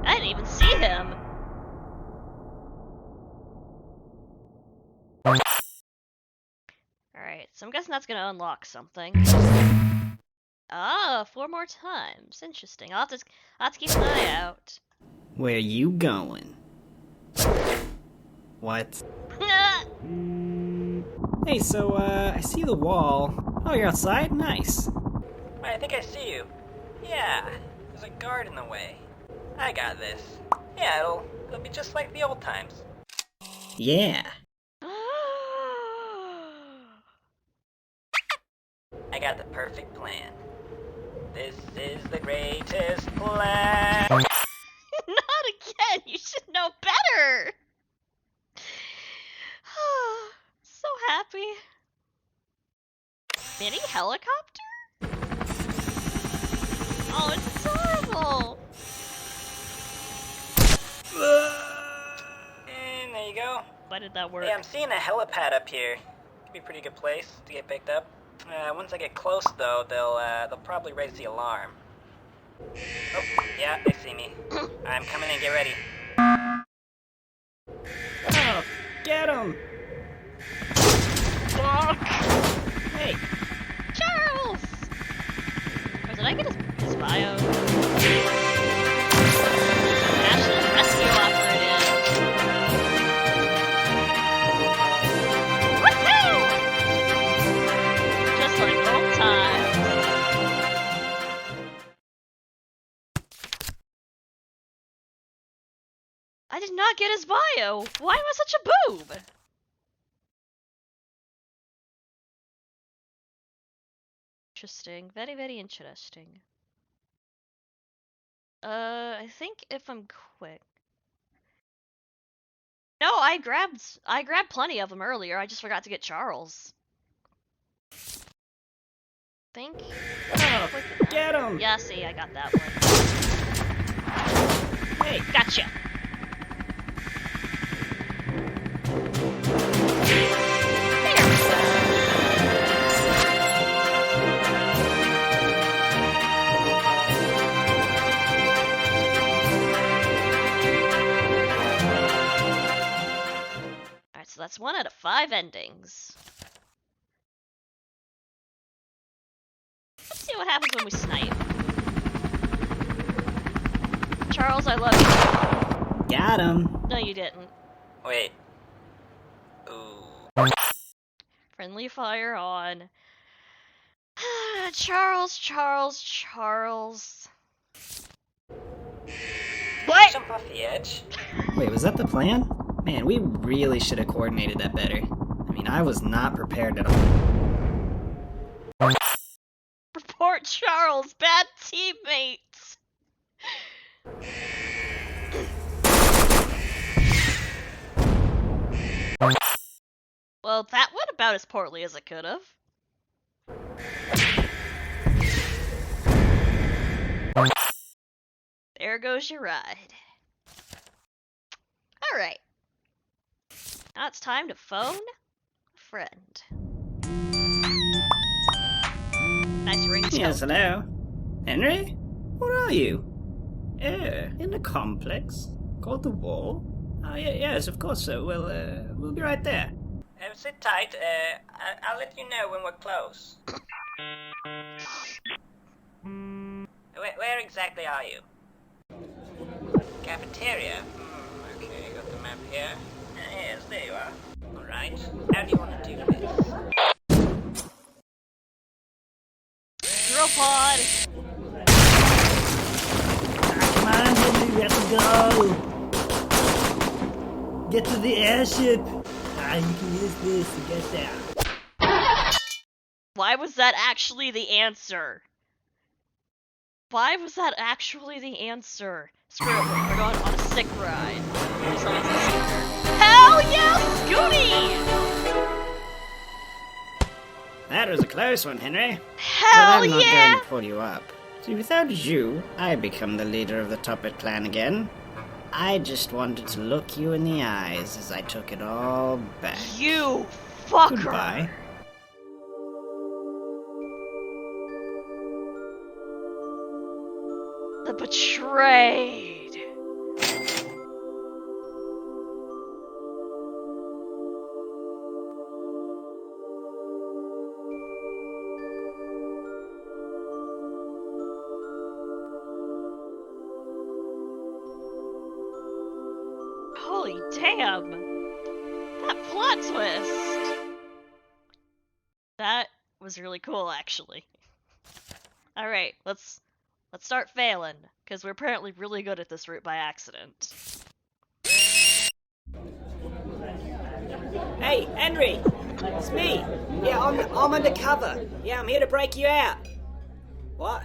I didn't even see him. Alright, so I'm guessing that's gonna unlock something. Ah, 4 more times. Interesting. I'll have to keep an eye out. Where you going? What? Hey, so, I see the wall. Oh, you're outside? Nice. I think I see you. Yeah, there's a guard in the way. I got this. Yeah, it'll be just like the old times. Yeah. I got the perfect plan. This is the greatest plan. Not again! You should know better! So happy. Mini helicopter? Oh, it's adorable! And there you go. Why did that work? Hey, I'm seeing a helipad up here. Could be a pretty good place to get picked up. Once I get close, though, they'll probably raise the alarm. Oh, yeah, they see me. I'm coming in, get ready. Oh, get him! Hey! Charles! Or did I get his bio? National Rescue Operative. Woohoo! Just like old times. I did not not get his bio? Why am I such a boob? Interesting. Very, very interesting. I think if I'm quick. No, I grabbed plenty of them earlier. I just forgot to get Charles. Think. Oh, get him! Yeah, see, I got that one. Hey, Gotcha. Alright, so that's 1 out of 5 endings. Let's see what happens when we snipe. Charles, I love you. got him. No, you didn't. Wait. Ooh. Friendly fire on. Charles. What? Jump off the edge. Wait, was that the plan? Man, we really should have coordinated that better. I mean, I was not prepared at all. Report Charles, bad teammates. Well, that went about as poorly as it could have. There goes your ride. Alright. Now it's time to phone a friend. Nice ringtone. Yes, hello. Henry? Where are you? In the complex called the Wall? Oh, yes, of course, sir. We'll be right there. Sit tight. I'll let you know when we're close. Where exactly are you? Cafeteria? Okay, got the map here. Yes, there you are. Alright. How do you want to do this? Drill pod! Come on, Henry, we have to go. Get to the airship. You can use this to get there. Why was that actually the answer? Why was that actually the answer? Screw it, we're going on a sick ride. Hell yeah, Scooty! That was a close one, Henry. Hell but I'm not yeah! going to pull you up. See, without you, I become the leader of the Tuppet clan again. I just wanted to look you in the eyes as I took it all back. You fucker! Goodbye. The betrayed. Holy damn! That plot twist! That was really cool, actually. Alright, let's start failing, because we're apparently really good at this route by accident. Hey, Henry! It's me! Yeah, I'm undercover. Yeah, I'm here to break you out. What?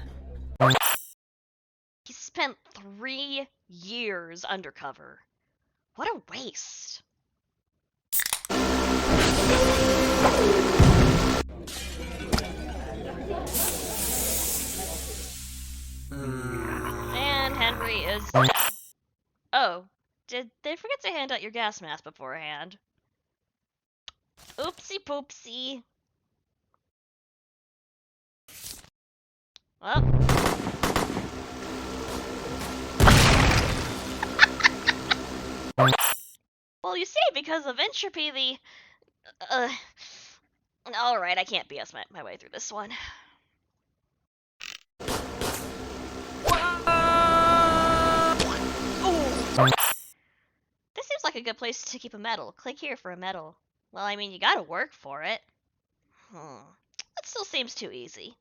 He spent 3 years undercover. What a waste. And Henry is dead. Oh, did they forget to hand out your gas mask beforehand? Oopsie poopsie. Well. Well, you see, because of entropy, Alright, I can't BS my way through this one. Ooh. This seems like a good place to keep a medal. Click here for a medal. Well, I mean, you gotta work for it. That still seems too easy.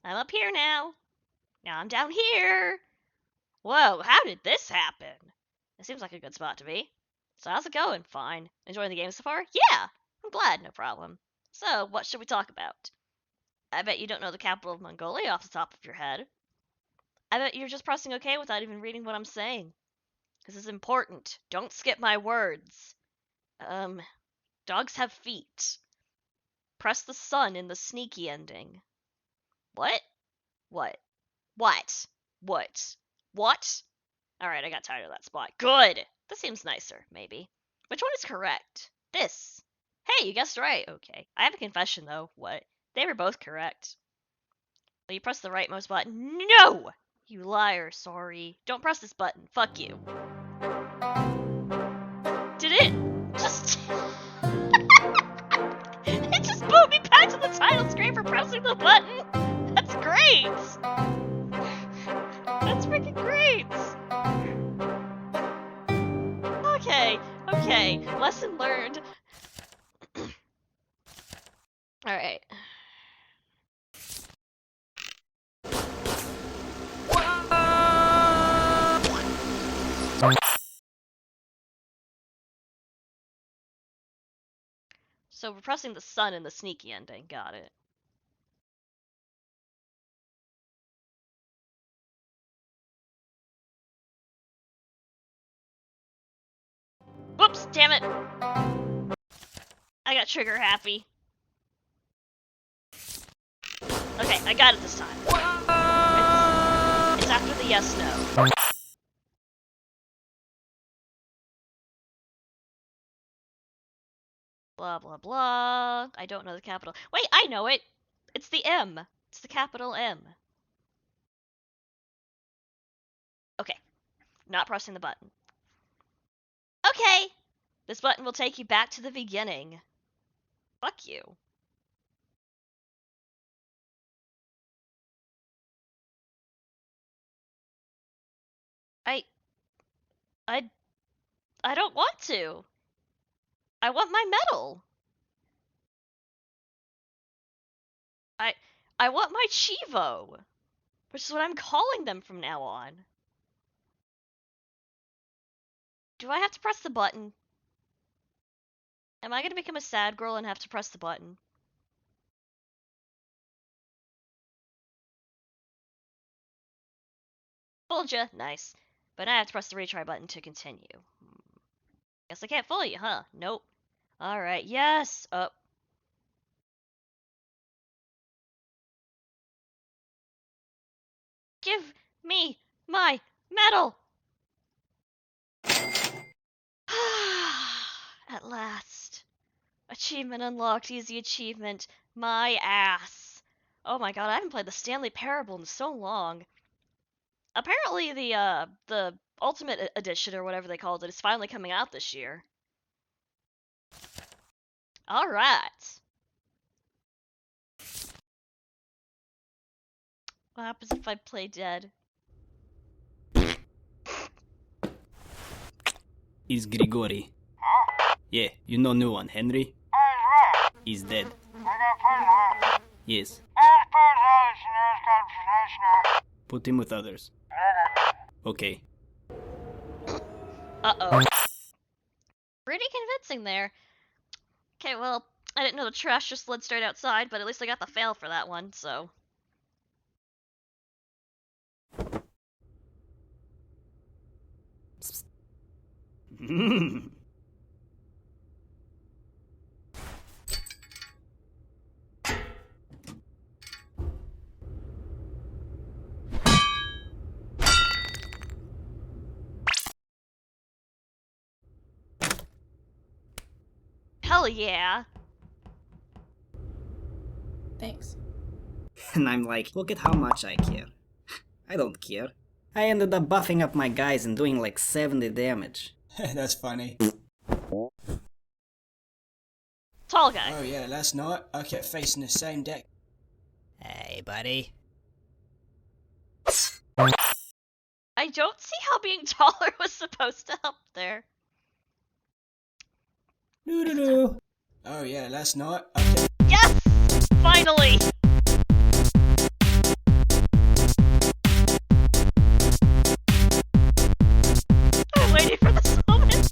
I'm up here now. Now I'm down here. Whoa, how did this happen? It seems like a good spot to be. So how's it going? Fine. Enjoying the game so far? Yeah! I'm glad, no problem. So, what should we talk about? I bet you don't know the capital of Mongolia off the top of your head. I bet you're just pressing OK without even reading what I'm saying. This is important. Don't skip my words. Dogs have feet. Press the sun in the sneaky ending. What? What? What? What? What? Alright, I got tired of that spot. Good! This seems nicer, maybe. Which one is correct? This. Hey, you guessed right. Okay. I have a confession, though. What? They were both correct. Well, you press the rightmost button. No! You liar, sorry. Don't press this button. Fuck you. Did it just... it just moved me back to the title screen for pressing the button? That's great! That's freaking great! Okay. Lesson learned. Alright. So we're pressing the sun in the sneaky ending. Got it. Whoops, damn it. I got trigger happy. Okay, I got it this time. It's after the yes, no. Blah, blah, blah. I don't know the capital. Wait, I know it! It's the M. It's the capital M. Okay. Not pressing the button. Okay! This button will take you back to the beginning. Fuck you. I don't want to. I want my medal. I want my Chivo, which is what I'm calling them from now on. Do I have to press the button? Am I gonna become a sad girl and have to press the button? Fooled ya. Nice. But now I have to press the retry button to continue. Guess I can't fool you, huh? Nope. Alright, yes! Oh. Give me my medal! At last. Achievement unlocked, easy achievement. My ass. Oh my god, I haven't played the Stanley Parable in so long. Apparently the Ultimate Edition, or whatever they called it, is finally coming out this year. Alright. What happens if I play dead? It's Grigori. Yeah, you know new one, Henry? He's dead. Yes. Put him with others. Okay. Uh-oh. Pretty convincing there. Okay, well, I didn't know the trash just slid straight outside, but at least I got the fail for that one, so... Hell yeah! Thanks. And I'm like, look at how much I care. I don't care. I ended up buffing up my guys and doing like 70 damage. That's funny. Tall guy. Oh yeah, last night I kept facing the same deck. Hey, buddy. I don't see how being taller was supposed to help there. Doo-doo-doo. Oh yeah, last night I kept... Yes! Finally! I'm waiting for this moment.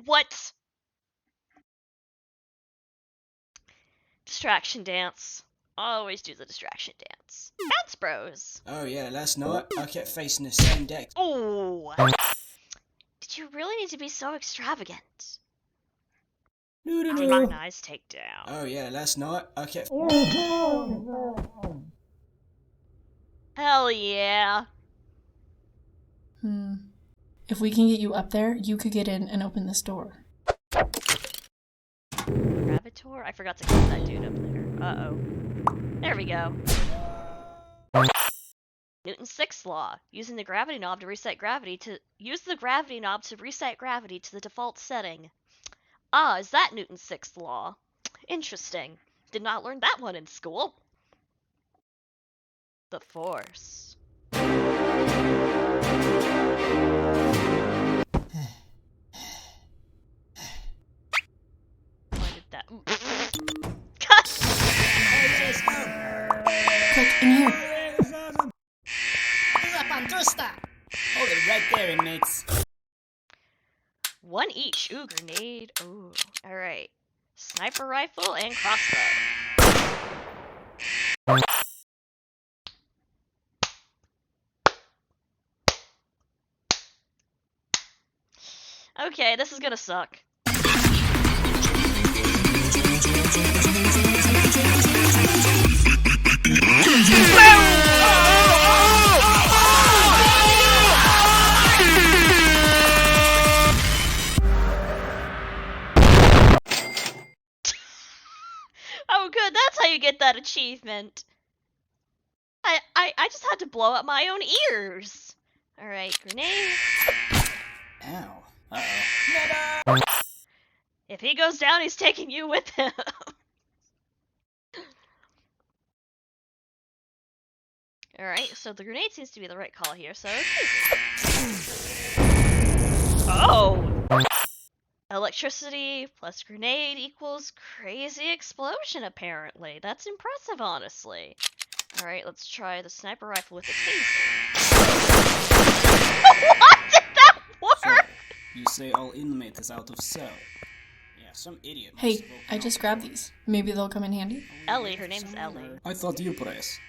What? Distraction dance. Always do the distraction dance. Bounce Bros. Oh yeah, last night I kept facing the same deck. Oh. Did you really need to be so extravagant? Nice takedown. Oh yeah, last night I kept... Hell yeah. If we can get you up there, you could get in and open this door. Gravitor? I forgot to kill that dude up there. Uh-oh. There we go. Newton's sixth law. Using the gravity knob to reset gravity to... Use the gravity knob to reset gravity to the default setting. Ah, is that Newton's sixth law? Interesting. Did not learn that one in school. The Force. Why did that... Quick, in here. Hold it right there, inmates. One each. Ooh, grenade. Ooh. Alright. Sniper rifle and crossbow. Okay, this is gonna suck. Oh good, that's how you get that achievement. I just had to blow up my own ears. Alright, grenade. Ow. Uh-oh. If he goes down, he's taking you with him. Alright, so the grenade seems to be the right call here, so it's easy. Oh! Electricity plus grenade equals crazy explosion, apparently. That's impressive, honestly. Alright, let's try the sniper rifle with a taser. What did that work? So, you say all inmate is out of cell. Yeah, some idiot. Hey, I just grabbed these. Maybe they'll come in handy. Ellie, her name's Ellie. I thought you press.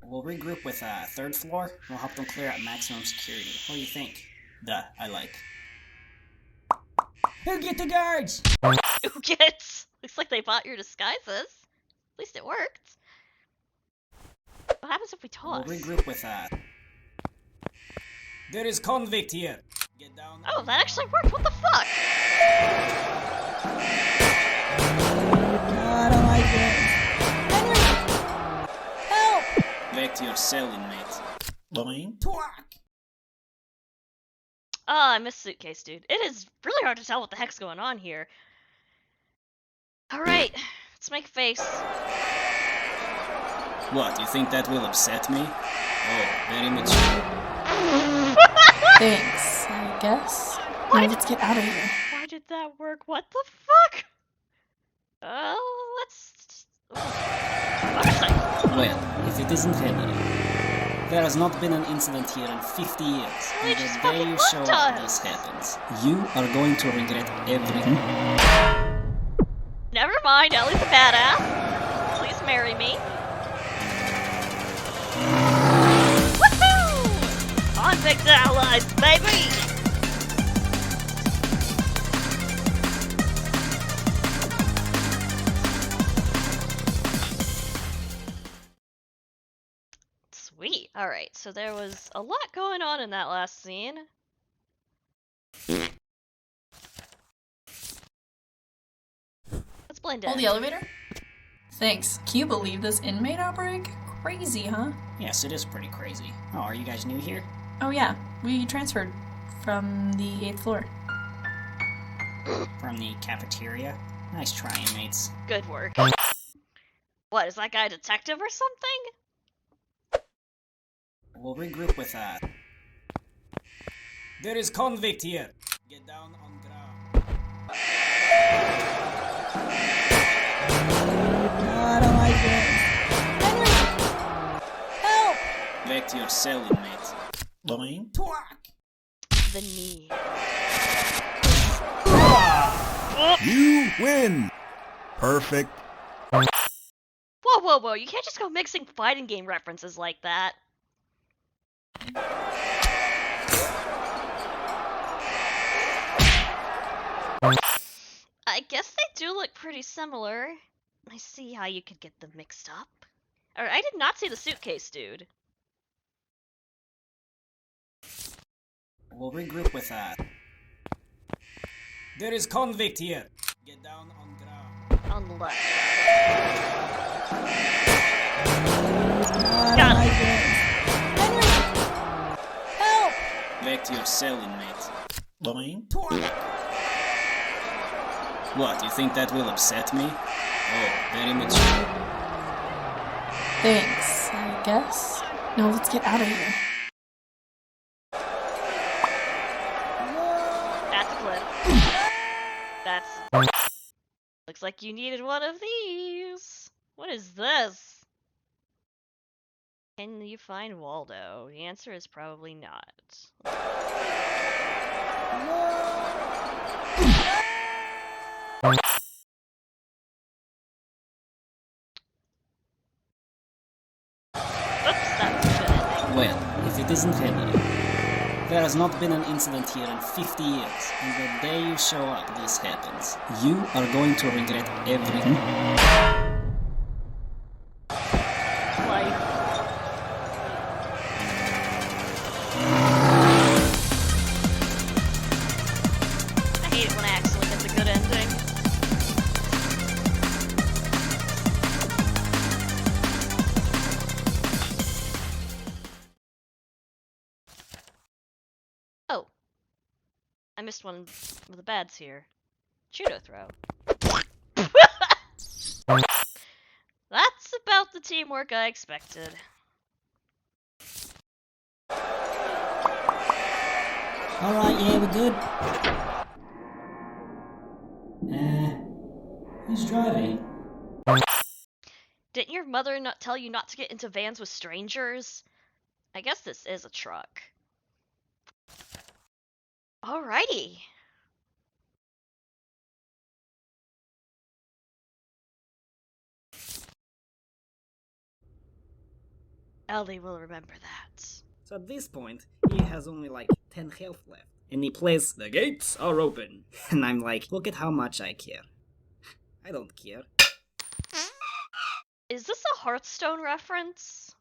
We'll regroup with third floor. We'll help them clear out maximum security. What do you think? Duh, I like. Who get the guards? Who gets? Looks like they bought your disguises. At least it worked. What happens if we toss? We'll regroup with There is convict here. Get down. Oh, that actually worked. What the fuck? I don't like this. Help! Back to your cell, inmate. Boing. Twack! Ah, I missed suitcase, dude. It is really hard to tell what the heck's going on here. Alright, let's make a face. What, you think that will upset me? Oh, very much. Thanks, I guess. Now let's get out of here. Why did that work? What the fuck? Let's... Motorcycle. Well, if it isn't Henry. There has not been an incident here in 50 years. Well, And the day you show up, this happens. You are going to regret everything. Never mind, Ellie's a badass. Please marry me. Woohoo! Convict allies, baby! Sweet. Alright, so there was a lot going on in that last scene. Let's blend in. Hold the elevator? Thanks. Can you believe this inmate outbreak? Crazy, huh? Yes, it is pretty crazy. Oh, are you guys new here? Oh yeah, we transferred from the 8th floor. From the cafeteria? Nice try, inmates. Good work. What, is that guy a detective or something? We'll regroup with There is convict here. Get down on ground. I don't like this. Henry! Help! Back to your cell, inmate. Boing. Twack! the knee. You win! Perfect. Whoa, whoa, whoa, you can't just go mixing fighting game references like that. I guess they do look pretty similar. I see how you could get them mixed up. Or I did not see the suitcase, dude. We'll regroup with that. There is convict here. Get down on ground. On the left. Got him. Help! Back to your cell, inmate. Boing. What, you think that will upset me? Oh, very mature. Thanks, I guess. Now let's get out of here. That's a clip. That's... Looks like you needed one of these. What is this? Can you find Waldo? The answer is probably not. Well, if it isn't Henry. There has not been an incident here in 50 years, and the day you show up, this happens. You are going to regret everything. I hate it when I accidentally get the good ending. Oh. I missed one of the bads here. Judo throw. That's about the teamwork I expected. Alright, yeah, we're good. Who's driving? Didn't your mother not tell you not to get into vans with strangers? I guess this is a truck. Alrighty. Ellie will remember that. So at this point, he has only like 10 health left. And he plays, "The gates are open." And I'm like, look at how much I care. I don't care. Is this a Hearthstone reference?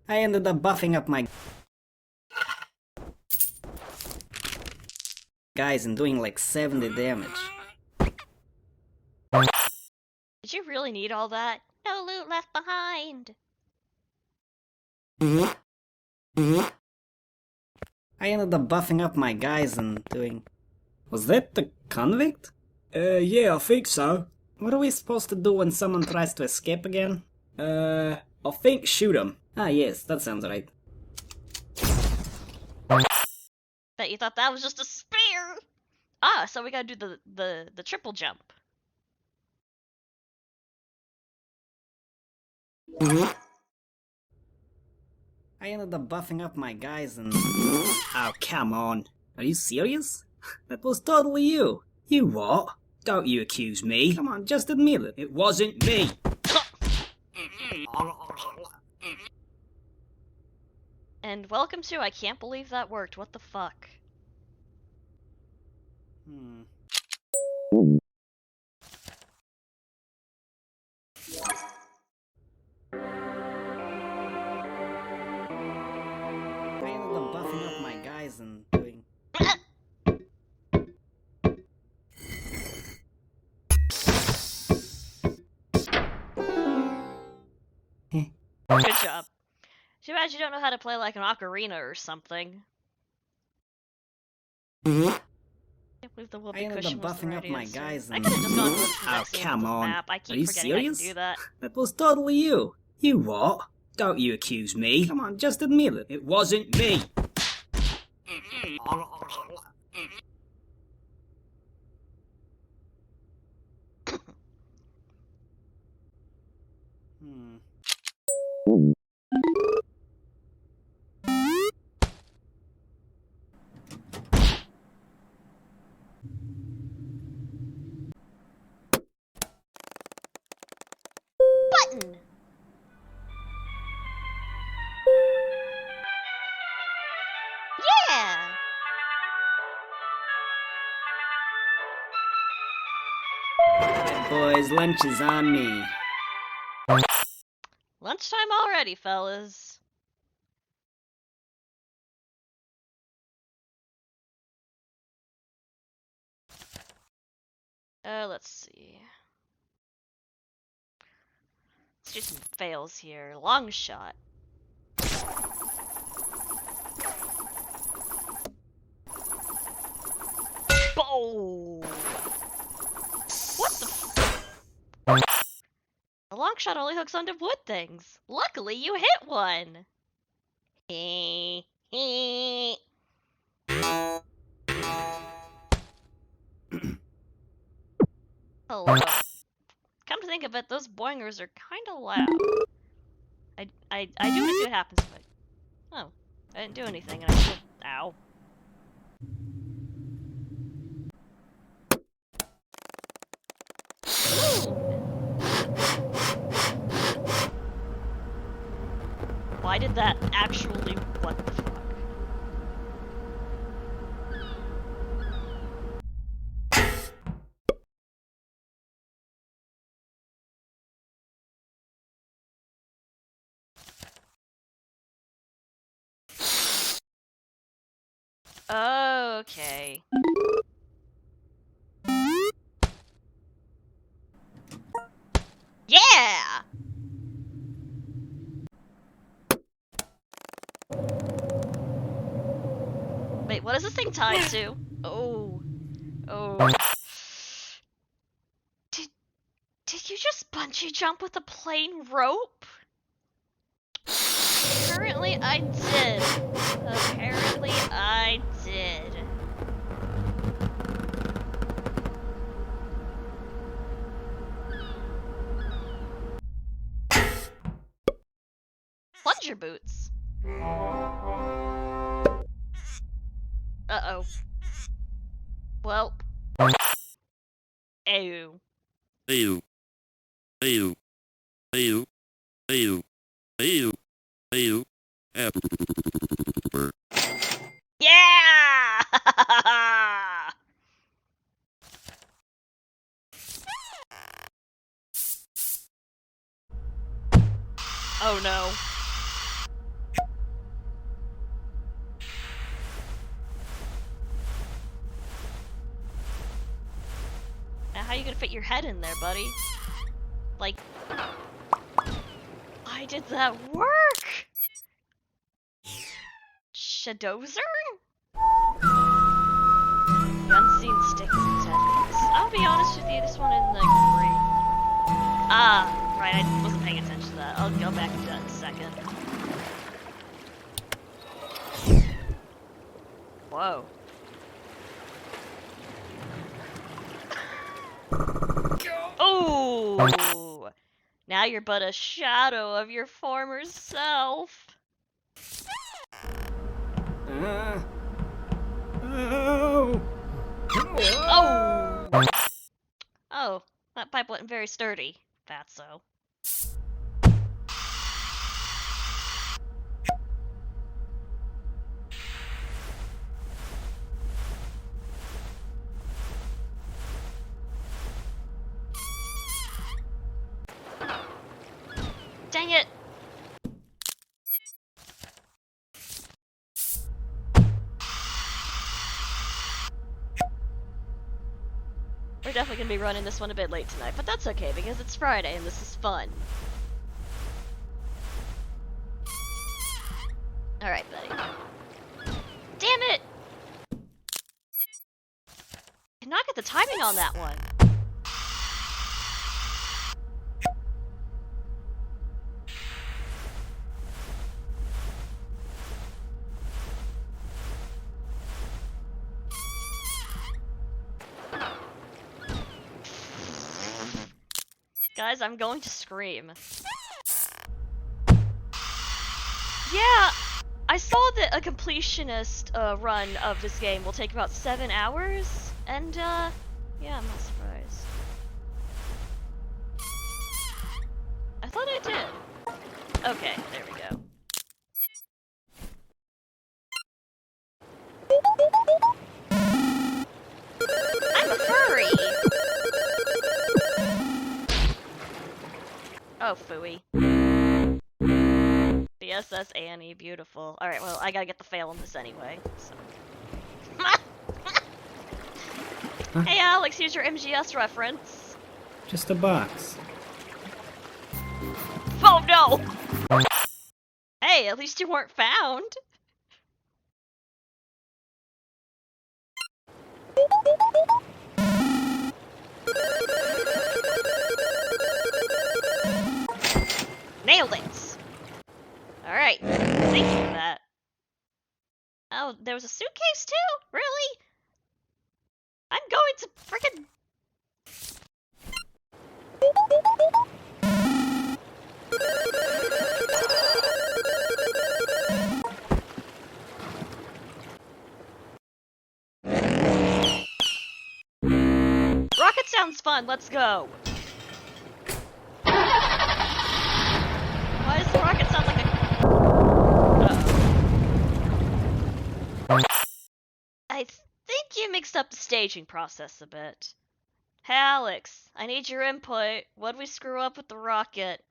I ended up buffing up my guys and doing like 70 damage. Did you really need all that? No loot left behind. I ended up buffing up my guys and doing... Was that the convict? Yeah, I think so. What are we supposed to do when someone tries to escape again? I think shoot him. Ah, yes, that sounds right. Bet you thought that was just a spear. Ah, so we gotta do the triple jump. I ended up buffing up my guys and... Oh, come on. Are you serious? That was totally you. You what? Don't you accuse me. Come on, just admit it. It wasn't me. And welcome to I can't believe that worked. What the fuck? I ended up buffing up my guys and doing... Good job. Too bad you don't know how to play like an ocarina or something. Can't believe the whoopee cushion was the right my answer. guys I and... could have just gone with the Oh, next come on. map. I Are keep you forgetting serious? I can do that. That was totally you. You what? Don't you accuse me. Come on, just admit it. It wasn't me. boys, lunch is on me. Lunchtime already, fellas. Let's see. Let's do some fails here. Long shot. Oh! What the The long shot only hooks onto wood things. Luckily, you hit one. Hello. Come to think of it, those boingers are kind of loud. I do want to see what happens, but oh, I didn't do anything, and I still ow. Why did that actually? What the fuck? Okay. Yeah! Wait, what is this thing tied to? Oh. Oh. Did you just bungee jump with a plain rope? Apparently I did. Apparently I did. Plunger boots. Uh-oh. Well. Ew. Ew. Ew. Ew. Ew. Ew. Ew. Yeah! Oh no. Now how you gonna fit your head in there, buddy? Like, why did that work? Shadozer? The unseen stick is intense. I'll be honest with you, this one isn't that great. Ah, right, I wasn't paying attention to that. I'll go back and do that in a second. Whoa. Oh! Now you're but a shadow of your former self. Oh! Oh! Oh, that pipe wasn't very sturdy, fatso. Dang it! We're definitely gonna be running this one a bit late tonight, but that's okay because it's Friday and this is fun. Alright, buddy. Damn it! Cannot get the timing on that one. Guys, I'm going to scream. Yeah, I saw that a completionist run of this game will take about 7 hours, and yeah, I'm not surprised. I thought I did. Okay, there we go. I'm a furry! Oh, phooey. BSS Annie, beautiful. Alright, well, I gotta get the fail on this anyway, so. Hey Alex, here's your MGS reference. Just a box. Oh no! Hey, at least you weren't found. Nailed it! Alright, thank you for that. Oh, there was a suitcase too? Really? I'm going to frickin' Rocket sounds fun, let's go! Why does the rocket sound like a... I think you mixed up the staging process a bit. Hey Alex, I need your input. What'd we screw up with the rocket?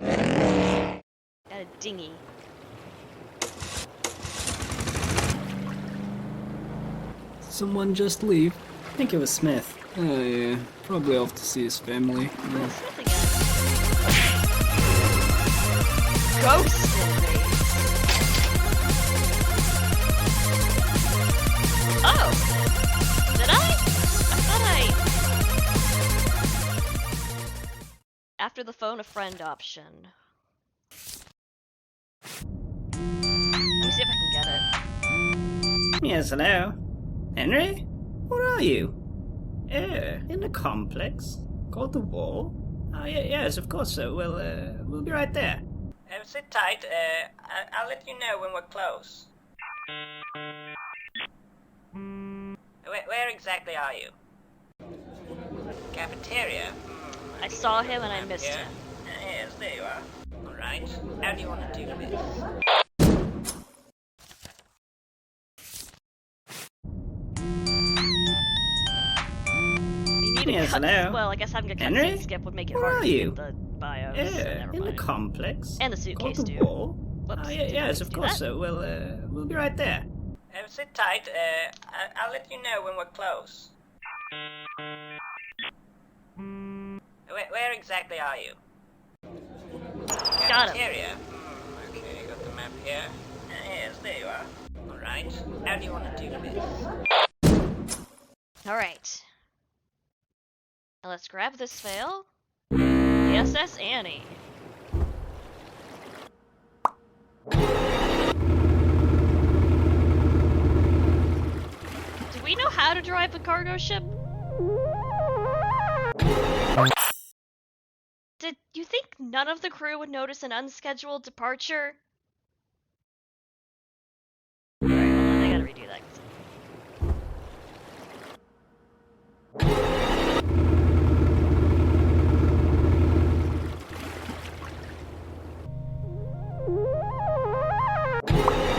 Got a dinghy. Someone just leave. I think it was Smith. Oh yeah, probably off to see his family. Yeah. Smith again. Ghosted me. Oh! Did I? I thought after the phone a friend option. Let me see if I can get it. Yes, hello. Henry? Where are you? In the complex. Called the Wall? Oh, yes, of course, sir. We'll be right there. Sit tight. I'll let you know when we're close. Where exactly are you? Cafeteria? I saw him and I missed him. Yes, there you are. Alright. How do you want to do this? Yes, hello. Well, I guess having a Henry? cutscene skip would make it Where harder are to you? get the bios. Never In the mind. complex. And the suitcase, Called the too. Wall? Whoops, Oh, did I yes, of do course, that? sir. We'll be right there. Sit tight. I'll let you know when we're close. Where exactly are you? Got him. Cafeteria? Okay, got the map here. Yes, there you are. Alright. How do you want to do this? Alright. Now let's grab this fail. The SS Annie. Do we know how to drive a cargo ship? Did you think none of the crew would notice an unscheduled departure? Alright, hold on, I gotta redo that.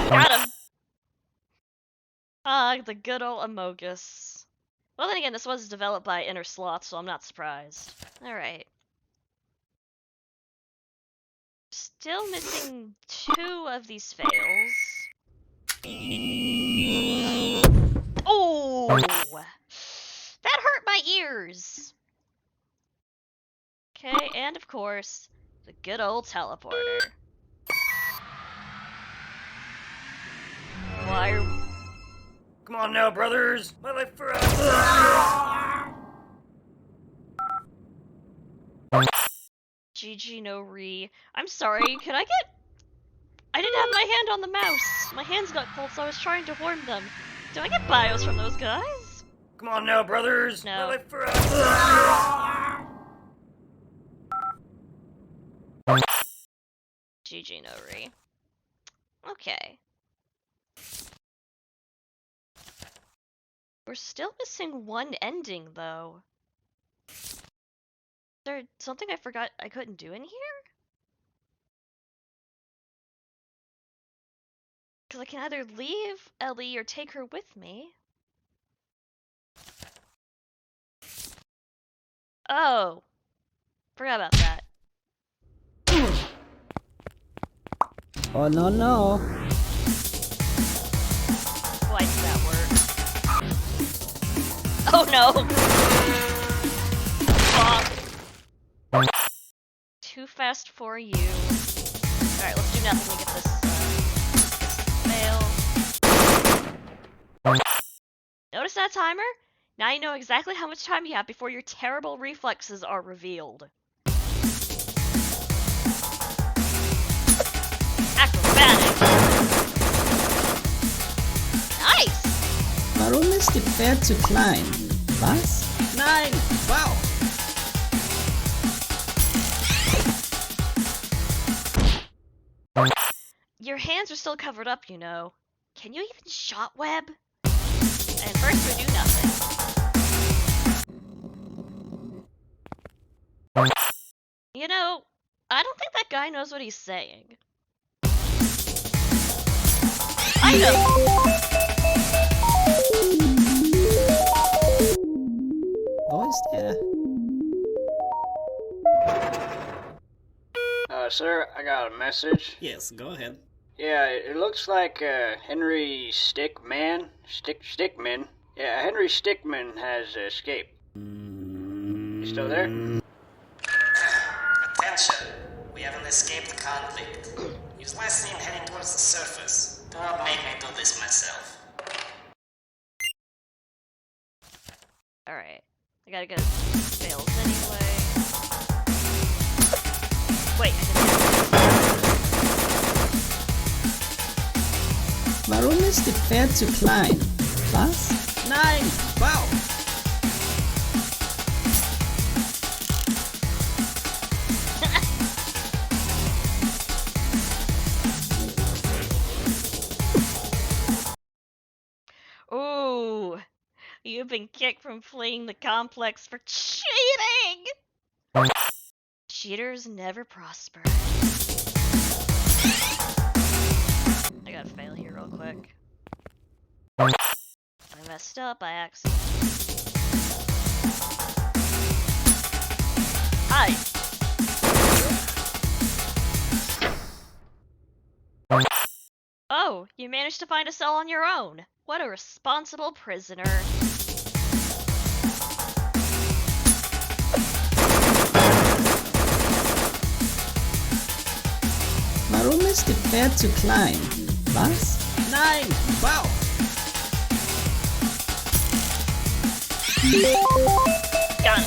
Got him! Ah, the good old Amogus. Well then again, this was developed by Inner Sloth, so I'm not surprised. Alright. Still missing 2 of these fails. Oh! That hurt my ears! Okay, and of course, the good old teleporter. Why are... Come on now, brothers. My life for GG no re. I'm sorry, can I get... I didn't have my hand on the mouse. My hands got cold, so I was trying to warm them. Do I get bios from those guys? Come on now, brothers. No. My life for GG no re. Okay. We're still missing one ending, though. Is there something I forgot I couldn't do in here? Because I can either leave Ellie or take her with me. Oh. Forgot about that. Oh, no, no. Why did that work? Oh no! Fuck. Too fast for you. Alright, let's do nothing to get this, fail. Notice that timer? Now you know exactly how much time you have before your terrible reflexes are revealed. Acrobatic! Nice! Warum ist die Pferd zu klein? Was? Nein! Wow! Your hands are still covered up, you know. Can you even shot web? And first we do nothing. You know, I don't think that guy knows what he's saying. I know. Wo ist er? Sir, I got a message. Yes, go ahead. Yeah, it looks like, Henry Stickmin. Yeah, Henry Stickmin has escaped. You still there? Attention! We have an escaped convict. He was last seen heading towards the surface. Do not make me do this myself. Alright. I gotta get fails anyway. Wait, I didn't. Warum ist die Pferd zu klein? Was? Nein! Wow! Ooh, you've been kicked from fleeing the complex for cheating! Cheaters never prosper. I gotta fail here real quick. I messed up by accident. Hi! Oh, you managed to find a cell on your own. What a responsible prisoner. Warum ist die Pferd zu klein? Was? Nein! Wow! Got it.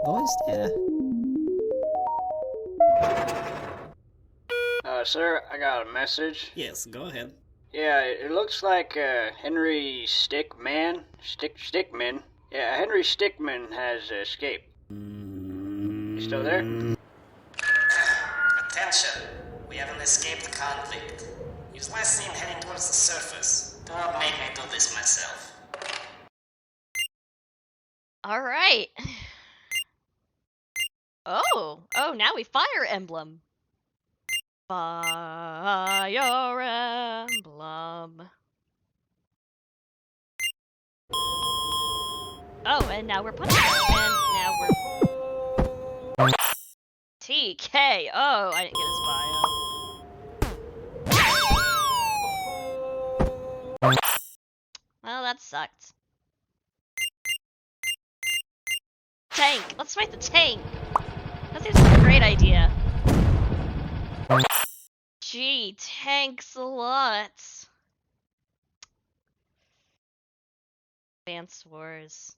Wo ist er? Sir, I got a message. Yes, go ahead. Yeah, it looks like, Henry Stickmin. Yeah, Henry Stickmin has escaped. You still there? Attention! We have an escaped convict. He was last seen heading towards the surface. Do not make me do this myself. Alright. Oh, now we Fire Emblem. Fire Emblem. Oh, and now we're punching. And now we're... TK! Oh, I didn't get his bio. Well, that sucked. Tank! Let's fight the tank! That seems like a great idea. Gee, tanks a lot. Advance Wars.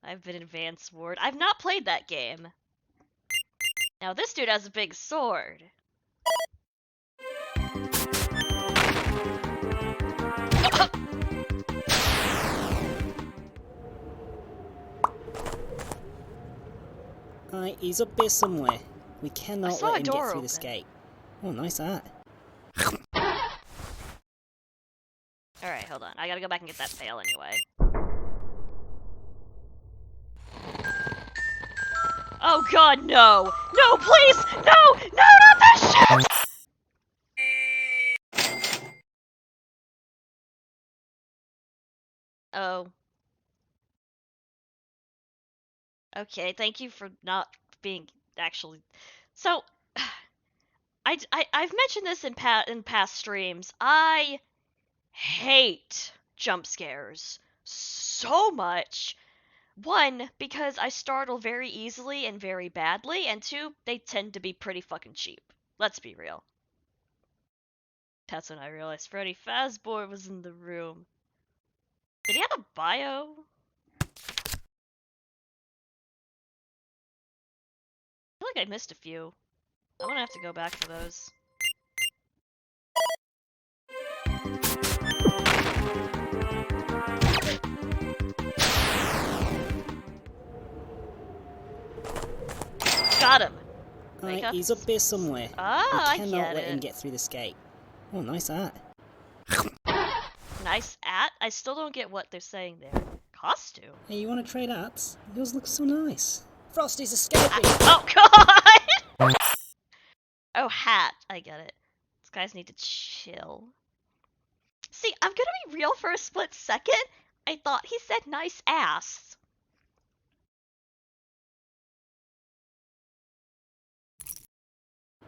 I've been in Advance Wars. I've not played that game. Now this dude has a big sword. He's up there somewhere. We cannot saw let a him door get through this open. gate. Oh, nice art. Alright, hold on. I gotta go back and get that fail anyway. Oh god, no! No, please! No! No, not this shit! Oh. Okay, thank you for not being actually So, I've mentioned this in past streams. I hate jump scares so much. One, because I startle very easily and very badly, and two, they tend to be pretty fucking cheap. Let's be real. That's when I realized Freddy Fazbear was in the room. Did he have a bio? I feel like I missed a few. I'm gonna have to go back for those. Got him! He's up there somewhere. Ah, I cannot get let it. him get through this gate. Oh, nice art. Nice at? I still don't get what they're saying there. Costume? Hey, you want to trade arts? Yours looks so nice. Frosty's escaping! Oh, God! Oh, hat. I get it. These guys need to chill. See, I'm gonna be real for a split second. I thought he said nice ass.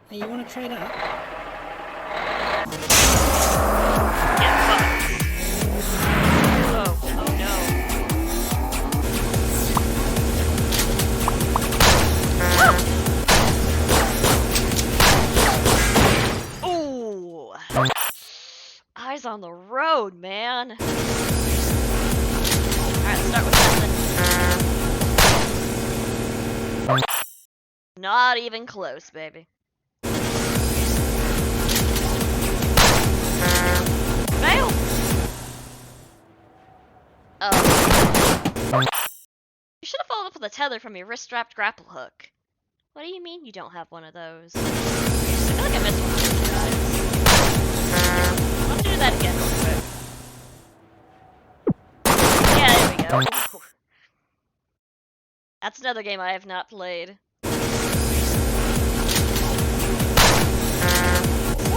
Hey, you want to trade art? Oh, oh no. Ooh. Eyes on the road, man. Alright, let's start with nothing. Not even close, baby. Fail! Oh. You should have followed up with a tether from your wrist-strapped grapple hook. What do you mean you don't have one of those? I feel like I missed one of those guys. Let's do that again real quick. Yeah, there we go. That's another game I have not played.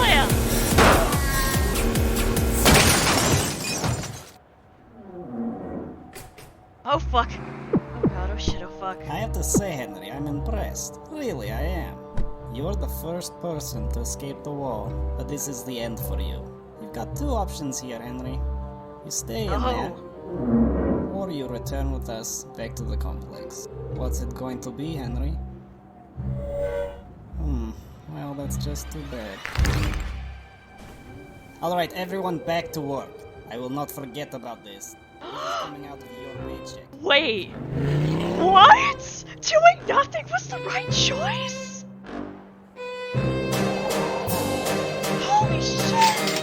Slam! Oh fuck. Oh god, oh shit, oh fuck. I have to say, Henry, I'm impressed. Really, I am. You're the first person to escape the wall, but this is the end for you. You've got two options here, Henry. You stay in there, or you return with us back to the complex. What's it going to be, Henry? Well, that's just too bad. Alright, everyone back to work. I will not forget about this. This is coming out of your paycheck. Wait. What? Doing nothing was the right choice? Holy shit!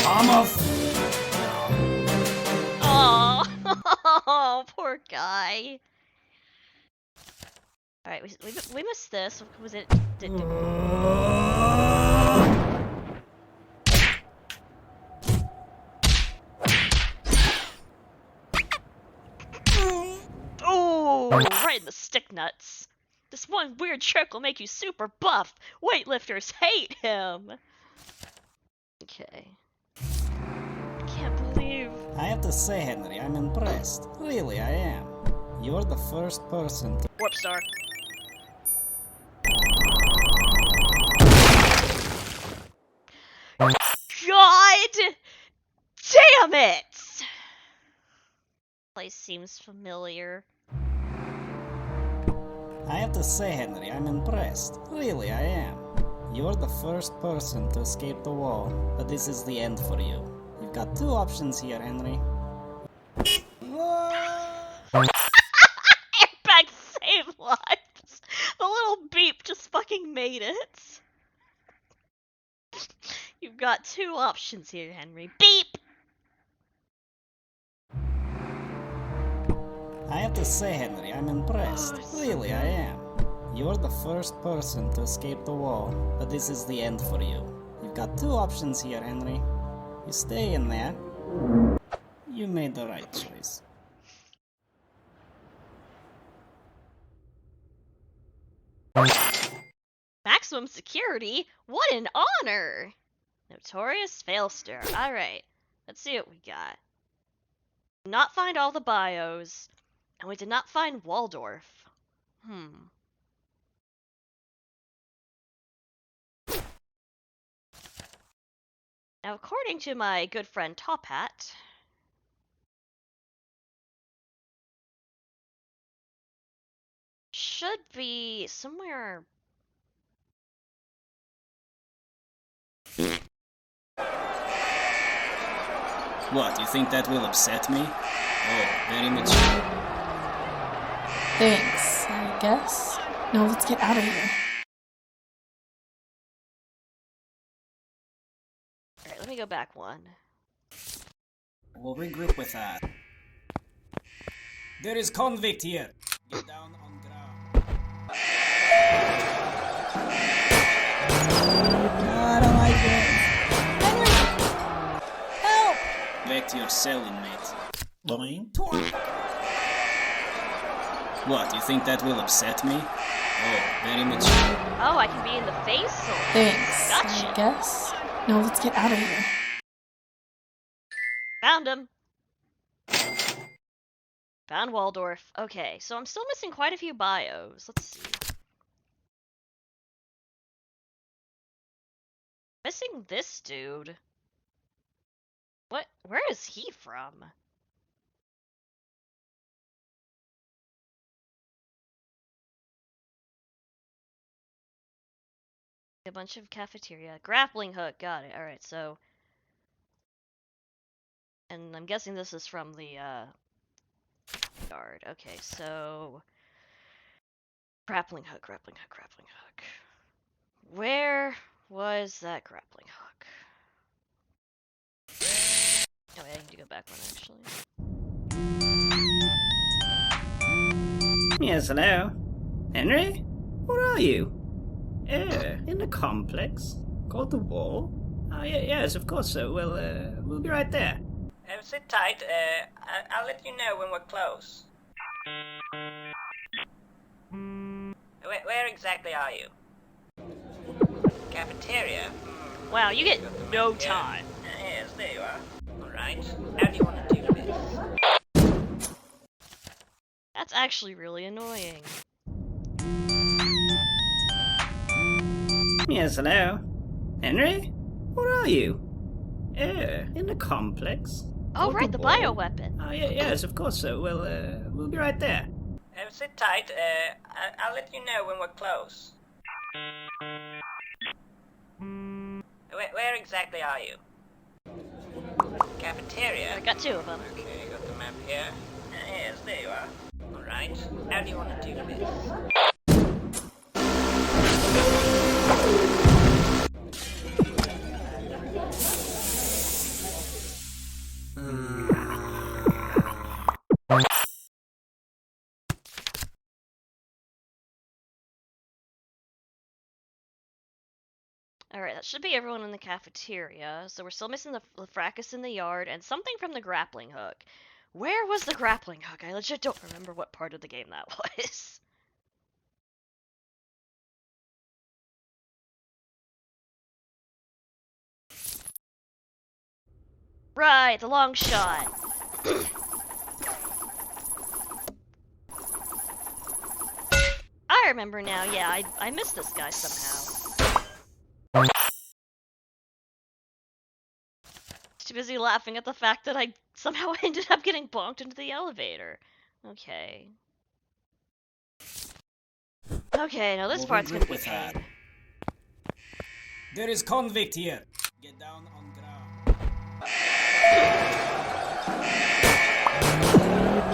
I'm off! Oh, poor guy. Alright, we missed this. Was it... Oh, right in the stick nuts. This one weird trick will make you super buff. Weightlifters hate him. Okay. I can't believe... I have to say, Henry, I'm impressed. Really, I am. You're the first person to... Warp star. God damn it! Place seems familiar. I have to say, Henry, I'm impressed. Really, I am. You're the first person to escape the wall, but this is the end for you. You've got two options here, Henry. Airbag save lives! The little beep just fucking made it. You've got two options here, Henry. Beep! I have to say, Henry, I'm impressed. Really, I am. You're the first person to escape the wall, but this is the end for you. You've got two options here, Henry. You stay in there. You made the right choice. Maximum security? What an honor! Notorious Failster. Alright. Let's see what we got. Did not find all the bios. And we did not find Waldorf. Now, according to my good friend Top Hat, should be somewhere. What, you think that will upset me? Oh, very mature. Thanks, I guess. No, let's get out of here. Alright, let me go back one. We'll regroup with that. There is convict here. Get down on ground. I don't like this. Help! Back to your cell, inmate. What, you think that will upset me? Oh, very mature. Oh, I can be in the face sword. Thanks, Gotcha. I guess. No, let's get out of here. Found him. Found Waldorf. Okay, so I'm still missing quite a few bios. Let's see. Missing this dude. What? Where is he from? A bunch of cafeteria. Grappling hook. Got it. Alright, so. And I'm guessing this is from the, yard. Okay, so. Grappling hook, grappling hook, grappling hook. Where was that grappling hook? Oh, wait, I need to go back one, actually. Yes, hello? Henry? Where are you? In the complex? Called the Wall? Oh, yes, of course, sir. We'll be right there. Sit tight. I'll let you know when we're close. Where exactly are you? Cafeteria? Wow, you get no time. Yes, there you are. Alright. How do you want to do this? That's actually really annoying. Yes, hello? Henry? Where are you? In the complex? Oh, right, the bioweapon. Oh, yes, of course, sir. We'll be right there. Sit tight. I'll let you know when we're close. Where exactly are you? Cafeteria? I got two of them. Okay, got the map here. Yes, there you are. Alright. How do you want to do this? Alright, that should be everyone in the cafeteria. So we're still missing the fracas in the yard and something from the grappling hook. Where was the grappling hook? I legit don't remember what part of the game that was. Right, the long shot. I remember now, yeah, I missed this guy somehow. Too busy laughing at the fact that I somehow ended up getting bonked into the elevator. Okay. Okay, now this part's gonna be pain. There is convict here. Get down on ground.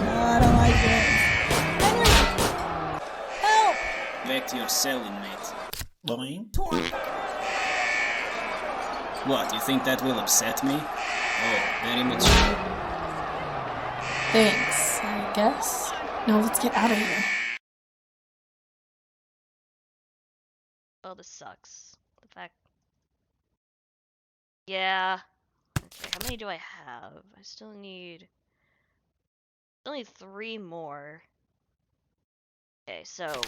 I don't like this. Help! Back to your cell, inmate. What, you think that will upset me? Oh, very mature. Thanks, I guess. No, let's get out of here. Oh, this sucks. The fact... Yeah. Okay, how many do I have? I still need 3 more. Okay, so...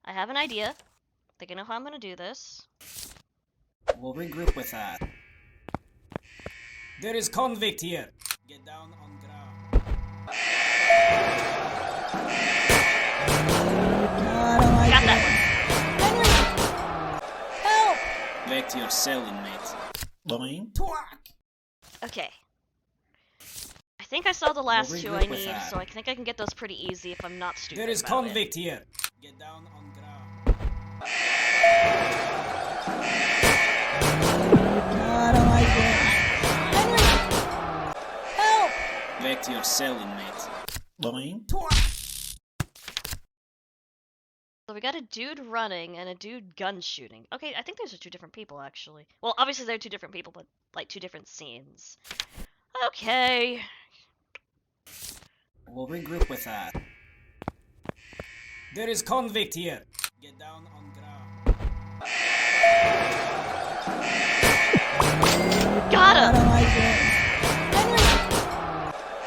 I have an idea. I think I know how I'm gonna do this. We'll regroup with that. There is convict here. Get down on ground. Got that Help! Back to your cell, inmate. Boing. Twack! Okay. I think I saw the last We'll two regroup I with need, that. so I think I can get those pretty easy if I'm not stupid There is about convict here. Get down on ground. I don't like this. Help! Back to your cell, inmate. Boing. Twack! So we got a dude running and a dude gun shooting. Okay, I think those are two different people, actually. Well, obviously they're two different people, but, like, two different scenes. Okay. We'll regroup with that. There is convict here. Get down on ground. Got him! I don't like this.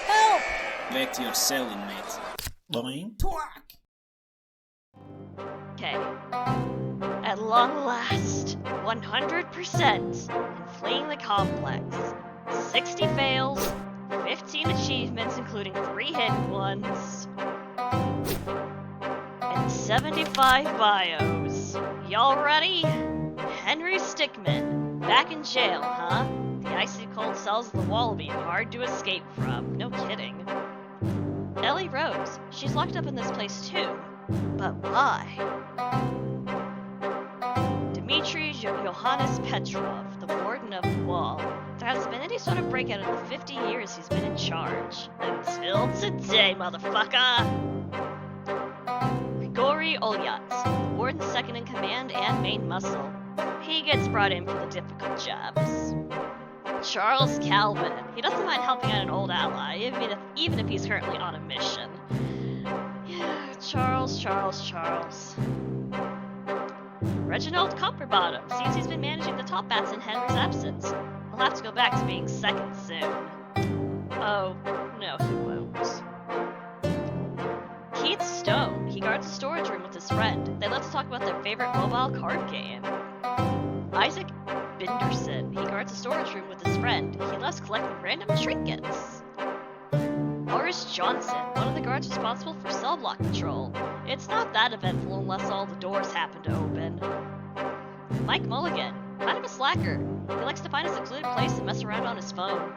Help! Back to your cell, inmate. Boing. Twack! Okay. At long last, 100% in fleeing the complex. 60 fails, 15 achievements including 3 hidden ones, and 75 bios. Y'all ready? Henry Stickmin, back in jail, huh? The icy cold cells of the wall will be hard to escape from. No kidding. Ellie Rose, she's locked up in this place too. But why? Dmitry Johannes Petrov, the warden of the wall. There hasn't been any sort of breakout in the 50 years he's been in charge. Until today, motherfucker! Grigory Olyats, the warden's second in command and main muscle. He gets brought in for the difficult jobs. Charles Calvin. He doesn't mind helping out an old ally, even if he's currently on a mission. Yeah, Charles. Reginald Copperbottom. Seems he's been managing the top bats in Henry's absence. He'll have to go back to being second soon. Oh, no he won't. Keith Stone. He guards a storage room with his friend. They love to talk about their favorite mobile card game. Isaac Binderson. He guards a storage room with his friend. He loves collecting random trinkets. Horace Johnson, one of the guards responsible for cell block patrol. It's not that eventful unless all the doors happen to open. Mike Mulligan, kind of a slacker. He likes to find a secluded place and mess around on his phone.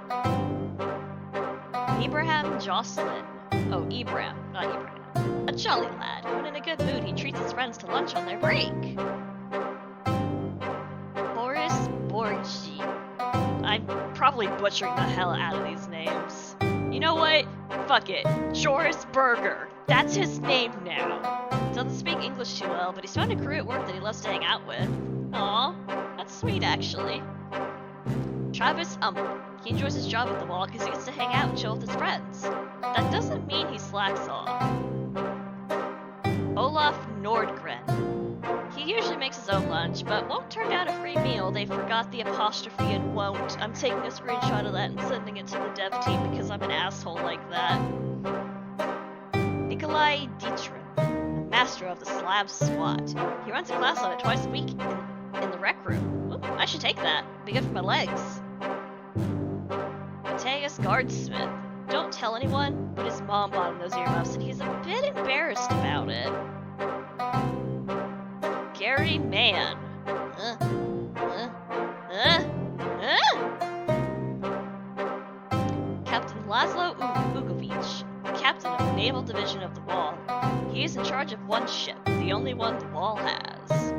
Ibrahim Jocelyn. Oh, Ibrahim, not Ibrahim. A jolly lad. When in a good mood, he treats his friends to lunch on their break. Boris Borgi. I'm probably butchering the hell out of these names. You know what? Fuck it. Joris Berger. That's his name now. Doesn't speak English too well, but he's found a crew at work that he loves to hang out with. Aw, that's sweet actually. Travis He enjoys his job at the wall because he gets to hang out and chill with his friends. That doesn't mean he slacks off. Olaf Nordgren. He usually makes his own lunch, but won't turn down a free meal. They forgot the apostrophe and won't. I'm taking a screenshot of that and sending it to the dev team because I'm an asshole like that. Nikolai Dietrin, the master of the slab SWAT. He runs a class on it twice a week in the rec room. Ooh, I should take that. Be good for my legs. Mateus Guardsmith. Don't tell anyone, but his mom bought him those earmuffs and he's a bit embarrassed about it. Gary Mann. Captain Laszlo Ugovic, captain of the Naval Division of the Wall. He is in charge of one ship, the only one the Wall has.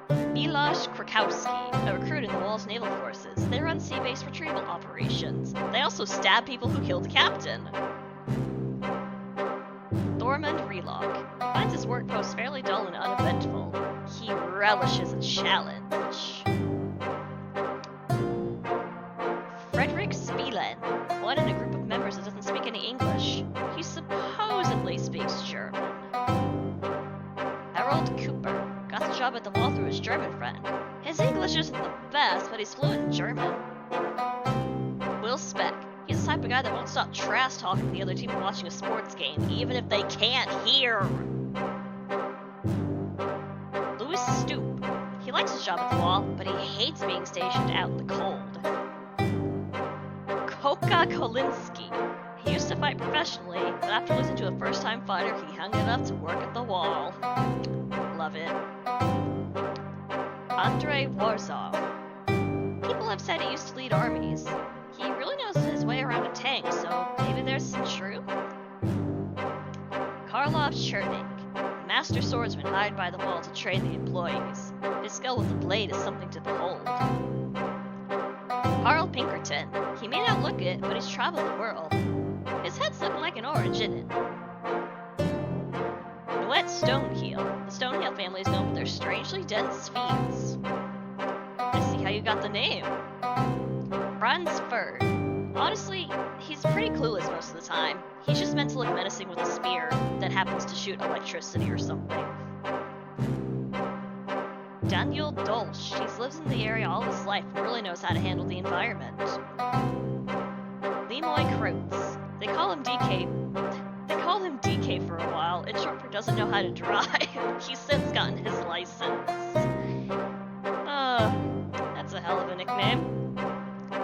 Miloš Krakowski, a recruit in the Wall's naval forces. They run sea-based retrieval operations. They also stab people who kill the captain. Thormund Relog finds his work post fairly dull and uneventful. He relishes a challenge. Frederick Spielen, one in a group of members that doesn't speak any English. He supposedly speaks German. Harold Cooper got the job at the Wall through his German friend. His English isn't the best, but he's fluent in German. Will Speck. He's the type of guy that won't stop trash talking the other team while watching a sports game, even if they can't hear. Louis Stoop. He likes his job at the Wall, but he Palate's being stationed out in the cold. Koka Kolinsky. He used to fight professionally, but after losing to a first-time fighter, he hung it up to work at the wall. Love it. Andrei Warsaw. People have said he used to lead armies. He really knows his way around a tank, so maybe there's some truth? Karlov Chernik. Master swordsman hired by the wall to train the employees. His skill with the blade is something to behold. Carl Pinkerton. He may not look it, but he's traveled the world. His head's looking like an orange, isn't it? Noette Stoneheel. The Stoneheel family is known for their strangely dense feet. I see how you got the name. Franz Ferd. Honestly, he's pretty clueless most of the time. He's just meant to look menacing with a spear that happens to shoot electricity or something. Daniel Dolch. He's lived in the area all his life and really knows how to handle the environment. Lemoy Kreutz. They call him DK for a while. It's short for doesn't know how to drive. He's since gotten his license. That's a hell of a nickname.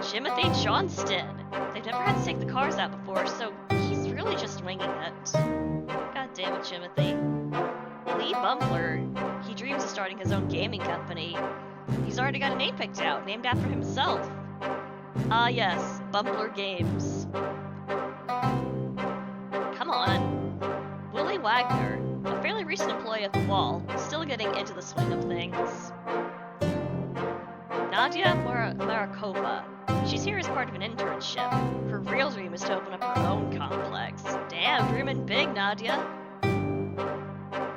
Timothy Johnston. They've never had to take the cars out before, so he's really just winging it. God damn it, Timothy. Lee Bumbler. He dreams of starting his own gaming company. He's already got a name picked out, named after himself. Ah yes, Bumbler Games. Come on. Willie Wagner, a fairly recent employee at the wall, still getting into the swing of things. Nadia Marakova. She's here as part of an internship. Her real dream is to open up her own complex. Damn, dreaming big, Nadia.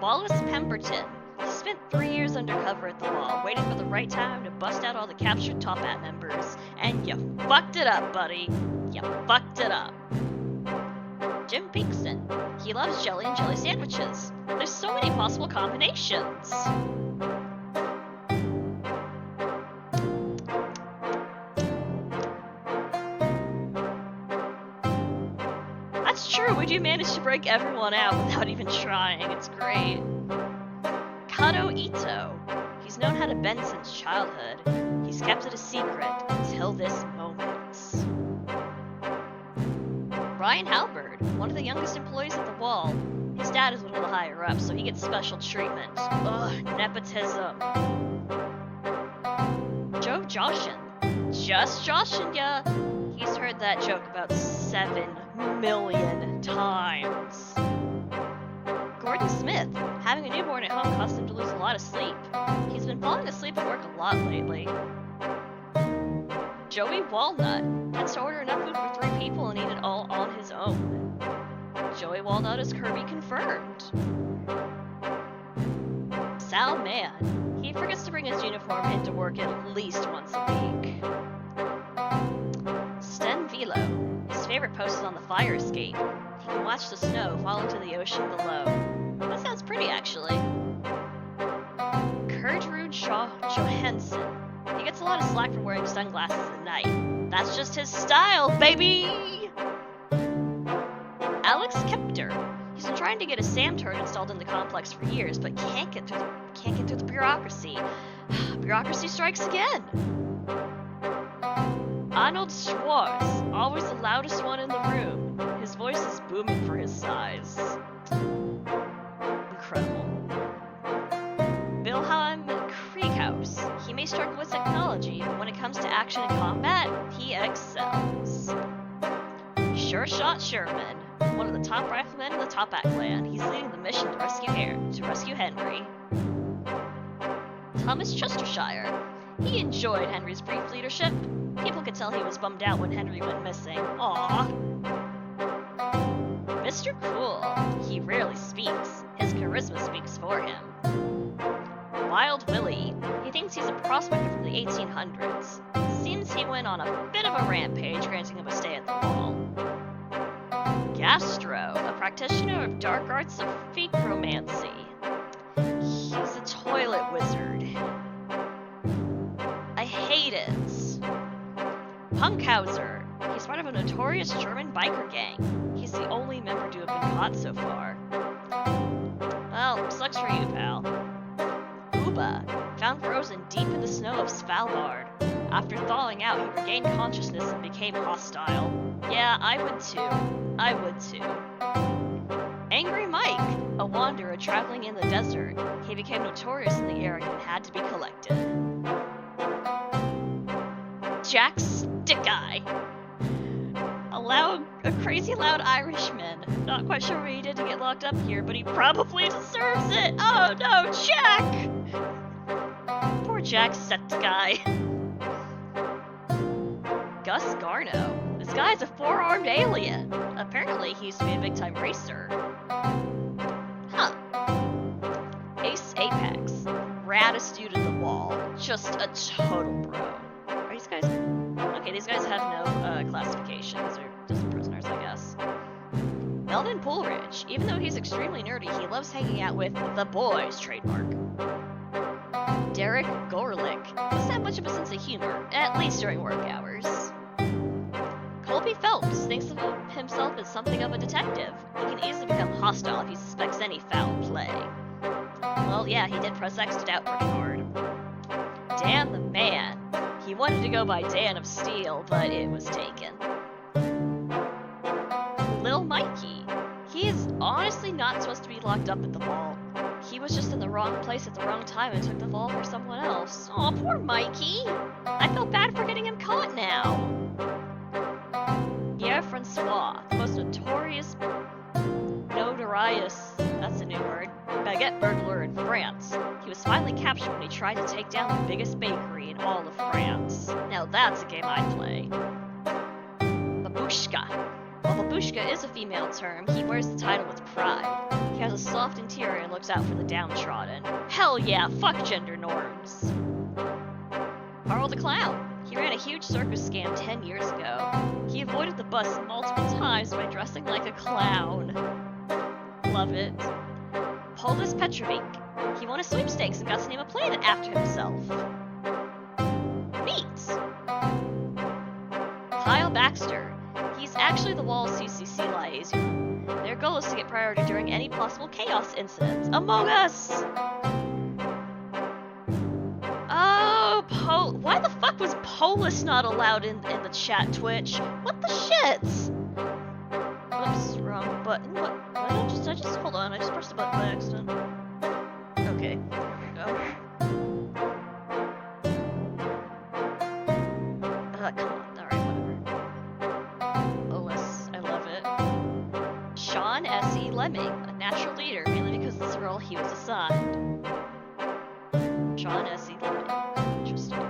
Wallace Pemberton. He spent 3 years undercover at the wall, waiting for the right time to bust out all the captured Top Hat members. And you fucked it up, buddy. You fucked it up. Jim Peakson. He loves jelly and jelly sandwiches. There's so many possible combinations. That's true, we do manage to break everyone out without even trying. It's great. Kato Ito. He's known how to bend since childhood. He's kept it a secret until this moment. Ryan Halberd, one of the youngest employees at the wall. His dad is one of the higher ups, so he gets special treatment. Ugh, nepotism. Joe Joshin. Just Joshin, ya. He's heard that joke about 7 million times. Gordon Smith. Having a newborn at home caused him to lose a lot of sleep. He's been falling asleep at work a lot lately. Joey Walnut tends to order enough food for 3 people and eat it all on his own. Joey Walnut is Kirby confirmed. Sal Mann. He forgets to bring his uniform into work at least once a week. Sten Velo. His favorite post is on the fire escape. He can watch the snow fall into the ocean below. That sounds pretty, actually. Kurtrud Johansson. He gets a lot of slack for wearing sunglasses at night. That's just his style, baby! Alex Kepter. He's been trying to get a SAM turret installed in the complex for years, but can't get through the bureaucracy. Bureaucracy strikes again. Arnold Schwartz, always the loudest one in the room. His voice is booming for his size. Incredible. Wilhelm Krieghaus. He may struggle with technology, but when it comes to action and combat, he excels. Sure Shot Sherman, one of the top riflemen in the Top Hat clan. He's leading the mission to rescue Henry. Thomas Chestershire. He enjoyed Henry's brief leadership. People could tell he was bummed out when Henry went missing. Aww. Mr. Cool. He rarely speaks. His charisma speaks for him. Wild Willie. He thinks he's a prospector from the 1800s. Seems he went on a bit of a rampage, granting him a stay at the wall. Gastro, a practitioner of dark arts of fecomancy. He's a toilet wizard. I hate it. Punkhauser. He's part of a notorious German biker gang. He's the only member to have been caught so far. Well, sucks for you, pal. Uba. found frozen deep in the snow of Svalbard. After thawing out, he regained consciousness and became hostile. Yeah, I would too. Angry Mike, a wanderer traveling in the desert. He became notorious in the area and had to be collected. Jack Stickeye, a crazy loud Irishman. Not quite sure what he did to get locked up here, but he probably deserves it. Oh no, Jack! Poor Jack Stickeye. Gus Garno. This guy's a four-armed alien. Apparently, he used to be a big-time racer. Huh. Ace Apex. Raddest dude in the wall. Just a total bro. Are these guys... Okay, these guys have no classifications. They're just prisoners, I guess. Melvin Poolridge. Even though he's extremely nerdy, he loves hanging out with the boys, trademark. Derek Gorlick. Doesn't have much of a sense of humor, at least during work hours. Colby Phelps thinks of himself as something of a detective. He can easily become hostile if he suspects any foul play. Well, yeah, he did press X to doubt pretty hard. Dan the Man. He wanted to go by Dan of Steel, but it was taken. Lil Mikey. He is honestly not supposed to be locked up at the vault. He was just in the wrong place at the wrong time and took the vault for someone else. Aw, poor Mikey! I feel bad for getting him caught now. Pierre Francois, the most notorious, that's a new word, baguette burglar in France. He was finally captured when he tried to take down the biggest bakery in all of France. Now that's a game I'd play. Babushka. While babushka is a female term, he wears the title with pride. He has a soft interior and looks out for the downtrodden. Hell yeah, fuck gender norms. Carl the Clown. He ran a huge circus scam 10 years ago. He avoided the bus multiple times by dressing like a clown. Love it. Polis Petrovic. He won a sweepstakes and got to name a planet after himself. Neat. Kyle Baxter. He's actually the Wall CCC liaison. Their goal is to get priority during any possible chaos incidents. Among Us! Oh, why the fuck was Polis not allowed in the chat, Twitch? What the shit? Oops, wrong button. What? I just hold on, I just pressed the button by accident. Okay, there we go. Come on, alright, whatever. OS, I love it. Sean S.E. Lemming, a natural leader, mainly because it's the role he was assigned. Sean S.E. Lemming. Interesting.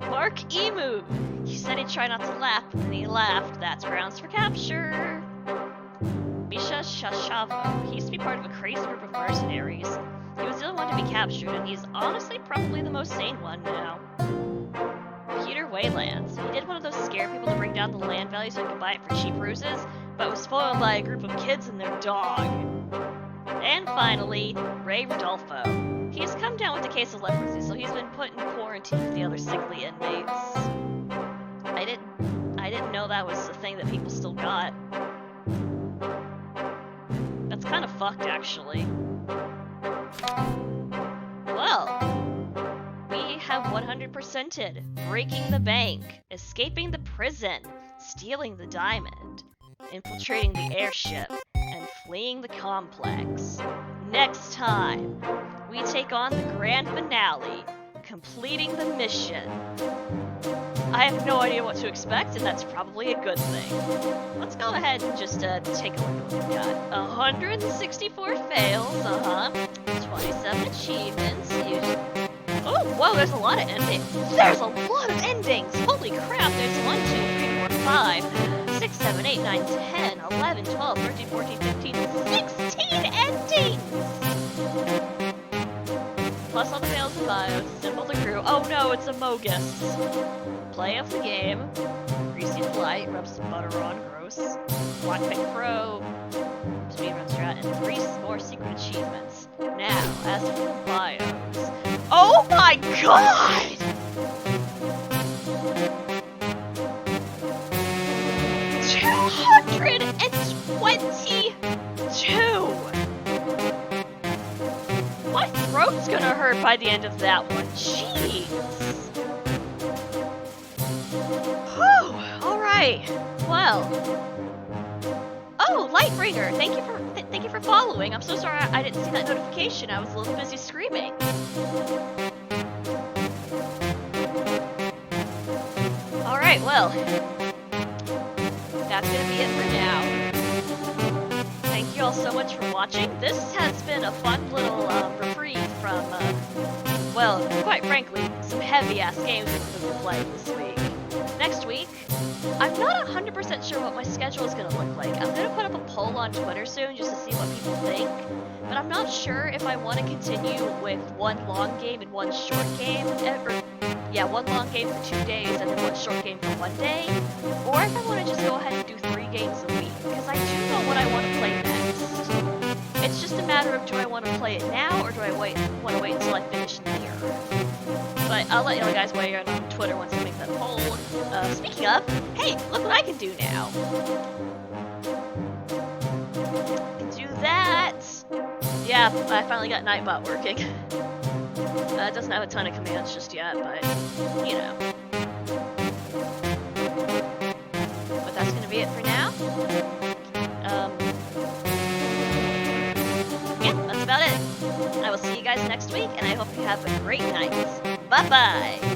Mark Emu! He said he'd try not to laugh, but then he laughed. That's grounds for capture. Misha Shashavo. He used to be part of a crazy group of mercenaries. He was the only one to be captured, and he's honestly probably the most sane one now. Peter Waylands. He did one of those scare people to bring down the land value so he could buy it for cheap ruses, but was spoiled by a group of kids and their dog. And finally, Ray Rodolfo. He's come down with a case of leprosy, so he's been put in quarantine with the other sickly inmates. I didn't know that was a thing that people still got. That's kind of fucked, actually. Well, we have 100%ed breaking the bank, escaping the prison, stealing the diamond, infiltrating the airship, and fleeing the complex. Next time, we take on the grand finale, completing the mission. I have no idea what to expect, and that's probably a good thing. Let's go ahead and just take a look at what we got. 164 fails, 27 achievements. Oh, whoa, there's a lot of endings. There's a lot of endings! Holy crap, there's 1, 2, 3, 4, 5, 6, 7, 8, 9, 10, 11, 12, 13, 14, 15, 16 endings! Plus all the fails and bios, assemble the crew. Oh no, it's a Mogus. Play of the game. Greasy Flight, rub some butter on, gross. Lockpick Pro, speedrun strat, and 3 more secret achievements. Now, as for the bios. Oh my god! $222! My throat throat's gonna hurt by the end of that one. Jeez. Whew. All right. Well. Oh, Lightbringer! Thank you for following. I'm so sorry I didn't see that notification. I was a little busy screaming. All right. Well, that's gonna be it for now. Thank you all so much for watching. This has been a fun little reprieve from, well, quite frankly, some heavy-ass games we've been playing this week. Next week, I'm not 100% sure what my schedule is going to look like. I'm going to put up a poll on Twitter soon just to see what people think, but I'm not sure if I want to continue with one long game and one short game, one long game for 2 days and then one short game for 1 day, or if I want to just go ahead and do 3 games a week, because I do know what I want to play next. It's just a matter of do I want to play it now or do I want to wait until I finish near. But I'll let you guys weigh in on Twitter once I make that poll. Speaking of, hey, look what I can do now. I can do that. Yeah, I finally got Nightbot working. It doesn't have a ton of commands just yet, but, you know. But that's going to be it for now. Yeah, that's about it. I will see you guys next week, and I hope you have a great night. Bye-bye!